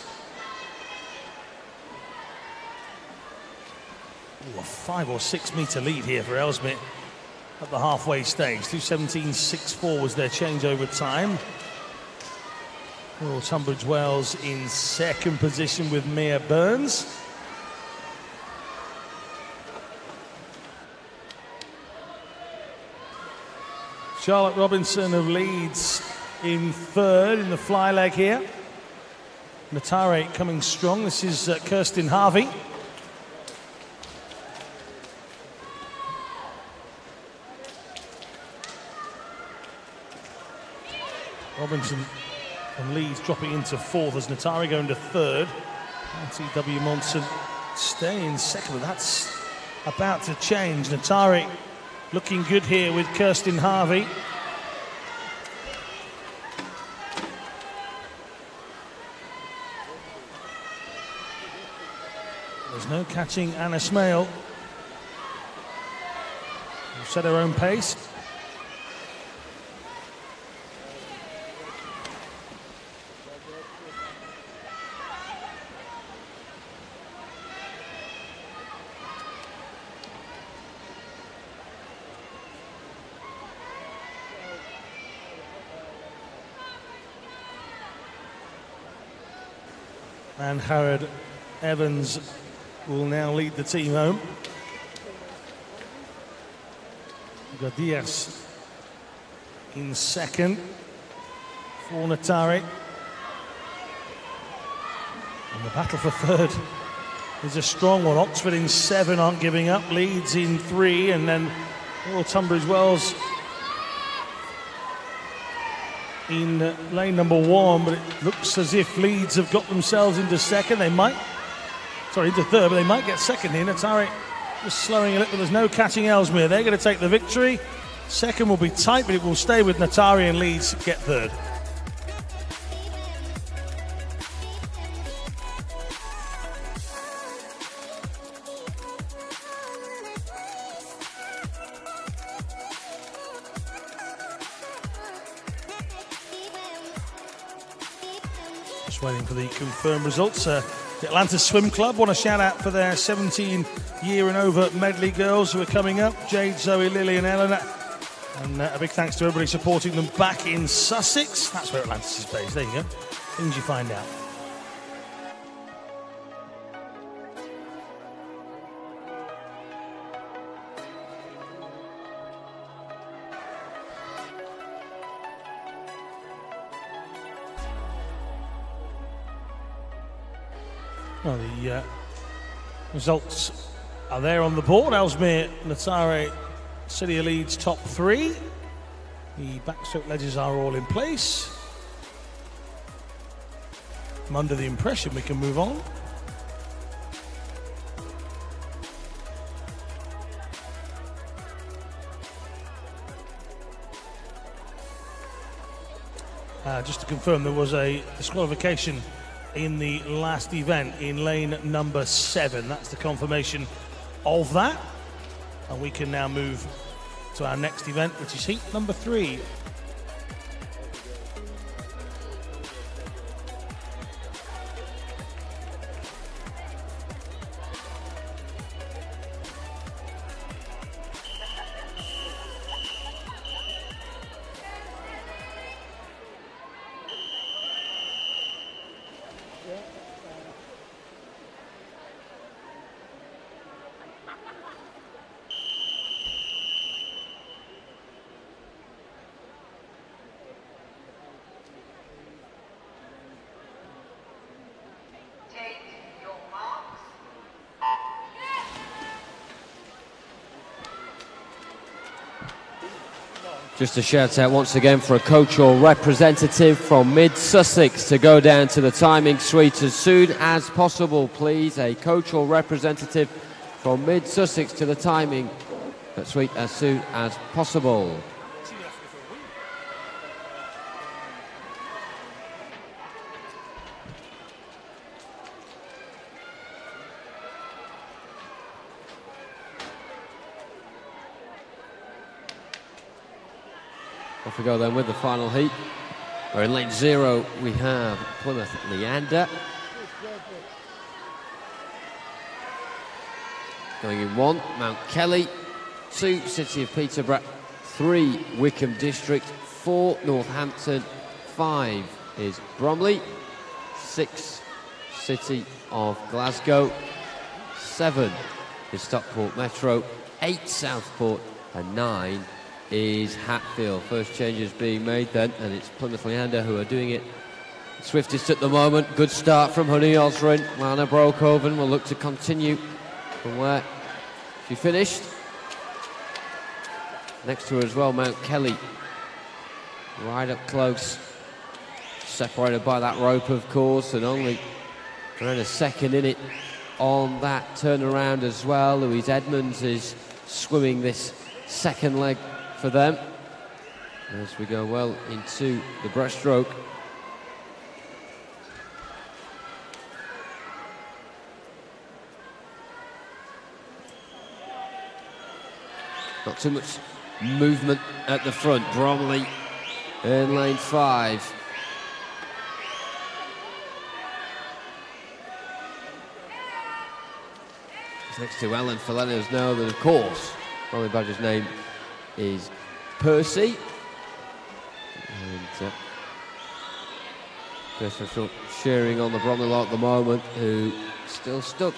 Ooh, a 5 or 6 metre lead here for Ellesmere at the halfway stage. 2:17.64 was their changeover time. Oh, Tunbridge Wells in second position with Mia Burns. Charlotte Robinson of Leeds in third in the fly leg here. Natare coming strong. This is Kirsten Harvey. Robinson and Leeds dropping into fourth as Natari going to third. RTW Monson stay in second, but that's about to change. Natari looking good here with Kirsten Harvey. There's no catching Anna Smale. She'll set her own pace. And Howard Evans will now lead the team home. We've got Diaz in second for Natari. And the battle for third is a strong one. Oxford in 7 aren't giving up. Leeds in 3, and then Tunbridge Wells in lane number 1, but it looks as if Leeds have got themselves into second. They might, into third, but they might get second here. Natari just slowing a little, but there's no catching Ellesmere. They're going to take the victory. Second will be tight, but it will stay with Natari, and Leeds get third. Waiting for the confirmed results. The Atlanta Swim Club want a shout out for their 17-year and over medley girls who are coming up. Jade, Zoe, Lily and Eleanor. And a big thanks to everybody supporting them back in Sussex. That's where Atlantis is based. There you go. Things you find out. Well, the results are there on the board. Ellesmere, Natare Celia leads top 3. The backstroke ledges are all in place. I'm under the impression we can move on. Just to confirm, there was a disqualification in the last event in lane number 7. That's the confirmation of that. And we can now move to our next event, which is heat number 3. Just a shout out once again for a coach or representative from Mid-Sussex to go down to the timing suite as soon as possible, please. A coach or representative from Mid-Sussex to the timing suite as soon as possible. Off we go then with the final heat. Where in lane 0 we have Plymouth Leander. Going in 1, Mount Kelly. 2, City of Peterborough. 3, Wickham District. 4, Northampton. 5 is Bromley. 6, City of Glasgow. 7 is Stockport Metro. 8, Southport. And 9 is Hatfield. First changes being made then, and it's Plymouth Leander who are doing it swiftest at the moment. Good start from Honey Osrin. Lana Broekhoven will look to continue from where she finished. Next to her as well, Mount Kelly. Right up close. Separated by that rope, of course, and only around a second in it on that turnaround as well. Louise Edmonds is swimming this second leg for them as we go well into the breaststroke. Not too much movement at the front. Bromley in lane 5. Next to Ellen for letting us know that, of course, Bromley Badger's name is Percy. And Percy sharing on the Bromley lot at the moment, who still stuck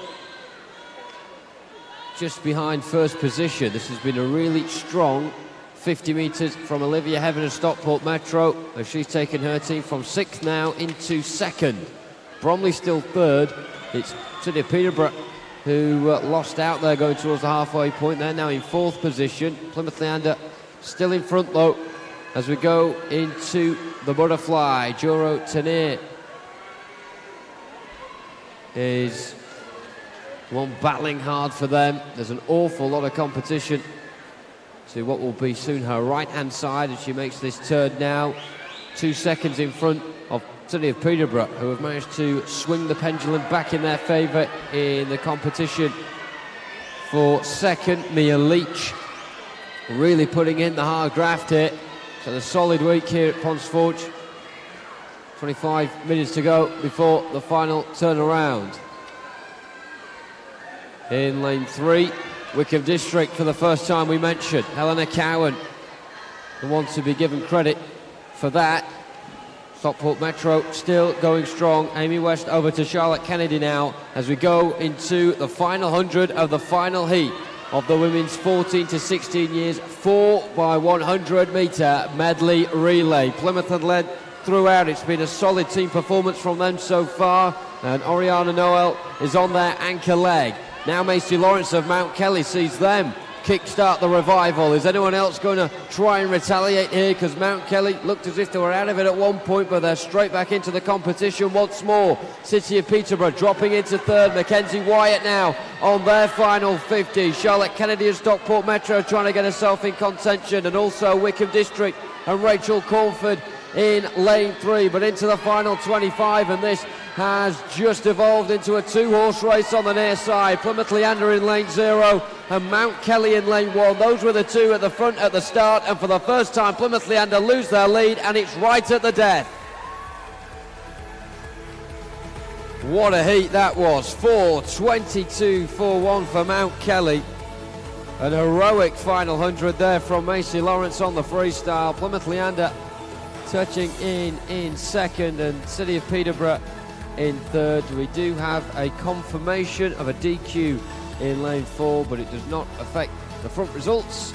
just behind first position. This has been a really strong 50 metres from Olivia Heaven of Stockport Metro, as she's taken her team from 6th now into 2nd. Bromley still 3rd. It's City of Peterborough who lost out there going towards the halfway point. They're now in 4th position. Plymouth Leander still in front though as we go into the butterfly. Juro Tenier is one battling hard for them. There's an awful lot of competition to what will be soon her right-hand side as she makes this turn now. 2 seconds in front of City of Peterborough, who have managed to swing the pendulum back in their favour in the competition. For 2nd, Mia Leach, really putting in the hard graft here. So a solid week here at Ponds Forge. 25 minutes to go before the final turnaround. In lane 3, Wickham District for the first time we mentioned. Helena Cowan, the one to be given credit for that. Stockport Metro still going strong. Amy West over to Charlotte Kennedy now as we go into the final 100 of the final heat of the women's 14 to 16 years 4x100 metre medley relay. Plymouth had led throughout. It's been a solid team performance from them so far, and Oriana Noel is on their anchor leg. Now Macy Lawrence of Mount Kelly sees them kickstart the revival? Is anyone else going to try and retaliate here? Because Mount Kelly looked as if they were out of it at one point, but they're straight back into the competition once more. City of Peterborough dropping into third. Mackenzie Wyatt now on their final 50. Charlotte Kennedy of Stockport Metro trying to get herself in contention, and also Wickham District and Rachel Cornford in lane 3, but into the final 25, and this has just evolved into a 2-horse race on the near side. Plymouth Leander in lane 0 and Mount Kelly in lane 1. Those were the two at the front at the start, and for the first time Plymouth Leander lose their lead, and it's right at the death. What a heat that was. 4:22.41 for Mount Kelly. An heroic final 100 there from Macy Lawrence on the freestyle. Plymouth Leander touching in second, and City of Peterborough in third. We do have a confirmation of a DQ in lane 4, but it does not affect the front results,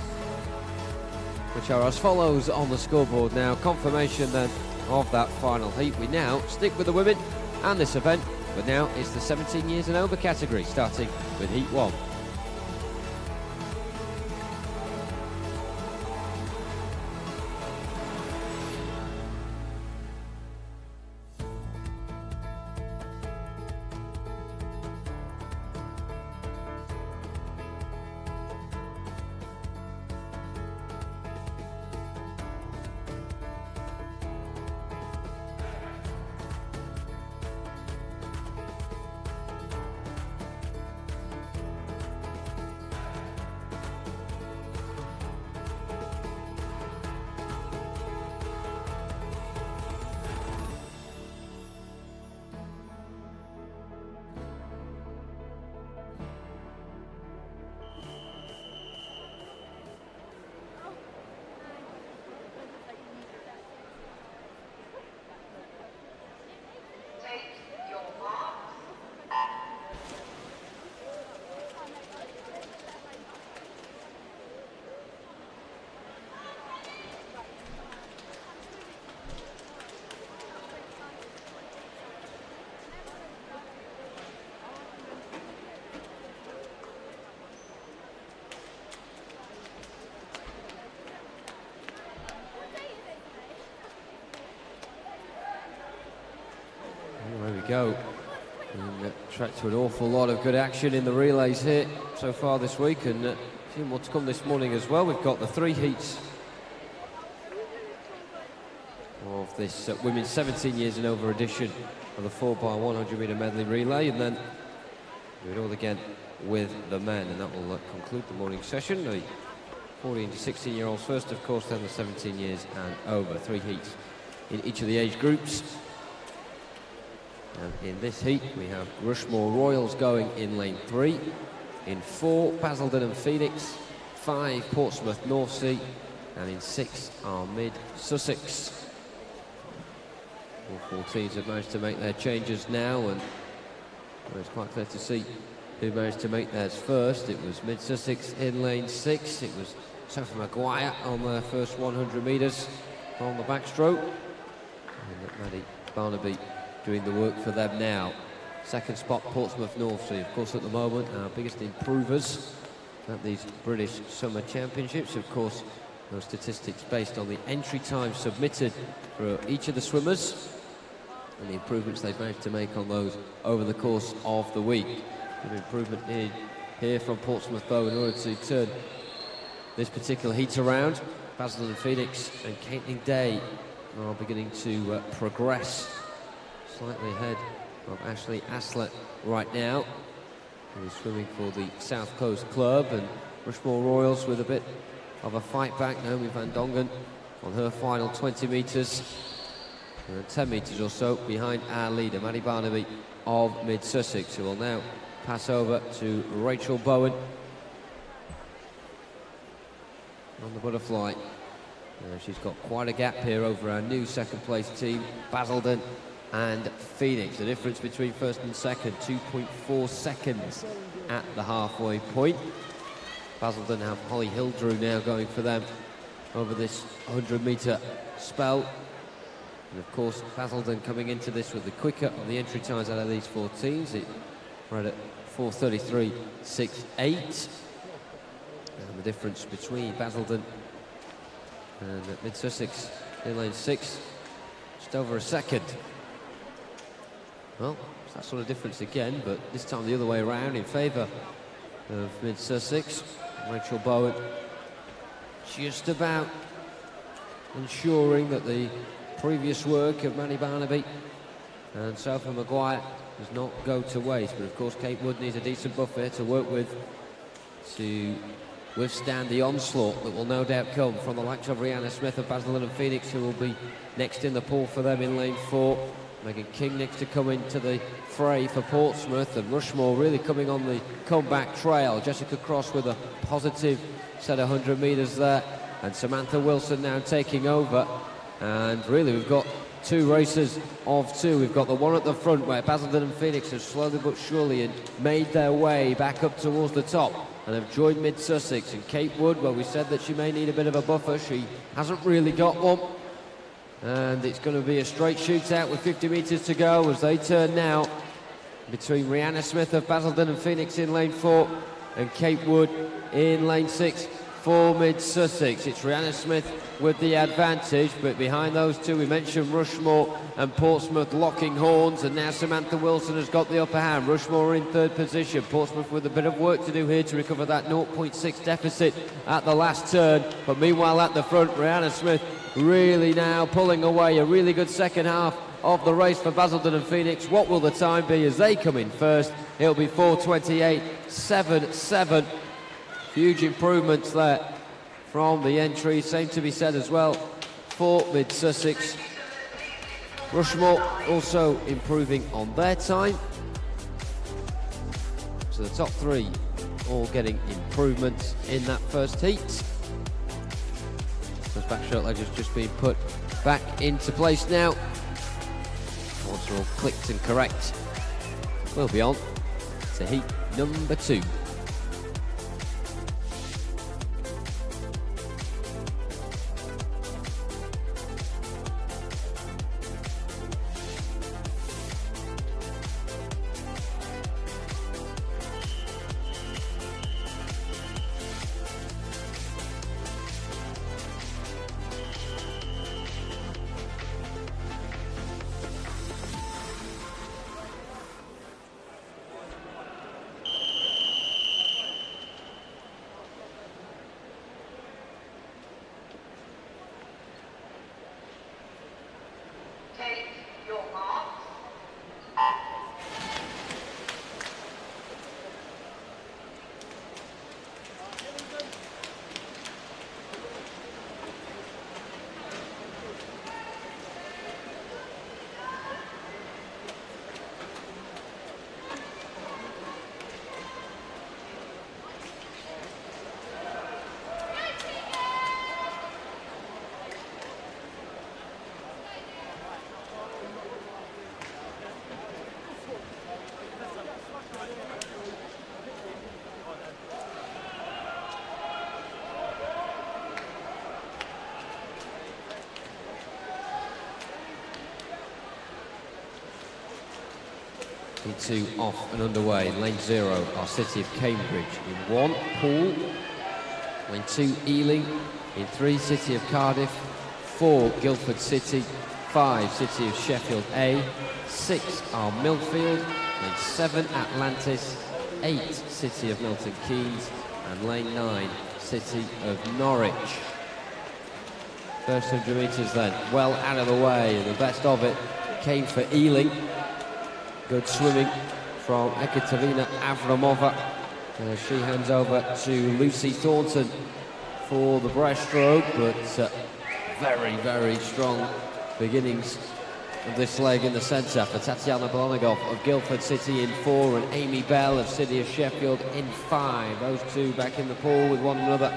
which are as follows on the scoreboard now. Confirmation then of that final heat. We now stick with the women and this event, but now it's the 17 years and over category, starting with heat 1. There we go. And track to an awful lot of good action in the relays here so far this week, and a few more to come this morning as well. We've got the 3 heats of this women's 17 years and over edition of the 4x100 metre medley relay, and then do it all again with the men, and that will conclude the morning session. The 14 to 16-year-olds first, of course, then the 17 years and over. 3 heats in each of the age groups. And in this heat, we have Rushmore Royals going in lane 3. In 4, Basildon and Phoenix. 5, Portsmouth North Sea. And in 6 are Mid-Sussex. All 4 teams have managed to make their changes now, and it's quite clear to see who managed to make theirs first. It was Mid-Sussex in lane 6. It was Sophie Maguire on their first 100 metres on the backstroke. And Maddie Barnaby doing the work for them now. Second spot, Portsmouth North Sea. Of course, at the moment, our biggest improvers at these British Summer Championships. Of course, those statistics based on the entry time submitted for each of the swimmers and the improvements they've managed to make on those over the course of the week. Good improvement in here from Portsmouth, though, in order to turn this particular heat around. Basildon and Phoenix and Caitlin Day are beginning to progress. Slightly ahead of Ashley Aslett right now, who is swimming for the South Coast Club, and Rushmore Royals with a bit of a fight back. Naomi Van Dongen on her final 20 metres, 10 metres or so behind our leader, Maddie Barnaby of Mid-Sussex, who will now pass over to Rachel Bowen on the butterfly. She's got quite a gap here over our new second place team, Basildon and Phoenix. The difference between first and second, 2.4 seconds at the halfway point. Basildon have Holly Hildrew now going for them over this 100-metre spell. And of course, Basildon coming into this with the quicker of the entry times out of these 4 teams. We're at 4:33.68. And the difference between Basildon and Mid-Sussex in lane 6, just over a second. Well, it's that sort of difference again, but this time the other way around in favour of Mid-Sussex. Rachel Bowen just about ensuring that the previous work of Manny Barnaby and Sophie Maguire does not go to waste. But of course Kate Wood needs a decent buffer to work with to withstand the onslaught that will no doubt come from the likes of Rihanna Smith of Basildon and Phoenix, who will be next in the pool for them in lane 4. Megan King next to come into the fray for Portsmouth, and Rushmore really coming on the comeback trail. Jessica Cross with a positive set of 100 metres there, and Samantha Wilson now taking over. And really we've got two races of two. We've got the one at the front where Basildon and Phoenix have slowly but surely made their way back up towards the top and have joined Mid-Sussex. And Kate Wood, well, we said that she may need a bit of a buffer. She hasn't really got one. And it's going to be a straight shootout with 50 metres to go as they turn now between Rihanna Smith of Basildon and Phoenix in lane 4 and Kate Wood in lane 6 for Mid-Sussex. It's Rihanna Smith with the advantage, but behind those two we mentioned Rushmore and Portsmouth locking horns, and now Samantha Wilson has got the upper hand. Rushmore in third position, Portsmouth with a bit of work to do here to recover that 0.6 deficit at the last turn. But meanwhile at the front, Rihanna Smith really now pulling away. A really good second half of the race for Basildon and Phoenix. What will the time be as they come in first? It'll be 4:28.77. Huge improvements there from the entry. Same to be said as well for Mid-Sussex. Rushmore also improving on their time. So the top three all getting improvements in that first heat. Those backstroke ledgers just being put back into place now. Once they're all clicked and correct, we'll be on to heat number 2. Heat 2 off and underway. Lane 0, our City of Cambridge in 1, Poole. Lane 2, Ealing. In 3, City of Cardiff. 4, Guildford City. 5, City of Sheffield A. 6 are Millfield. Lane 7, Atlantis. 8, City of Milton Keynes. And lane 9, City of Norwich. First 100 metres then, well out of the way, and the best of it came for Ealing. Good swimming from Ekaterina Avramova. She hands over to Lucy Thornton for the breaststroke, but very, very strong beginnings of this leg in the centre for Tatiana Blonogov of Guildford City in 4 and Amy Bell of City of Sheffield in 5. Those two back in the pool with one another.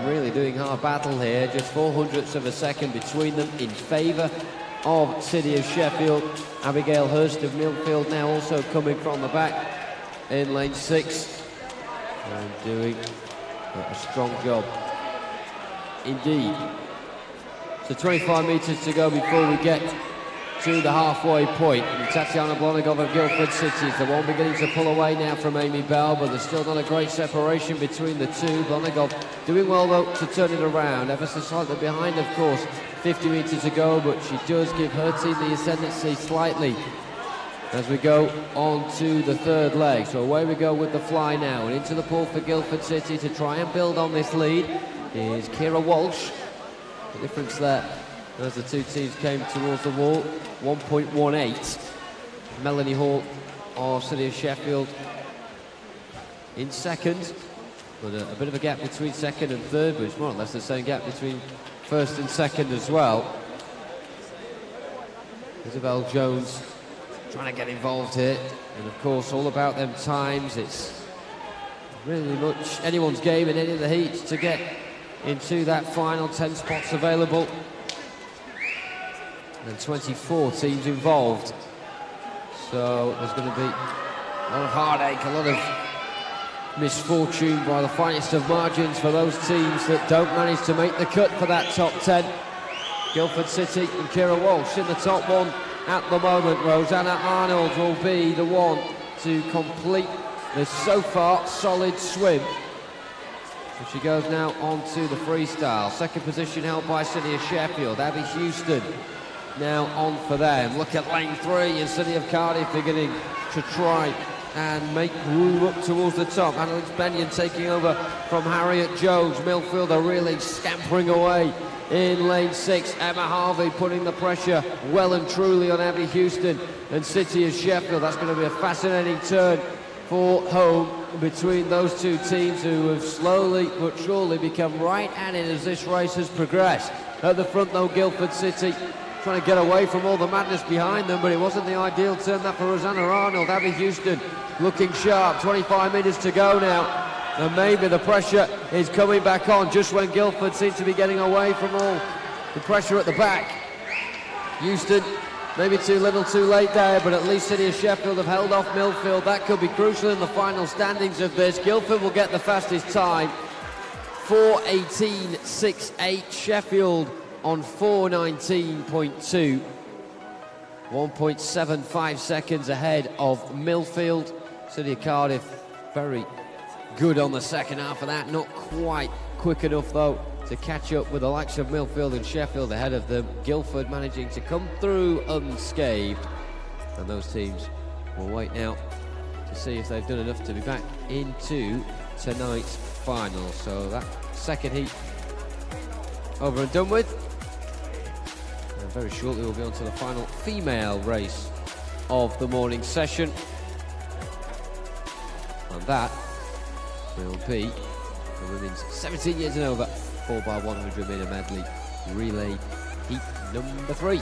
Really doing hard battle here, just 0.04 of a second between them in favour of City of Sheffield. Abigail Hurst of Millfield now also coming from the back in lane 6 and doing a strong job indeed. So 25 metres to go before we get to the halfway point. And Tatiana Blonigov of Guildford City is the one beginning to pull away now from Amy Bell, but there's still not a great separation between the two. Blonigov doing well though to turn it around, ever so slightly behind of course, 50 metres to go, but she does give her team the ascendancy slightly as we go on to the third leg. So away we go with the fly now, and into the pool for Guildford City to try and build on this lead is Kira Walsh. The difference there as the two teams came towards the wall, 1.18. Melanie Hall of City of Sheffield in second, but a bit of a gap between second and third, but it's more or less the same gap between first and second as well. Isabel Jones trying to get involved here, and of course all about them times. It's really much anyone's game in any of the heats to get into that final 10 spots available, and 24 teams involved, so there's going to be a lot of heartache, a lot of misfortune by the finest of margins for those teams that don't manage to make the cut for that top 10. Guildford City and Kira Walsh in the top one at the moment. Rosanna Arnold will be the one to complete this so far solid swim. So she goes now on to the freestyle. Second position held by City of Sheffield. Abby Houston now on for them. Look at lane 3 and City of Cardiff beginning to try and make room up towards the top. Annalise Benyon taking over from Harriet Jones. Millfield are really scampering away in lane 6. Emma Harvey putting the pressure well and truly on Abby Houston and City of Sheffield. That's going to be a fascinating turn for home between those two teams, who have slowly but surely become right at it as this race has progressed. At the front though, Guildford City trying to get away from all the madness behind them, but it wasn't the ideal turn that for Rosanna Arnold. Abby Houston looking sharp, 25 metres to go now, and maybe the pressure is coming back on just when Guildford seems to be getting away from all the pressure at the back. Houston maybe too little too late there, but at least City of Sheffield have held off Millfield. That could be crucial in the final standings of this. Guildford will get the fastest time, 4:18.68. Sheffield on 4:19.2, 1.75 seconds ahead of Millfield. City of Cardiff very good on the second half of that, not quite quick enough though to catch up with the likes of Millfield and Sheffield ahead of them. Guildford managing to come through unscathed, and those teams will wait now to see if they've done enough to be back into tonight's final. So that second heat over and done with, and very shortly we'll be on to the final female race of the morning session, and that will be the women's 17 years and over 4x100 metre medley relay heat number 3.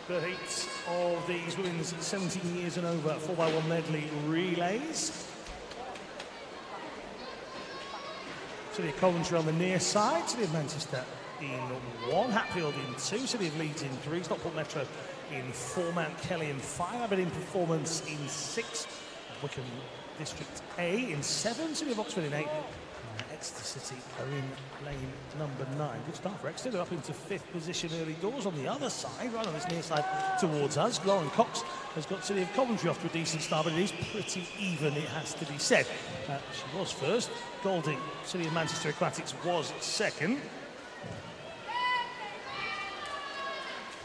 The heats of these women's 17 years and over 4x1 medley relays. City of Coventry on the near side, City of Manchester in 1, Hatfield in 2, City of Leeds in 3, Stockport Metro in 4, Mount Kelly in 5, Aberdeen Performance in 6, Wickham District A in 7, City of Oxford in 8, Exeter City are in lane number 9. Good start for Exeter. They're up into 5th position early doors. On the other side, right on this near side towards us, Lauren Cox has got City of Coventry off to a decent start, but it is pretty even, it has to be said. She was first. Golding, City of Manchester Aquatics was second.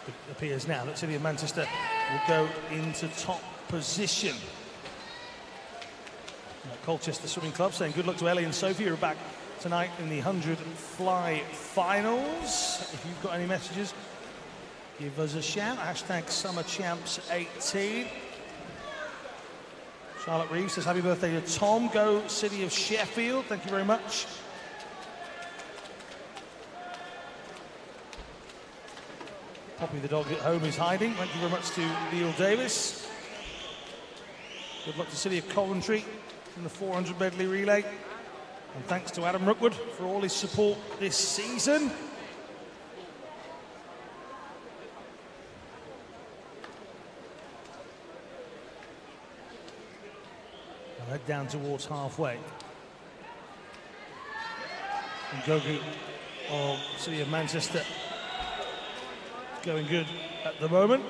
It appears now that City of Manchester will go into top position. Colchester Swimming Club saying good luck to Ellie and Sophie, who are back tonight in the 100 fly finals. If you've got any messages, give us a shout. Hashtag SummerChamps18. Charlotte Reeves says happy birthday to Tom. Go City of Sheffield. Thank you very much. Poppy the dog at home is hiding. Thank you very much to Neil Davis. Good luck to City of Coventry in the 400 medley relay. And thanks to Adam Rookwood for all his support this season. I'll head down towards halfway. And Gogu of City of Manchester going good at the moment.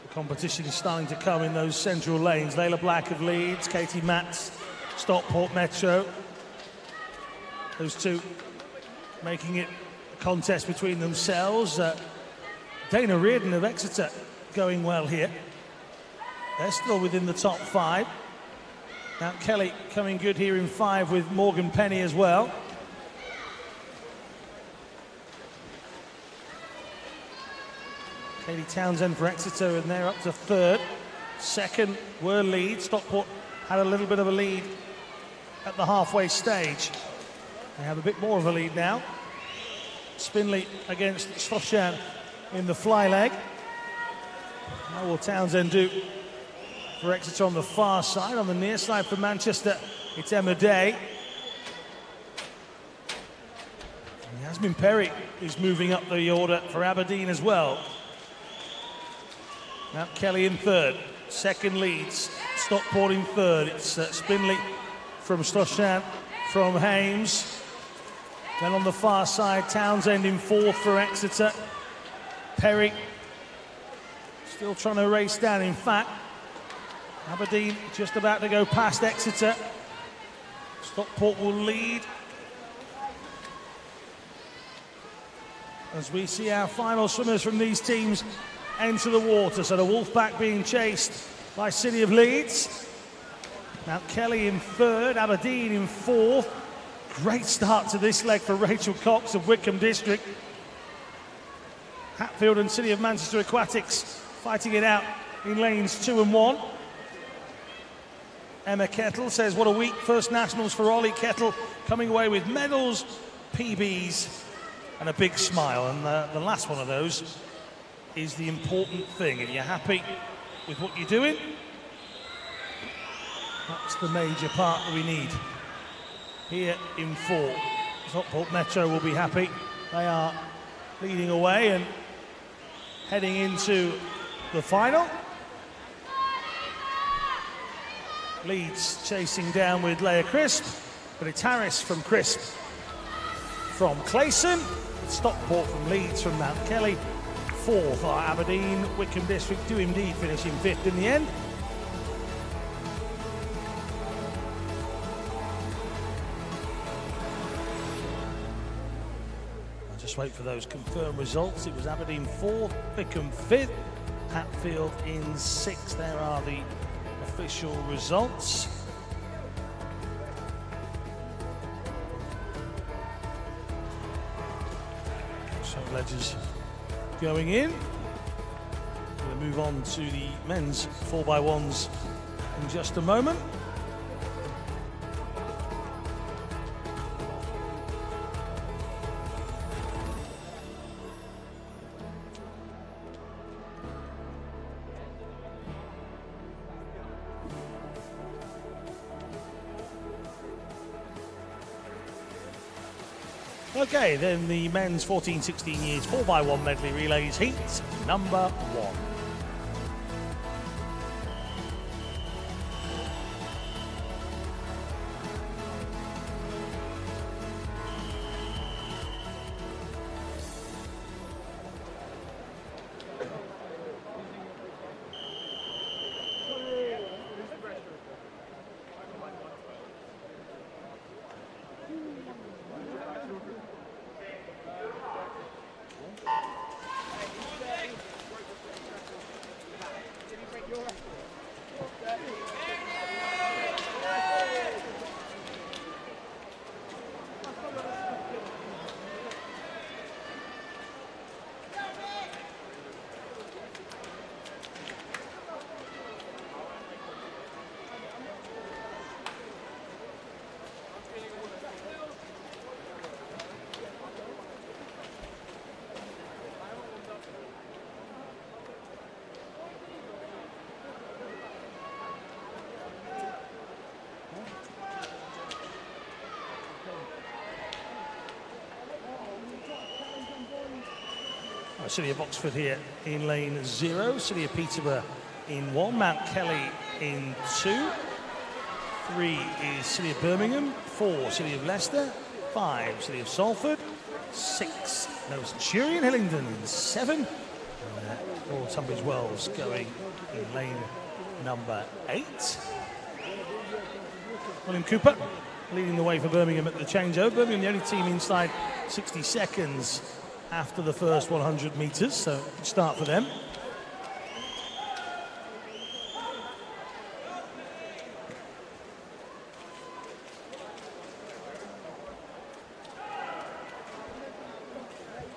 The competition is starting to come in those central lanes. Layla Black of Leeds, Katie Matz, Stockport Metro. Those two making it a contest between themselves. Dana Reardon of Exeter going well here. They're still within the top 5. Now Kelly coming good here in 5 with Morgan Penny as well. Katie Townsend for Exeter, and they're up to 3rd. 2nd were Leeds. Stockport had a little bit of a lead at the halfway stage. They have a bit more of a lead now. Spinley against Strofshan in the fly leg. How will Townsend do for Exeter on the far side? On the near side for Manchester, it's Emma Day. And Yasmin Perry is moving up the order for Aberdeen as well. Now Kelly in 3rd, 2nd Leeds, Stockport in 3rd. It's Spinley from Strofshan, from Hames. Then on the far side, Townsend in 4th for Exeter. Perry still trying to race down. In fact, Aberdeen just about to go past Exeter. Stockport will lead. As we see our final swimmers from these teams enter the water. So the Wolfpack being chased by City of Leeds. Now Kelly in 3rd, Aberdeen in 4th. Great start to this leg for Rachel Cox of Wickham District. Hatfield and City of Manchester Aquatics fighting it out in lanes 2 and 1. Emma Kettle says, what a week. First nationals for Ollie Kettle, coming away with medals, PBs, and a big smile. And the last one of those is the important thing. If you're happy with what you're doing, that's the major part that we need. Here in 4, Stockport Metro will be happy. They are leading away and heading into the final. Leeds chasing down with Leah Crisp, but it's Harris from Crisp from Clayson. Stockport from Leeds from Mount Kelly. 4th are Aberdeen. Wickham District do indeed finish in 5th in the end. I'll just wait for those confirmed results. It was Aberdeen 4th, Wickham 5th, Hatfield in 6th. There are the official results. So Ledgers going in. We'll move on to the men's 4x1s in just a moment. Okay, then the men's 14-16 years 4x1 medley relays heat number 1. City of Oxford here in lane 0, City of Peterborough in 1, Mount Kelly in 2, 3 is City of Birmingham, 4 City of Leicester, 5 City of Salford, 6 Nova Centurion, Hillingdon in 7, and Royal Tunbridge Wells going in lane number 8. William Cooper leading the way for Birmingham at the changeover. Birmingham the only team inside 60 seconds after the first 100 metres, so good start for them.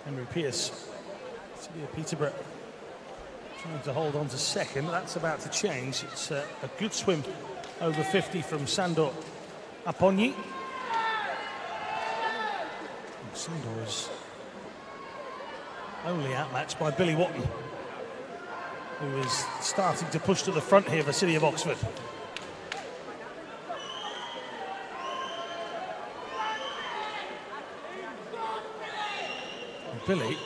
Henry Pearce, City of Peterborough, trying to hold on to second. That's about to change. It's a good swim over 50 from Sandor Aponyi. Sandor is only outmatched by Billy Watton, who is starting to push to the front here for City of Oxford. Billy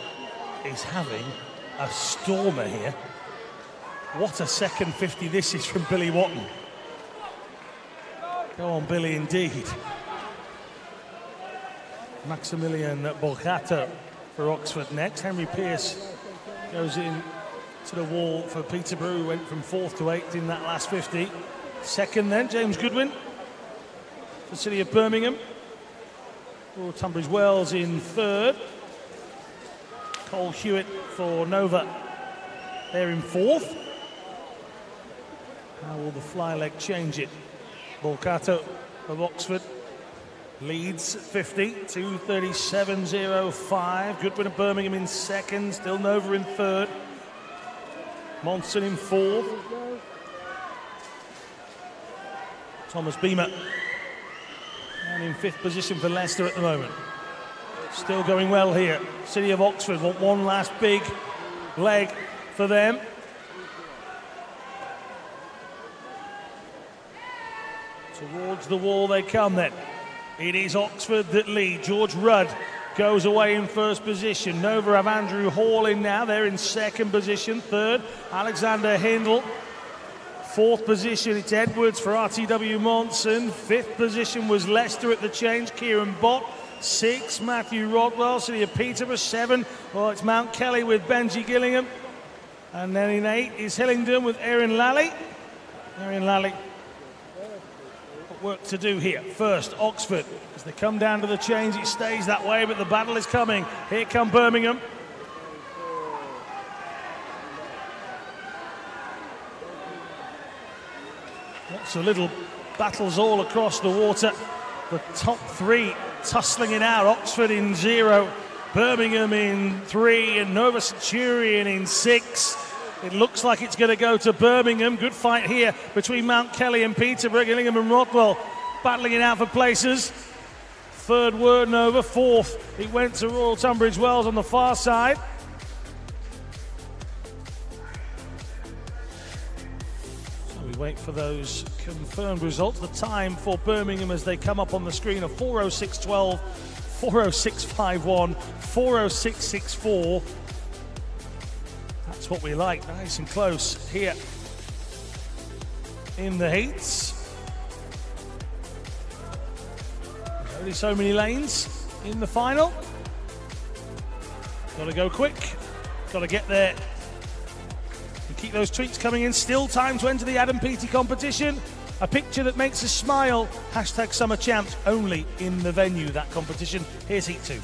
is having a stormer here. What a second 50 this is from Billy Watton. Go on, Billy, indeed. Maximilian Borgato for Oxford next. Henry Pearce goes in to the wall for Peterborough, who went from 4th to 8th in that last 50. Second then, James Goodwin for City of Birmingham. Royal Tunbridge Wells in 3rd. Cole Hewitt for Nova, they're in 4th. How will the fly leg change it? Borgato of Oxford leads 50, 2:37.05. Goodwin of Birmingham in 2nd, still Nova in 3rd. Monson in 4th. Thomas Beamer and in 5th position for Leicester at the moment. Still going well here. City of Oxford want one last big leg for them. Towards the wall they come then. It is Oxford that lead. George Rudd goes away in 1st position. Nova have Andrew Hall in now. They're in 2nd position. 3rd, Alexander Hindle. 4th position, it's Edwards for RTW Monson. 5th position was Leicester at the change. Kieran Bott. 6, Matthew Rodwell, City of Peterborough. 7, well, it's Mount Kelly with Benji Gillingham. And then in 8 is Hillingdon with Erin Lally. Erin Lally, got work to do here. First, Oxford. As they come down to the change, it stays that way, but the battle is coming. Here come Birmingham. Lots of little battles all across the water. The top 3 tussling it out. Oxford in 0, Birmingham in 3, and Nova Centurion in 6. It looks like it's going to go to Birmingham. Good fight here between Mount Kelly and Peterborough. Gillingham and Rodwell battling it out for places. 3rd were Nova. 4th, it went to Royal Tunbridge Wells on the far side. Wait for those confirmed results. The time for Birmingham as they come up on the screen of 4:06.12, 4:06.51, 4:06.64. That's what we like, nice and close here in the heats. There's only so many lanes in the final. Got to go quick, got to get there. Keep those tweets coming in. Still time to enter the Adam Peaty competition. A picture that makes us smile. Hashtag Summer Champs only in the venue, that competition. Here's Heat 2.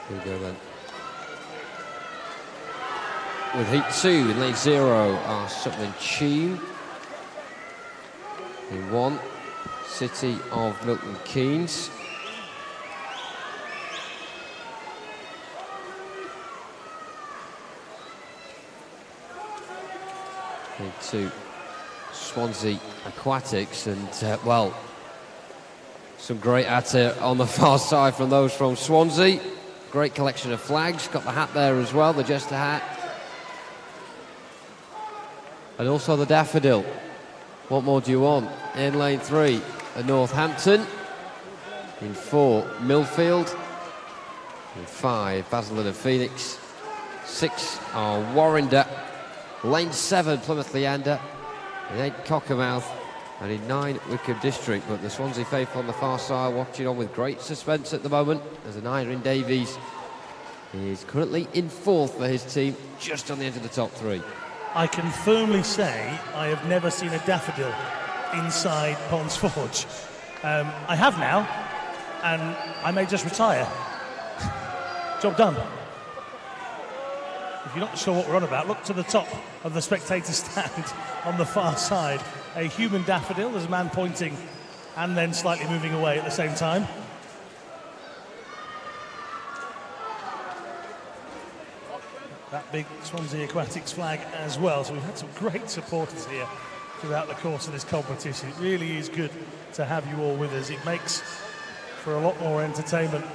Here we go then. With heat 2 in lane 0 are Sutton Cheam. In 1, City of Milton Keynes. Lane 2, Swansea Aquatics, and well, some great attire on the far side from those from Swansea. Great collection of flags, got the hat there as well, the Jester hat. And also the daffodil. What more do you want? In lane 3, Northampton. In 4, Millfield. In 5, Basildon and Phoenix. 6 are Warrender. Lane 7, Plymouth Leander. In 8, Cockermouth. And in 9, Wickham District. But the Swansea faithful on the far side watching on with great suspense at the moment, as an Irene Davies is currently in 4th for his team, just on the edge of the top 3. I can firmly say I have never seen a daffodil inside Ponds Forge. I have now, and I may just retire. Job done. If you're not sure what we're on about, look to the top of the spectator stand on the far side. A human daffodil, there's a man pointing and then slightly moving away at the same time. That big Swansea Aquatics flag as well. So we've had some great supporters here throughout the course of this competition. It really is good to have you all with us. It makes for a lot more entertainment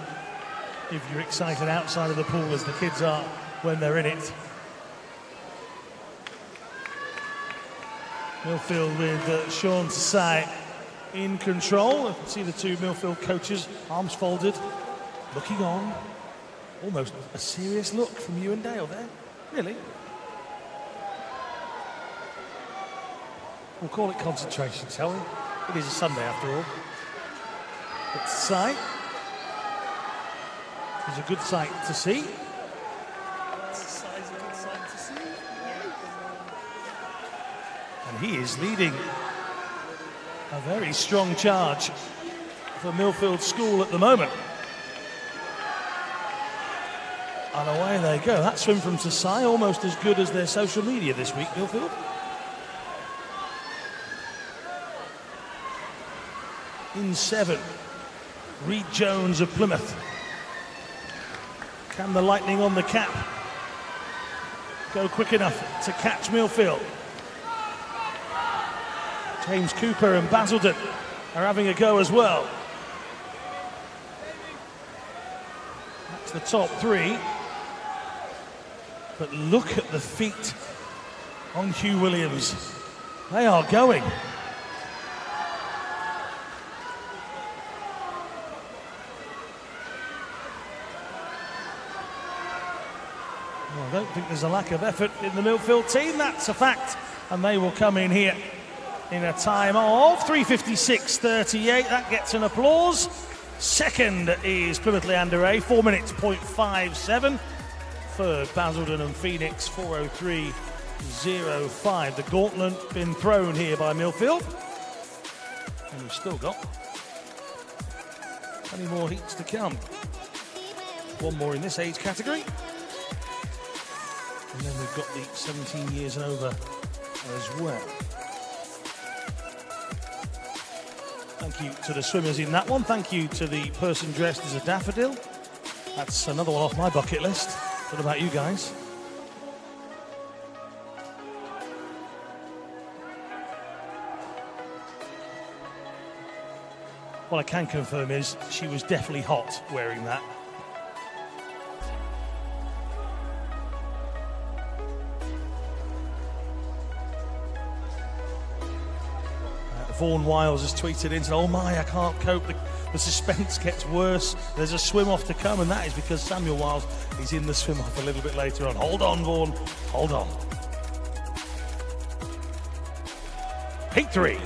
if you're excited outside of the pool as the kids are when they're in it. Millfield with Sean Tsai in control. You can see the two Millfield coaches, arms folded, looking on. Almost a serious look from you and Dale there. Really? We'll call it concentration, shall we? It is a Sunday after all. But Tsai is a good sight to see. And he is leading a very strong charge for Millfield School at the moment. And away they go. That swim from Tsai, almost as good as their social media this week, Millfield. In 7, Reed Jones of Plymouth. Can the lightning on the cap go quick enough to catch Millfield? James Cooper and Basildon are having a go as well. That's the top 3. But look at the feet on Hugh Williams. They are going. Well, I don't think there's a lack of effort in the Millfield team, that's a fact. And they will come in here in a time of 3:56.38. That gets an applause. Second is Plymouth Leander A, 4 minutes, 0.57. Third, Basildon and Phoenix, 4:03.05. The gauntlet been thrown here by Millfield. And we've still got 20 more heats to come. One more in this age category. And then we've got the 17 years and over as well. Thank you to the swimmers in that one. Thank you to the person dressed as a daffodil. That's another one off my bucket list. What about you guys? What I can confirm is she was definitely hot wearing that. Vaughan Wiles has tweeted in, oh my, I can't cope, the suspense gets worse, there's a swim off to come, and that is because Samuel Wiles is in the swim off a little bit later on. Hold on, Vaughan, hold on. Heat 3.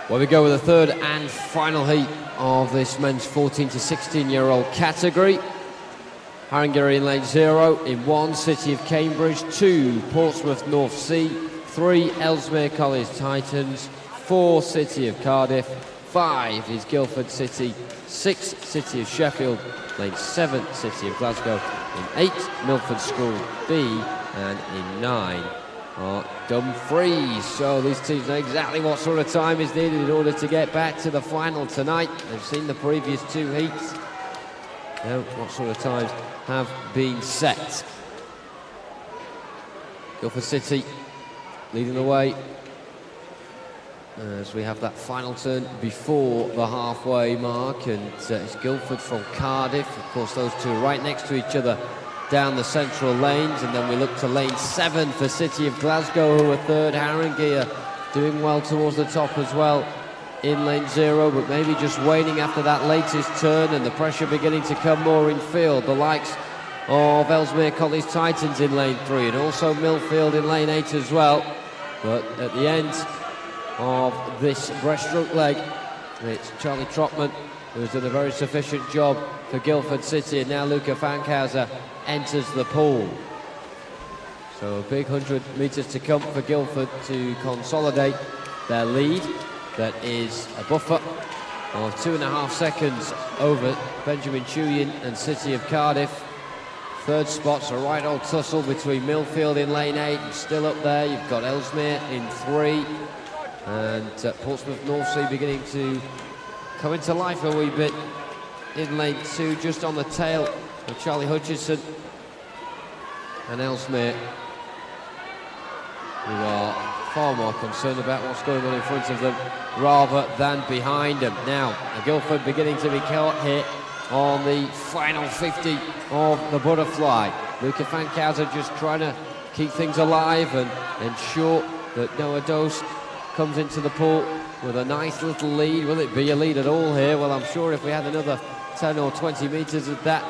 Well, we go with the third and final heat of this men's 14 to 16-year-old category. Haringey in lane 0, in 1, City of Cambridge, 2, Portsmouth North Sea, 3, Ellesmere College Titans, 4, City of Cardiff, 5 is Guildford City, 6, City of Sheffield, lane 7, City of Glasgow, in 8, Milford School B, and in 9 are Dumfries. So these teams know exactly what sort of time is needed in order to get back to the final tonight. They've seen the previous 2 heats. Now, what sort of times have been set? Guildford City leading the way as we have that final turn before the halfway mark, and it's Guildford from Cardiff. Of course, those two are right next to each other down the central lanes, and then we look to lane 7 for City of Glasgow, who are third. Haringey are doing well towards the top as well in lane 0, but maybe just waning after that latest turn and the pressure beginning to come more in field. The likes of Ellesmere College Titans in lane 3 and also Millfield in lane 8 as well. But at the end of this breaststroke leg, it's Charlie Trotman who's done a very sufficient job for Guildford City, and now Luca Fankhauser enters the pool. So a big 100 metres to come for Guildford to consolidate their lead. That is a buffer of 2.5 seconds over Benjamin Chuyin and City of Cardiff. Third spot's a right old tussle between Millfield in lane 8 and still up there. You've got Ellesmere in 3 and Portsmouth North Sea beginning to come into life a wee bit in lane 2, just on the tail of Charlie Hutchison and Ellesmere, who are far more concerned about what's going on in front of them rather than behind them. Now, Guildford beginning to be caught here on the final 50 of the butterfly. Luca Fankhauser just trying to keep things alive and ensure that Noah Dose comes into the pool with a nice little lead. Will it be a lead at all here? Well, I'm sure if we had another 10 or 20 metres of that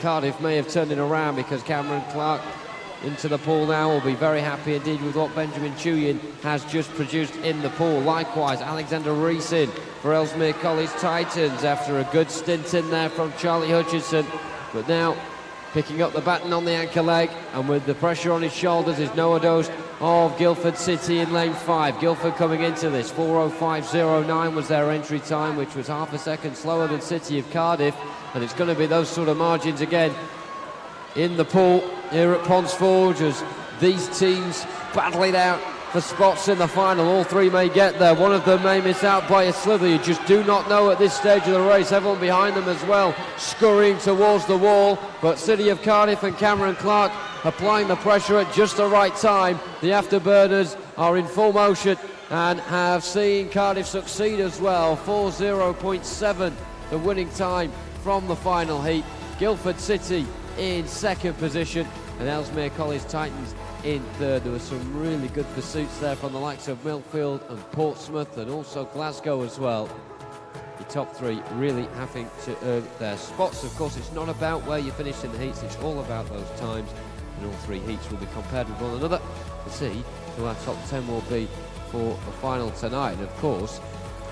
Cardiff may have turned it around, because Cameron Clark into the pool now will be very happy indeed with what Benjamin Chuyin has just produced in the pool. Likewise, Alexander Rees in for Ellesmere College Titans after a good stint in there from Charlie Hutchison, but now picking up the baton on the anchor leg, and with the pressure on his shoulders is Noah Dost of Guildford City in lane 5. Guildford coming into this 4:05.09 was their entry time, which was half a second slower than City of Cardiff, and it's going to be those sort of margins again in the pool here at Ponds Forge as these teams battle it out for spots in the final. All three may get there. One of them may miss out by a slither. You just do not know at this stage of the race. Everyone behind them as well scurrying towards the wall, but City of Cardiff and Cameron Clark applying the pressure at just the right time. The afterburners are in full motion and have seen Cardiff succeed as well. 4:0.7 the winning time from the final heat. Guildford City in second position and Ellesmere College Titans in third. There were some really good pursuits there from the likes of Millfield and Portsmouth and also Glasgow as well. The top three really having to earn their spots. Of course, it's not about where you finish in the heats, it's all about those times, and all three heats will be compared with one another to see who our top 10 will be for the final tonight. And of course,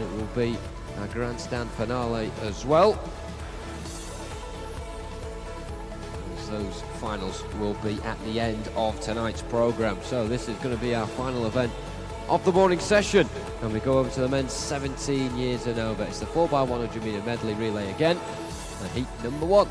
it will be a grandstand finale as well. Those finals will be at the end of tonight's programme. So this is going to be our final event of the morning session, and we go over to the men's 17 years and over. It's the 4x100 metre medley relay again, and heat number 1.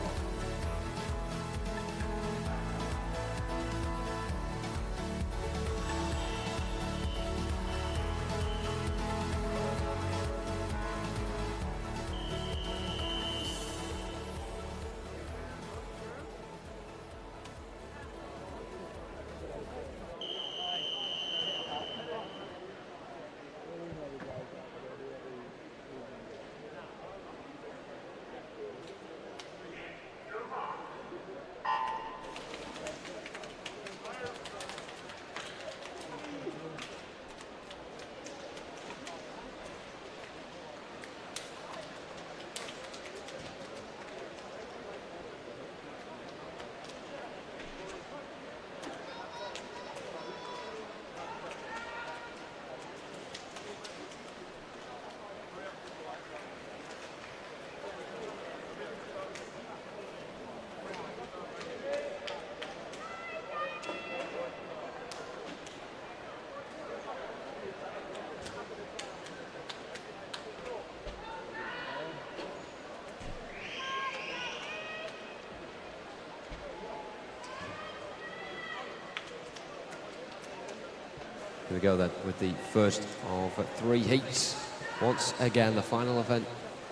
Here we go then with the first of 3 heats. Once again, the final event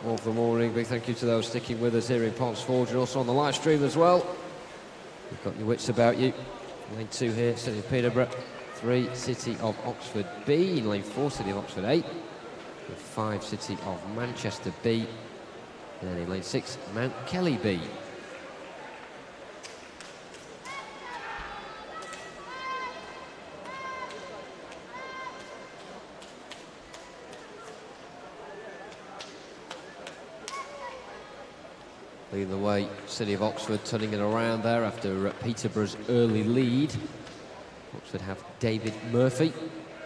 of the morning. Big thank you to those sticking with us here in Ponds Forge and also on the live stream as well. You've got your wits about you. Lane 2 here, City of Peterborough. 3, City of Oxford B. In lane 4, City of Oxford A. With 5, City of Manchester B. And then in lane 6, Mount Kelly B. Leading the way, City of Oxford turning it around there after Peterborough's early lead. Oxford have David Murphy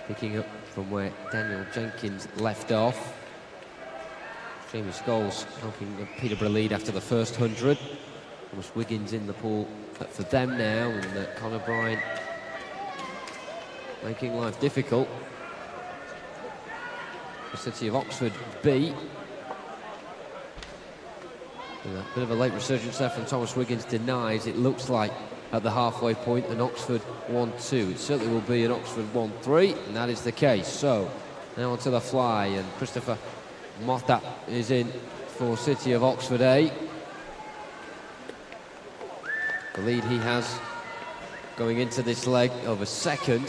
picking up from where Daniel Jenkins left off. Jamie Scholes helping the Peterborough lead after the first 100. Thomas Wiggins in the pool for them now, and Conor Bryan making life difficult. The City of Oxford B. A bit of a late resurgence there from Thomas Wiggins, denies. It looks like at the halfway point an Oxford 1-2. It certainly will be an Oxford 1-3, and that is the case. So now onto the fly, and Christopher Motta is in for City of Oxford A. The lead he has going into this leg of a second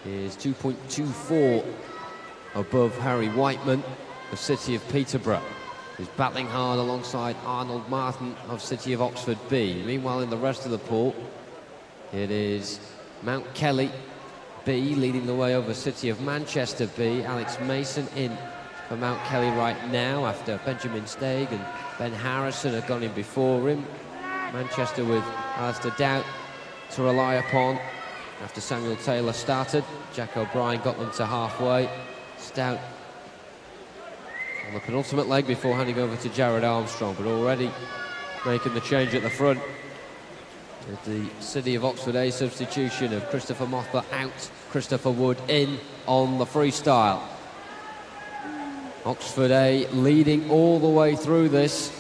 is 2.24 above Harry Whiteman of City of Peterborough, who's battling hard alongside Arnold Martin of City of Oxford B. Meanwhile, in the rest of the pool, it is Mount Kelly B leading the way over City of Manchester B. Alex Mason in for Mount Kelly right now after Benjamin Stagg and Ben Harrison have gone in before him. Manchester with Alistair Doubt to rely upon after Samuel Taylor started. Jack O'Brien got them to halfway. Stout on the penultimate leg before handing over to Jared Armstrong, but already making the change at the front with the City of Oxford A substitution of Christopher Motta out, Christopher Wood in on the freestyle. Oxford A leading all the way through this.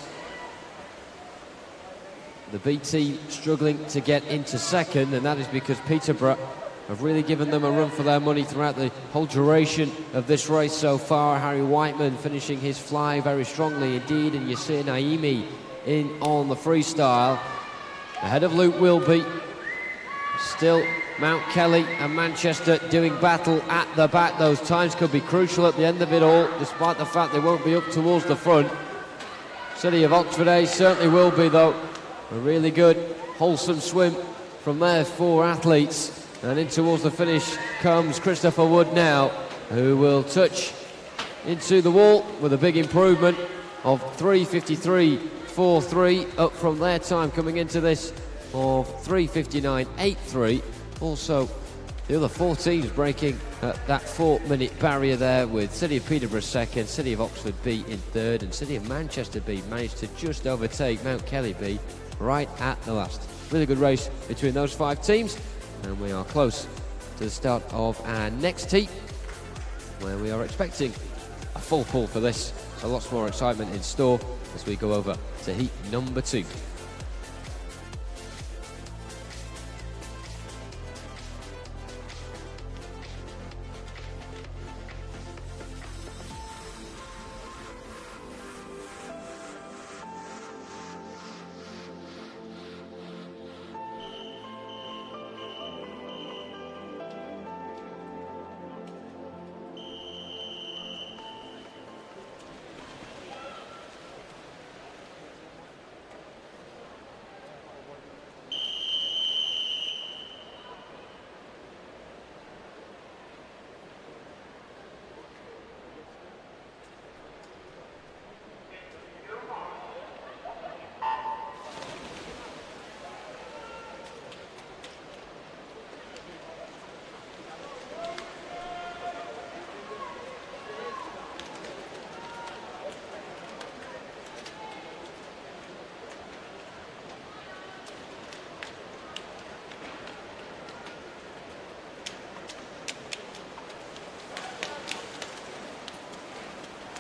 The B team struggling to get into second, and that is because Peterborough have really given them a run for their money throughout the whole duration of this race so far. Harry Whiteman finishing his fly very strongly indeed, and Yasir Naimi in on the freestyle. Ahead of Luke Wilby. Still Mount Kelly and Manchester doing battle at the back. Those times could be crucial at the end of it all, despite the fact they won't be up towards the front. City of Oxford A certainly will be, though. A really good, wholesome swim from their 4 athletes. And in towards the finish comes Christopher Wood now, who will touch into the wall with a big improvement of 3:53.43, up from their time coming into this of 3:59.83. Also, the other 4 teams breaking that 4-minute barrier there, with City of Peterborough second, City of Oxford B in third, and City of Manchester B managed to just overtake Mount Kelly B right at the last. Really good race between those 5 teams. And we are close to the start of our next heat, where we are expecting a full pool for this. So lots more excitement in store as we go over to heat number 2.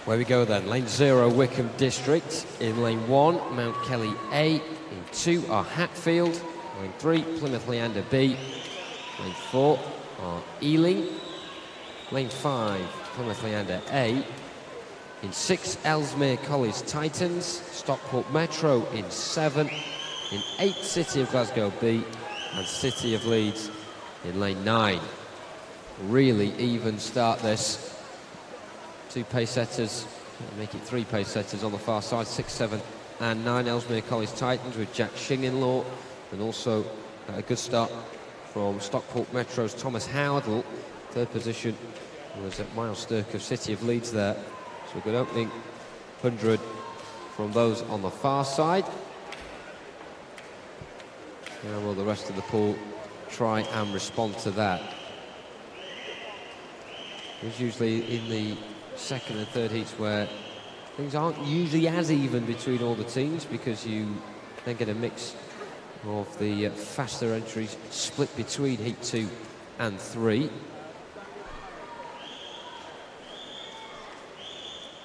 Where we go then, lane 0, Wickham District. In lane 1, Mount Kelly A. In 2 are Hatfield. Lane 3, Plymouth Leander B. Lane 4, are Ealing. Lane 5, Plymouth Leander A. In 6, Ellesmere College Titans. Stockport Metro in 7. In 8, City of Glasgow B. And City of Leeds in lane 9. Really even start this. 2 pace setters, make it 3 pace setters on the far side. 6, 7 and 9, Ellesmere College Titans with Jack Shing in law. And also a good start from Stockport Metro's Thomas Howdle. 3rd position was at Miles Stirk of City of Leeds there. So a good opening 100 from those on the far side. Now will the rest of the pool try and respond to that? It's usually in the 2nd and 3rd heats where things aren't usually as even between all the teams, because you then get a mix of the faster entries split between heat 2 and 3.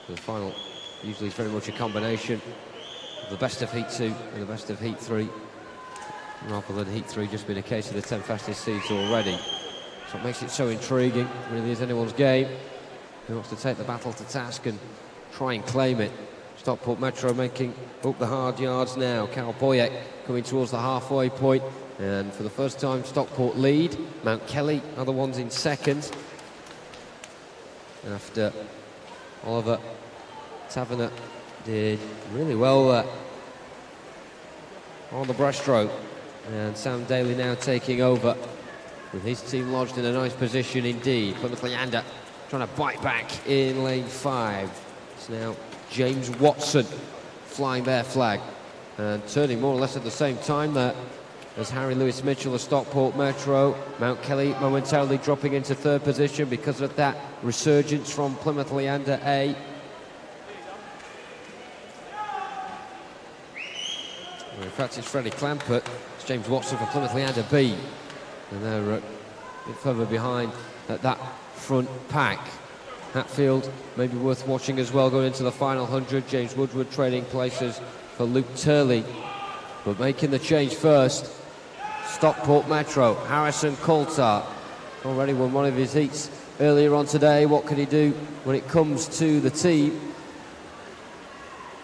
The final usually is very much a combination of the best of heat 2 and the best of heat 3, rather than heat 3 just being a case of the 10 fastest seeds already. So it makes it so intriguing. It really is anyone's game. Who wants to take the battle to task and try and claim it? Stockport Metro making up the hard yards now. Cal Boyek coming towards the halfway point, and for the first time Stockport lead. Mount Kelly are the ones in 2nd, after Oliver Taverner did really well there on the breaststroke. And Sam Daly now taking over with his team lodged in a nice position indeed. Plymouth Leander trying to bite back in lane 5. It's now James Watson flying their flag and turning more or less at the same time there as Harry Lewis Mitchell of Stockport Metro. Mount Kelly momentarily dropping into 3rd position because of that resurgence from Plymouth Leander A. Well, in fact, it's Freddie Clampett. It's James Watson for Plymouth Leander B. And they're a bit further behind at that front pack. Hatfield may be worth watching as well going into the final 100. James Woodward trading places for Luke Turley. But making the change first, Stockport Metro, Harrison Coulthard. Already won one of his heats earlier on today. What can he do when it comes to the team?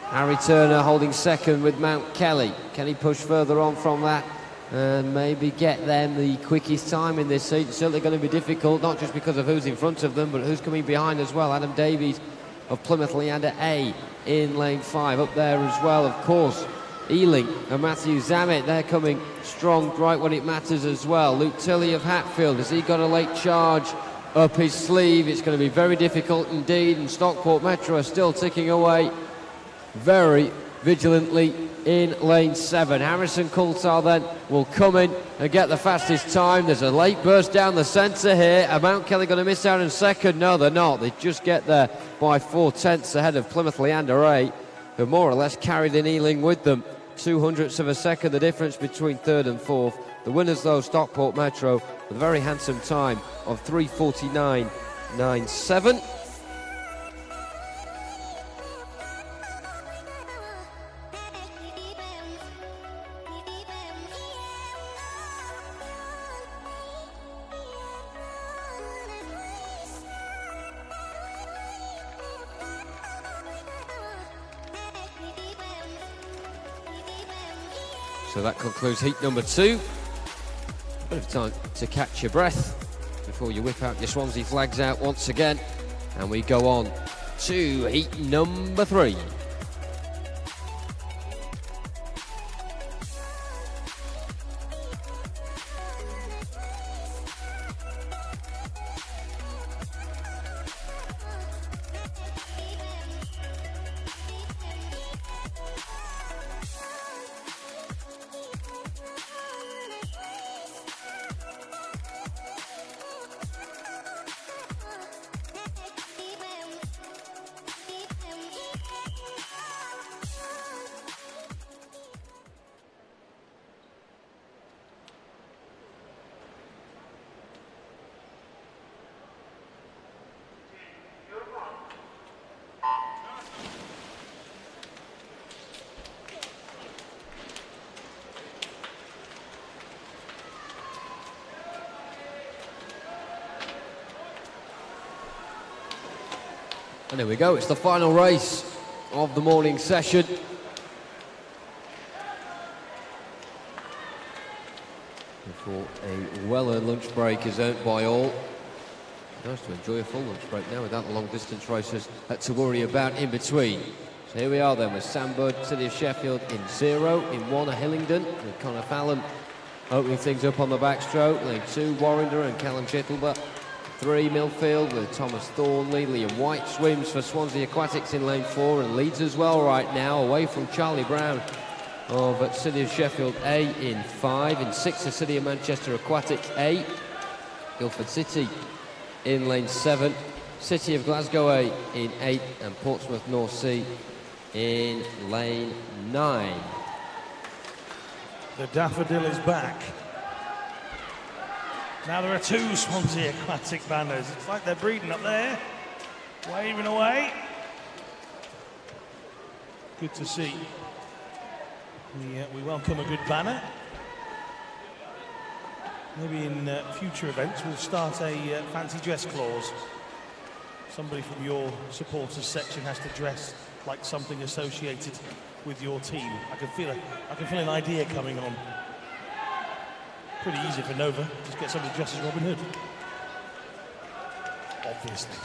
Harry Turner holding 2nd with Mount Kelly. Can he push further on from that and maybe get them the quickest time in this heat? It's certainly going to be difficult, not just because of who's in front of them, but who's coming behind as well. Adam Davies of Plymouth Leander A in lane 5. Up there as well, of course, Ealing and Matthew Zammit. They're coming strong right when it matters as well. Luke Tilley of Hatfield, has he got a late charge up his sleeve? It's going to be very difficult indeed, and Stockport Metro are still ticking away very vigilantly in lane 7. Harrison Coulthard then will come in and get the fastest time. There's a late burst down the centre here. Are Mount Kelly going to miss out in 2nd? No, they're not. They just get there by 4/10 ahead of Plymouth Leander A, who more or less carried in Ealing with them. 0.02 of a second the difference between 3rd and 4th. The winners though, Stockport Metro, with a very handsome time of 3:49.97. So that concludes heat number 2. Bit of time to catch your breath before you whip out your Swansea flags out once again. And we go on to heat number 3. And there we go, it's the final race of the morning session. Before a well-earned lunch break is earned by all. Nice to enjoy a full lunch break now without the long distance racers to worry about in between. So here we are then with Sam Budd, City of Sheffield in 0, in 1 Hillingdon with Connor Fallon opening things up on the backstroke. Lane 2 Warrender and Callum Chittlebert. 3 Millfield with Thomas Thornley. Liam White swims for Swansea Aquatics in lane 4 and leads as well right now, away from Charlie Brown of City of Sheffield A in 5. In 6 the City of Manchester Aquatics A. Guildford City in lane 7. City of Glasgow A in 8 and Portsmouth North Sea in lane 9. The daffodil is back. Now there are 2 Swansea Aquatic banners. It's like they're breeding up there, waving away. Good to see. We welcome a good banner. Maybe in future events we'll start a fancy dress clause. Somebody from your supporters section has to dress like something associated with your team. I can feel an idea coming on. Pretty easy for Nova. Just get somebody dressed as Robin Hood. Obviously.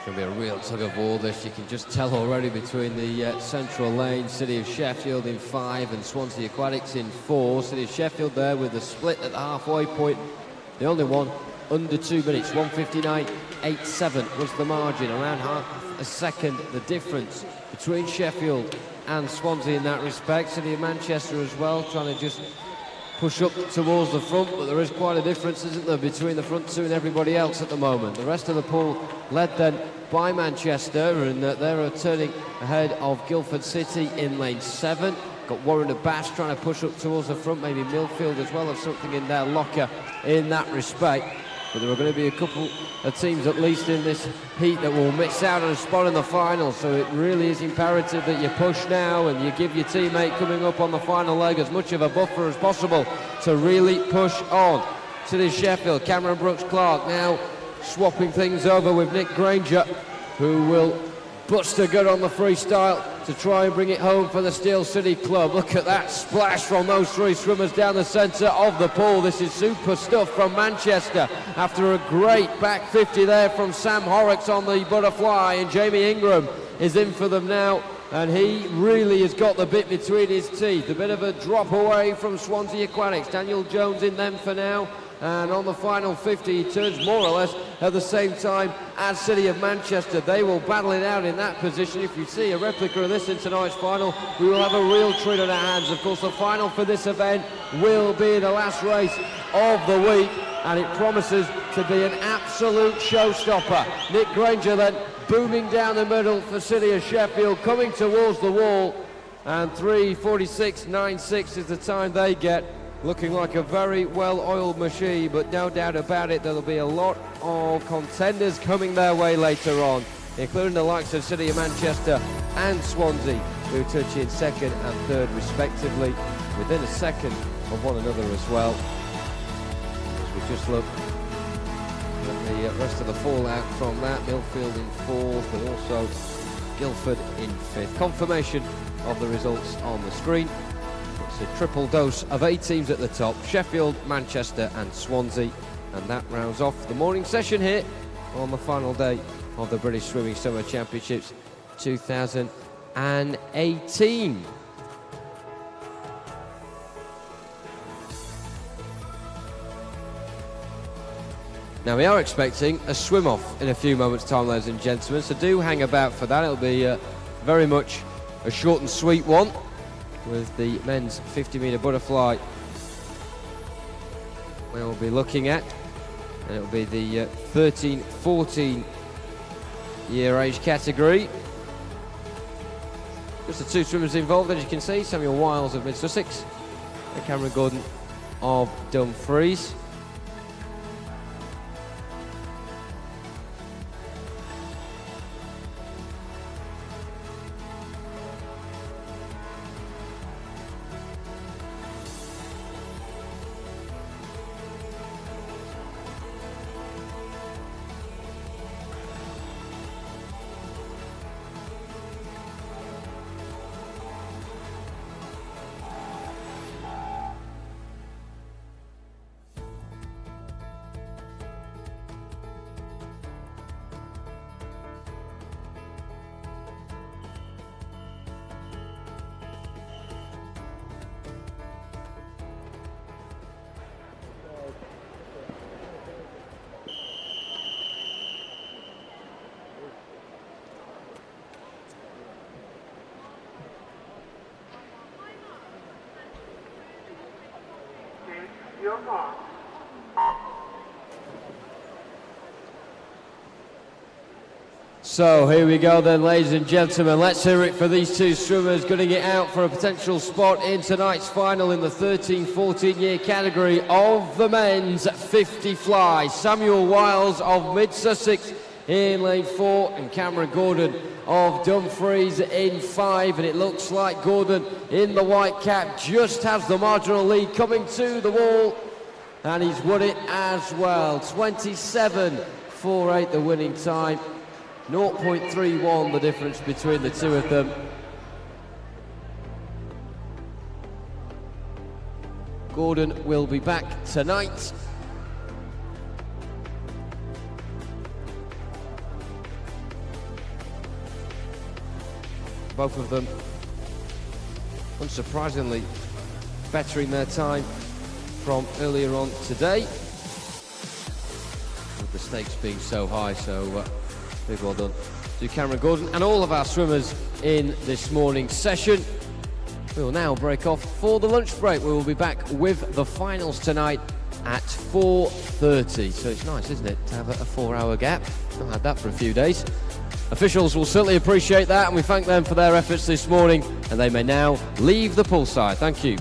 It's going to be a real tug of war this, you can just tell already, between the central lane, City of Sheffield in 5 and Swansea Aquatics in 4. City of Sheffield there with the split at the halfway point. The only one under 2 minutes, 1:59.87 was the margin, around half a second the difference between Sheffield and Swansea in that respect. City of Manchester as well, trying to just push up towards the front, but there is quite a difference, isn't there, between the front 2 and everybody else at the moment. The rest of the pool led then by Manchester, and they're turning ahead of Guildford City in lane 7. Got Warren and Bass trying to push up towards the front, maybe Millfield as well, have something in their locker in that respect. But there are going to be a couple of teams at least in this heat that will miss out on a spot in the final, so it really is imperative that you push now and you give your teammate coming up on the final leg as much of a buffer as possible to really push on. City of Sheffield, Cameron Brooks-Clark now swapping things over with Nick Granger, who will bust a good on the freestyle to try and bring it home for the Steel City Club. Look at that splash from those 3 swimmers down the centre of the pool. This is super stuff from Manchester after a great back 50 there from Sam Horrocks on the butterfly, and Jamie Ingram is in for them now, and he really has got the bit between his teeth. A bit of a drop away from Swansea Aquatics. Daniel Jones in them for now. And on the final 50, he turns more or less at the same time as City of Manchester. They will battle it out in that position. If you see a replica of this in tonight's final, we will have a real treat on our hands. Of course, the final for this event will be the last race of the week, and it promises to be an absolute showstopper. Nick Granger then booming down the middle for City of Sheffield, coming towards the wall, and 3:46.96 is the time they get. Looking like a very well-oiled machine, but no doubt about it, there'll be a lot of contenders coming their way later on, including the likes of City of Manchester and Swansea, who touch in 2nd and 3rd respectively, within a second of one another as well. As we just look at the rest of the fallout from that, Millfield in 4th, but also Guildford in 5th. Confirmation of the results on the screen. It's a triple dose of 8 teams at the top: Sheffield, Manchester and Swansea, and that rounds off the morning session here on the final day of the British Swimming Summer Championships 2018. Now we are expecting a swim-off in a few moments' time, ladies and gentlemen, so do hang about for that. It'll be very much a short and sweet one, with the men's 50-metre butterfly we'll be looking at, and it'll be the 13-14 year age category. Just the 2 swimmers involved, as you can see: Samuel Wiles of Mid-Sussex and Cameron Gordon of Dumfries. mark. So here we go then, ladies and gentlemen. Let's hear it for these two swimmers gunning it out for a potential spot in tonight's final in the 13-14 year category of the men's 50 fly. Samuel Wiles of Mid-Sussex in lane 4 and Cameron Gordon of Dumfries in 5, and it looks like Gordon in the white cap just has the marginal lead coming to the wall, and he's won it as well. 27.48 the winning time, 0.31 the difference between the two of them. Gordon will be back tonight. Both of them, unsurprisingly, bettering their time from earlier on today, with the stakes being so high. So big well done to Cameron Gordon and all of our swimmers in this morning's session. We will now break off for the lunch break. We will be back with the finals tonight at 4:30. So it's nice, isn't it, to have a 4-hour gap? Not had that for a few days. Officials will certainly appreciate that, and we thank them for their efforts this morning, and they may now leave the poolside. Thank you.